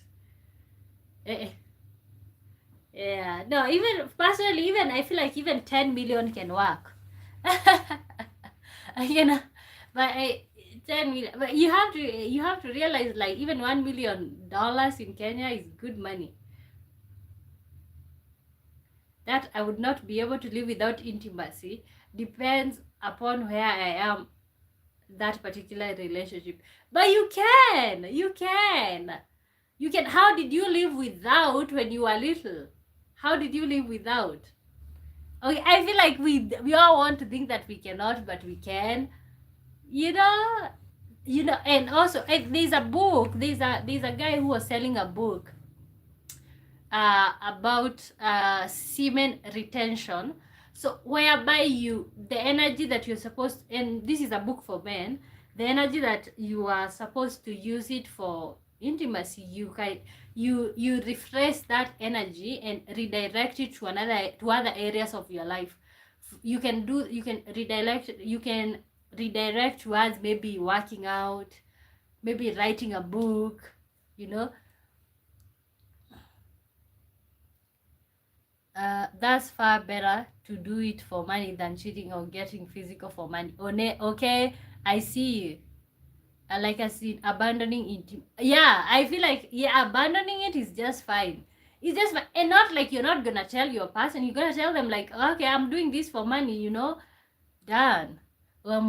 Eh, yeah, no, even personally, even I feel like even 10 million can work. You know, but 10 million, but you have to realize like even $1 million in Kenya is good money. That I would not be able to live without intimacy depends upon where I am that particular relationship. But you can. How did you live without when you were little? How did you live without? Okay, I feel like we all want to think that we cannot, but we can. You know, and also there's a book. There's a guy who was selling a book about semen retention. So whereby the energy that you're supposed, and this is a book for men, the energy that you are supposed to use it for intimacy, you refresh that energy and redirect it to other areas of your life. You can redirect towards maybe working out, maybe writing a book, you know. That's far better to do it for money than cheating or getting physical for money. Okay, I see you. Like I said, abandoning it. Yeah, I feel like, yeah, abandoning it is just fine. It's just fine. And not like you're not gonna tell your person, you're gonna tell them, like, okay, I'm doing this for money, you know? Done. Because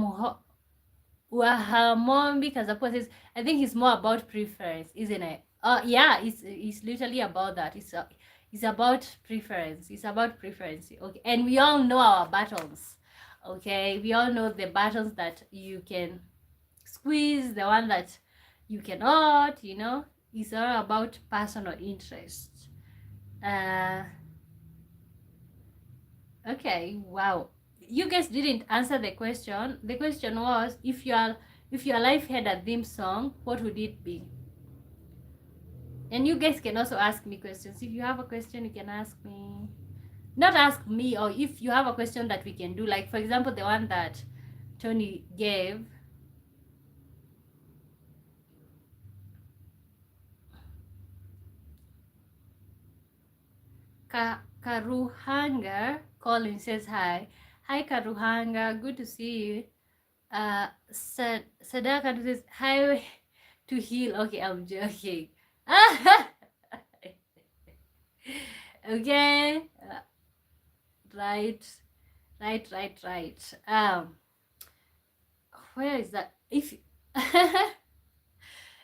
of course, I think it's more about preference, isn't it? Yeah, it's literally about that. It's about preference. It's about preference. Okay, and we all know our battles. Okay, we all know the battles that you can squeeze, the one that you cannot. You know, it's all about personal interest. Okay, wow. You guys didn't answer the question. The question was, if your life had a theme song, what would it be? And you guys can also ask me questions. If you have a question, you can ask me. Not ask me, or if you have a question that we can do, like for example, the one that Tony gave. Karuhanga Colin says hi. Hi Karuhanga, good to see you. Sadaka says highway to heal. Okay, I'm joking. Okay. Right. Where is that? If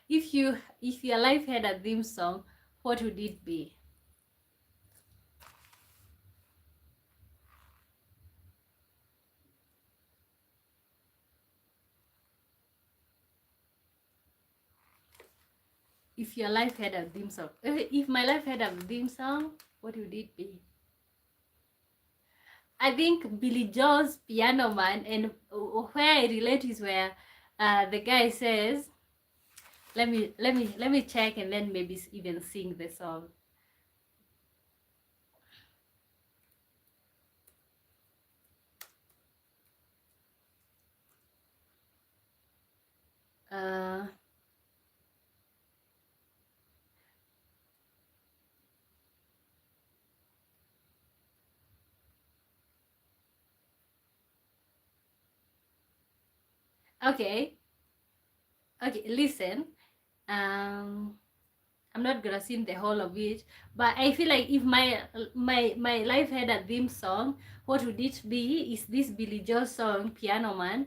if your life had a theme song, what would it be? If your life had a theme song, if my life had a theme song, what would it be? I think Billy Joel's Piano Man, and where I relate is where the guy says, let me check and then maybe even sing the song. Okay, listen. I'm not gonna sing the whole of it, but I feel like if my life had a theme song, what would it be? Is this Billy Joel song, Piano Man,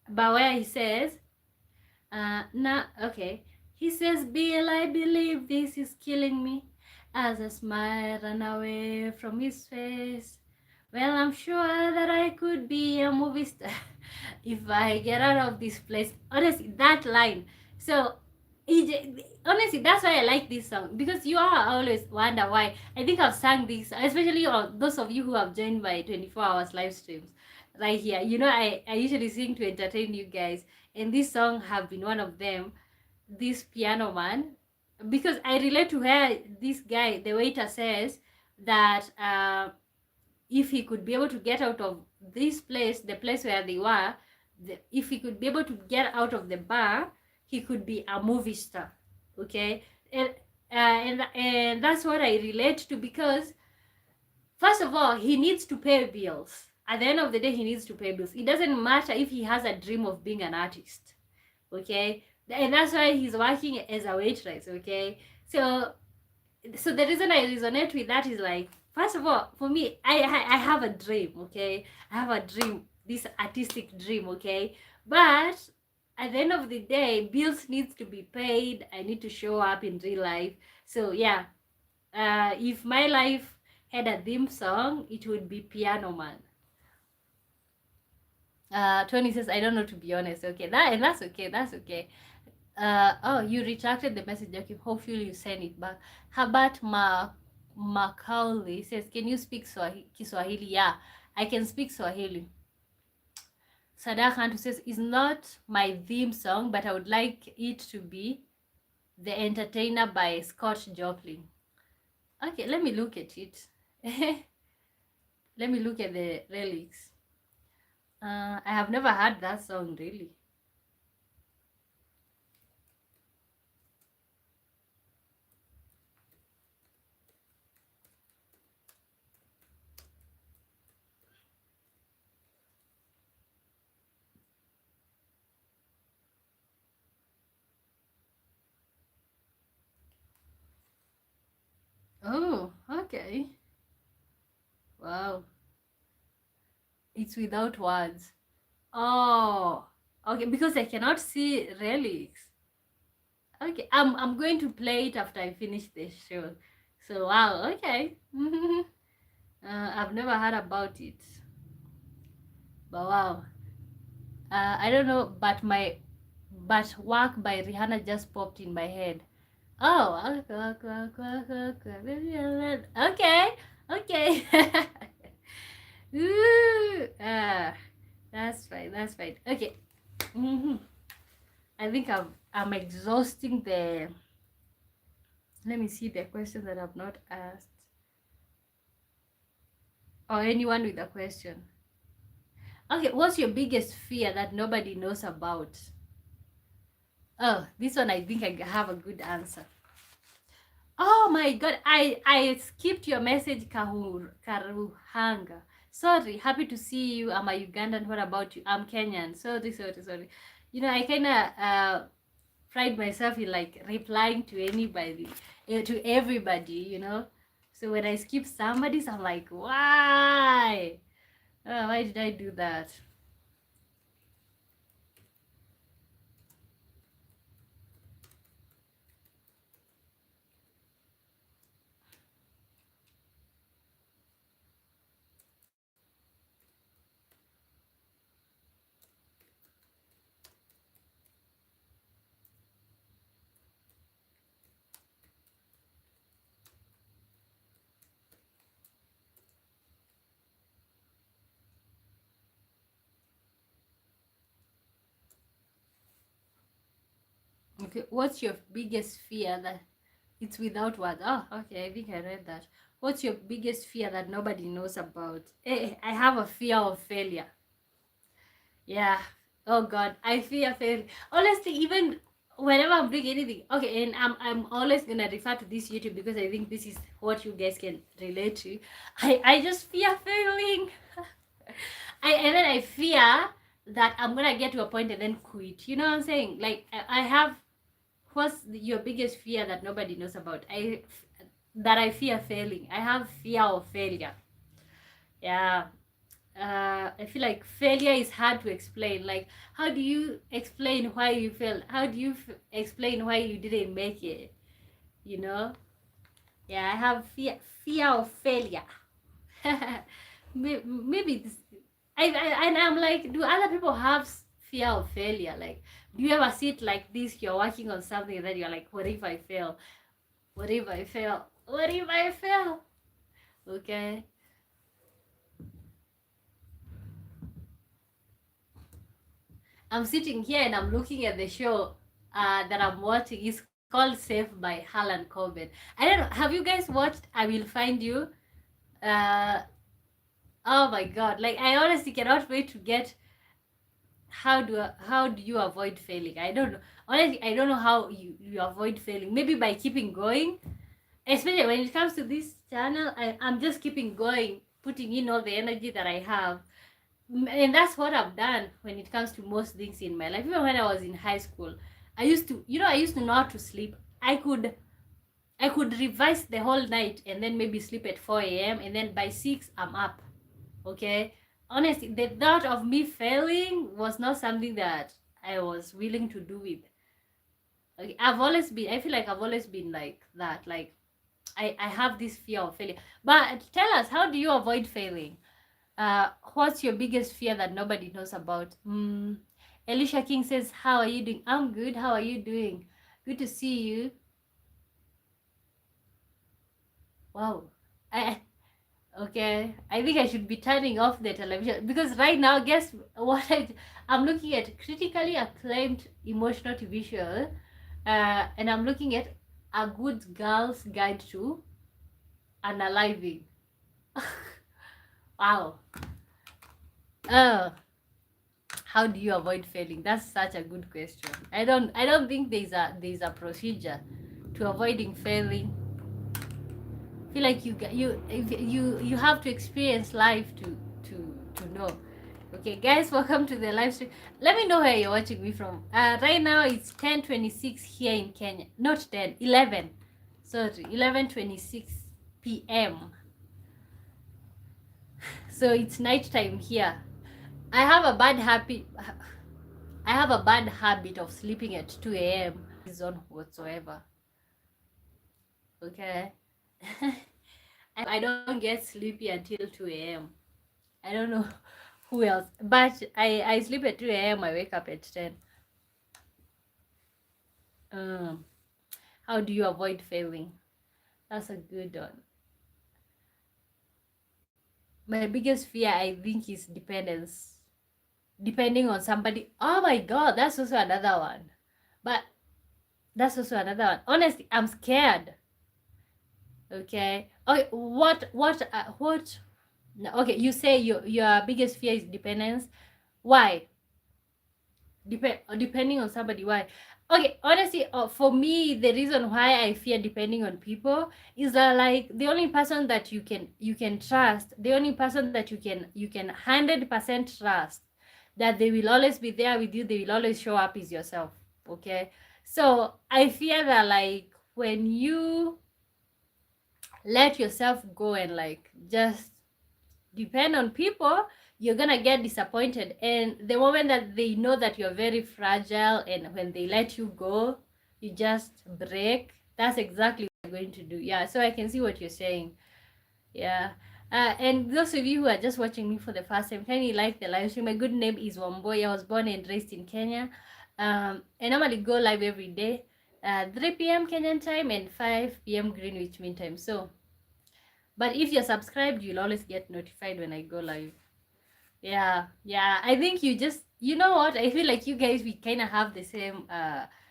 but where he says, Okay. He says, Bill, I believe this is killing me. As a smile ran away from his face. Well, I'm sure that I could be a movie star if I get out of this place. Honestly, that line. So, honestly, that's why I like this song, because you all always wonder why. I think I've sang this, especially those of you who have joined my 24 hours live streams right here. You know, I usually sing to entertain you guys, and this song have been one of them, this piano man, because I relate to where this guy, the waiter, says that if he could be able to get out of this place, the place where they were, if he could be able to get out of the bar, he could be a movie star. Okay, and that's what I relate to, because first of all, he needs to pay bills. At the end of the day, he needs to pay bills. It doesn't matter if he has a dream of being an artist. Okay, and that's why he's working as a waitress. Okay, so the reason I resonate with that is, like, first of all, for me, I have a dream. Okay, I have a dream, this artistic dream. Okay, but at the end of the day, bills needs to be paid. I need to show up in real life. So yeah, if my life had a theme song, it would be Piano Man. Tony says, I don't know, to be honest. Okay, that's okay. That's okay. Oh, you retracted the message. Okay, hopefully you send it back. Habat Macaulay says, can you speak Kiswahili? Yeah, I can speak Swahili. Sadak Hantu says, it's not my theme song, but I would like it to be The Entertainer by Scott Joplin. Okay, let me look at it. Let me look at the lyrics. I have never heard that song, really. Oh, okay. Wow. It's without words. Oh, okay, because I cannot see relics. Okay, I'm going to play it after I finish this show. So wow, okay. I've never heard about it, but wow. I don't know, but Work by Rihanna just popped in my head. Oh, okay, okay. Ooh, that's right, that's right. Okay. I think I'm exhausting the. Let me see the questions that I've not asked. Or anyone with a question. Okay, what's your biggest fear that nobody knows about? Oh, this one I think I have a good answer. Oh my god, I skipped your message, Karuhanga. Sorry, happy to see you. I'm a Ugandan. What about you? I'm Kenyan. Sorry. You know, I kind of pride myself in, like, replying to anybody, to everybody, you know. So when I skip somebody's, I'm like, why? Why did I do that? Okay, what's your biggest fear that it's without words? Oh, okay, I think I read that. What's your biggest fear that nobody knows about? I have a fear of failure. Yeah. Oh God, I fear failure. Honestly, even whenever I'm doing anything, okay, and I'm always gonna refer to this YouTube because I think this is what you guys can relate to. I just fear failing. And then I fear that I'm gonna get to a point and then quit. You know what I'm saying? Like I have. What's your biggest fear that nobody knows about? I fear failing. I have fear of failure. Yeah. I feel like failure is hard to explain. Like, how do you explain why you failed? How do you explain why you didn't make it? You know? Yeah, I have fear of failure. Maybe this, and I'm like, do other people have fear of failure? Like, do you ever sit like this? You're working on something, and then you're like, what if I fail? What if I fail? What if I fail? Okay. I'm sitting here and I'm looking at the show that I'm watching. It's called Safe by Harlan Coben. I don't know. Have you guys watched I Will Find You? Uh, oh my god. Like, I honestly cannot wait to get how do you avoid failing? I don't know. Honestly, I don't know how you avoid failing. Maybe by keeping going. Especially when it comes to this channel, I'm just keeping going, putting in all the energy that I have. And that's what I've done when it comes to most things in my life. Even when I was in high school, I used to know how to sleep. I could revise the whole night and then maybe sleep at 4 a.m. and then by 6 I'm up. Okay? Honestly, the thought of me failing was not something that I was willing to do with. Okay, I feel like I've always been like that. Like, I have this fear of failure. But tell us, how do you avoid failing? What's your biggest fear that nobody knows about? Alicia King says, how are you doing? I'm good. How are you doing? Good to see you. Wow. I, okay. I think I should be turning off the television because right now, guess what? I'm looking at critically acclaimed emotional TV show, and I'm looking at A Good Girl's Guide to Unaliving. Wow. Oh, how do you avoid failing? That's such a good question. I don't think there's a procedure to avoiding failing. I feel like you have to experience life to know. Okay, guys, welcome to the live stream. Let me know where you're watching me from. Right now it's 10:26 here in Kenya. Not 10, 11. Sorry, 11:26 p.m. So it's nighttime here. I have a bad habit. I have a bad habit of sleeping at 2 a.m. Reason whatsoever. Okay. I don't get sleepy until 2 a.m. I don't know who else. But I sleep at 2 a.m. I wake up at 10. How do you avoid failing? That's a good one. My biggest fear, I think, is dependence. Depending on somebody. Oh my god, that's also another one. But that's also another one. Honestly, I'm scared. Okay. Okay. What? No, okay. You say your biggest fear is dependence. Why? Depending on somebody. Why? Okay. Honestly, for me, the reason why I fear depending on people is that, like, the only person that you can trust, the only person that you can 100% trust that they will always be there with you, they will always show up, is yourself. Okay. So I fear that, like, when you let yourself go and, like, just depend on people, you're gonna get disappointed. And the moment that they know that you're very fragile, and when they let you go, you just break, that's exactly what you're going to do. Yeah, so I can see what you're saying. Yeah. And those of you who are just watching me for the first time, kindly like the live stream. My good name is Wamboy. I was born and raised in Kenya. I normally go live every day, 3 p.m. Kenyan time and 5 p.m. Greenwich Mean Time. So, but if you're subscribed, you'll always get notified when I go live. Yeah, yeah. I think you know what? I feel like you guys, we kind of have the same,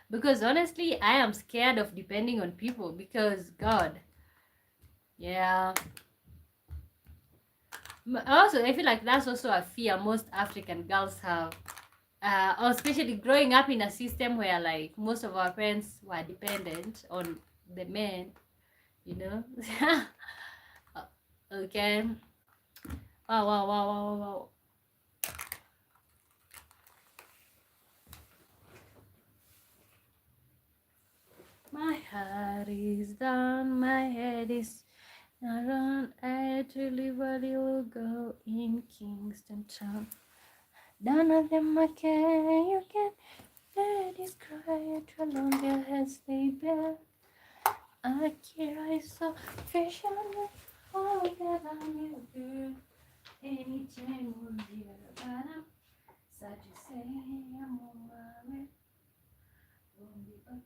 because honestly, I am scared of depending on people because, God, yeah. Also, I feel like that's also a fear most African girls have. Or especially growing up in a system where, like, most of our parents were dependent on the men, you know? Okay. Wow, wow, wow, wow, wow. My heart is down, my head is Around Italy will go in Kingston Town. Down at the market, you can ladies cry along their heads they bear. Akira is so fashion, all that I knew good. Anytime we'll hear about him, such a say, I'm on my way. Won't be up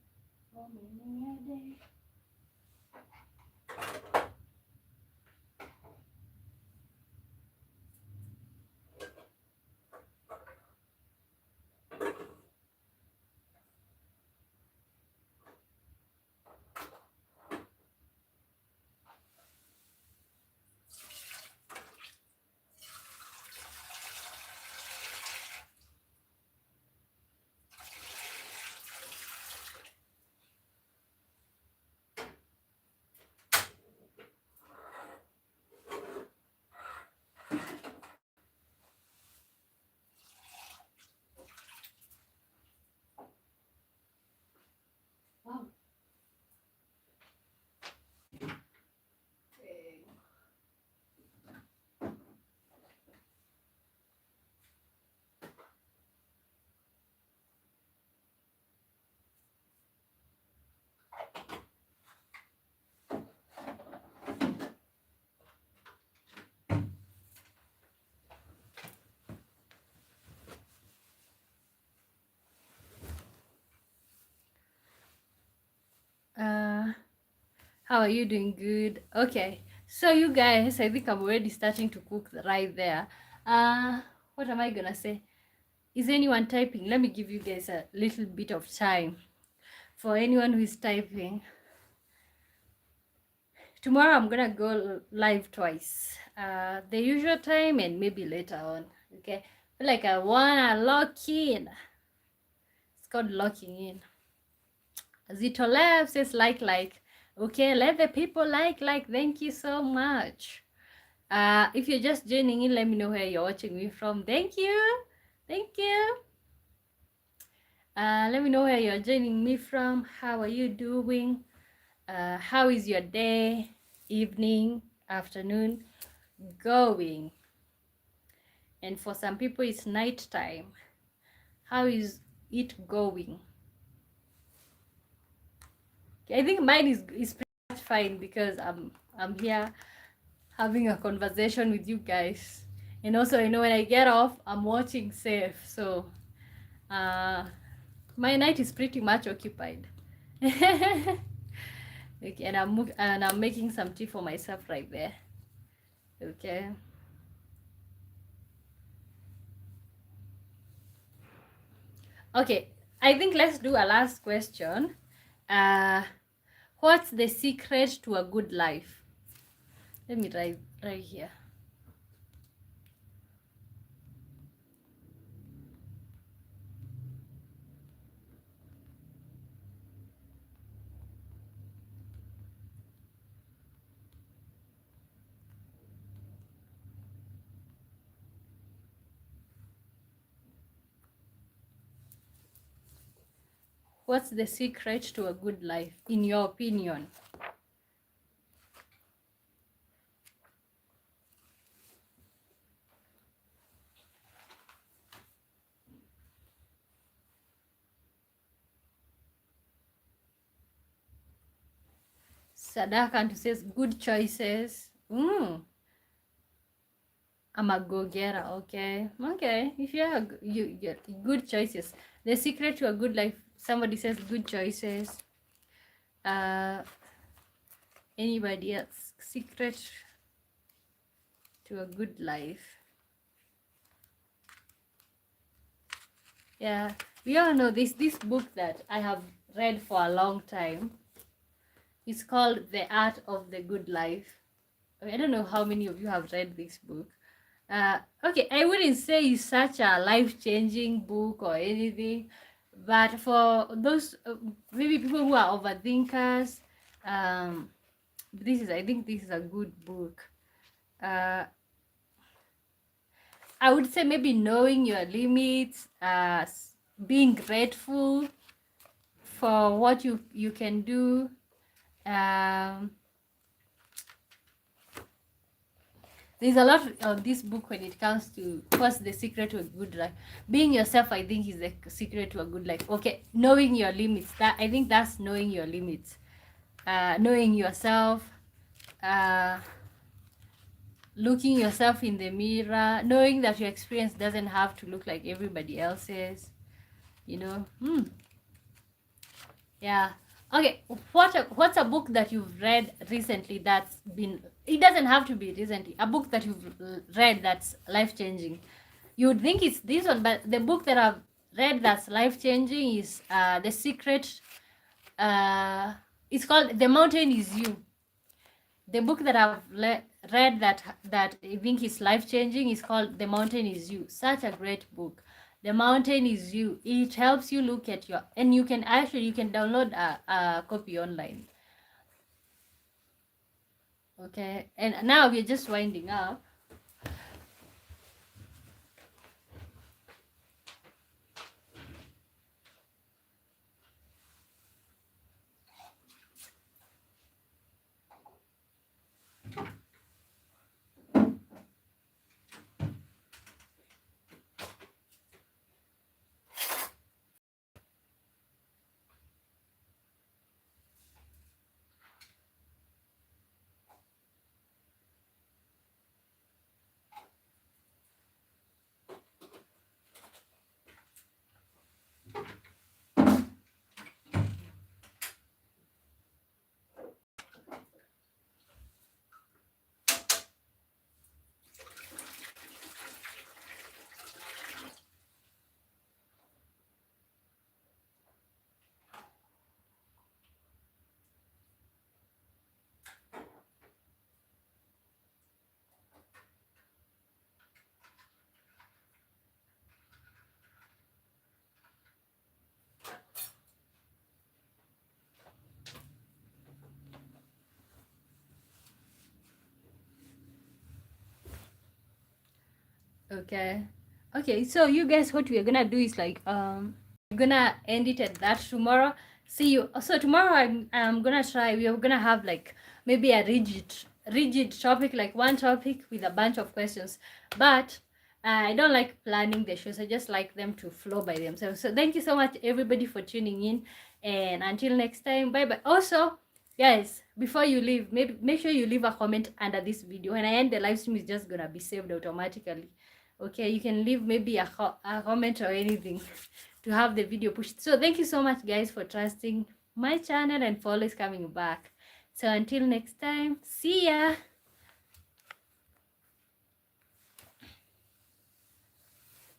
for many a day. Wow. How are you doing? Good. Okay. So you guys, I think I'm already starting to cook right there. What am I gonna say? Is anyone typing? Let me give you guys a little bit of time for anyone who is typing. Tomorrow I'm gonna go live twice. The usual time and maybe later on. Okay. Feel like I wanna lock in. It's called locking in. Zito Lab says like. Okay, let the people like. Thank you so much. If you're just joining in, let me know where you're watching me from. Thank you. Let me know where you're joining me from. How are you doing? How is your day, evening, afternoon going? And for some people it's night time. How is it going? I think mine is pretty much fine because I'm here having a conversation with you guys. And also, I know when I get off, I'm watching safe. So my night is pretty much occupied. Okay, and I'm making some tea for myself right there. Okay. Okay, I think let's do a last question. What's the secret to a good life? Let me write right here. What's the secret to a good life, in your opinion? Sadakantu says good choices. I'm a go-getter. Okay. If you have good choices, the secret to a good life. Somebody says good choices. Anybody else? Secret to a good life. Yeah, we all know this book that I have read for a long time. It's called The Art of the Good Life. I don't know how many of you have read this book. Okay, I wouldn't say it's such a life-changing book or anything, but for those maybe people who are overthinkers, I think this is a good book. I would say maybe knowing your limits, being grateful for what you can do, There's a lot of this book when it comes to what's the secret to a good life. Being yourself, I think, is the secret to a good life. Okay, knowing your limits. That I think that's knowing your limits. Knowing yourself. Looking yourself in the mirror, knowing that your experience doesn't have to look like everybody else's, you know. Yeah. Okay, what's a book that you've read recently that's been, it doesn't have to be recently, a book that you've read that's life-changing? You would think it's this one, but the book that I've read that's life-changing is The Secret. It's called The Mountain Is You. The book that I've read that I think is life-changing is called The Mountain Is You. Such a great book. The Mountain Is You. It helps you look at your, and you can download a copy online. Okay, and now we're just winding up. Okay, so you guys, what we're gonna do is like we're gonna end it at that. Tomorrow, see you. So tomorrow I'm gonna try, we're gonna have like maybe a rigid topic, like one topic with a bunch of questions, but I don't like planning the shows. I just like them to flow by themselves. So thank you so much everybody for tuning in, and until next time, bye bye. Also, guys, before you leave, maybe make sure you leave a comment under this video. When I end, the live stream is just gonna be saved automatically. Okay, you can leave maybe a comment or anything to have the video pushed. So thank you so much guys for trusting my channel and for always coming back. So until next time, see ya.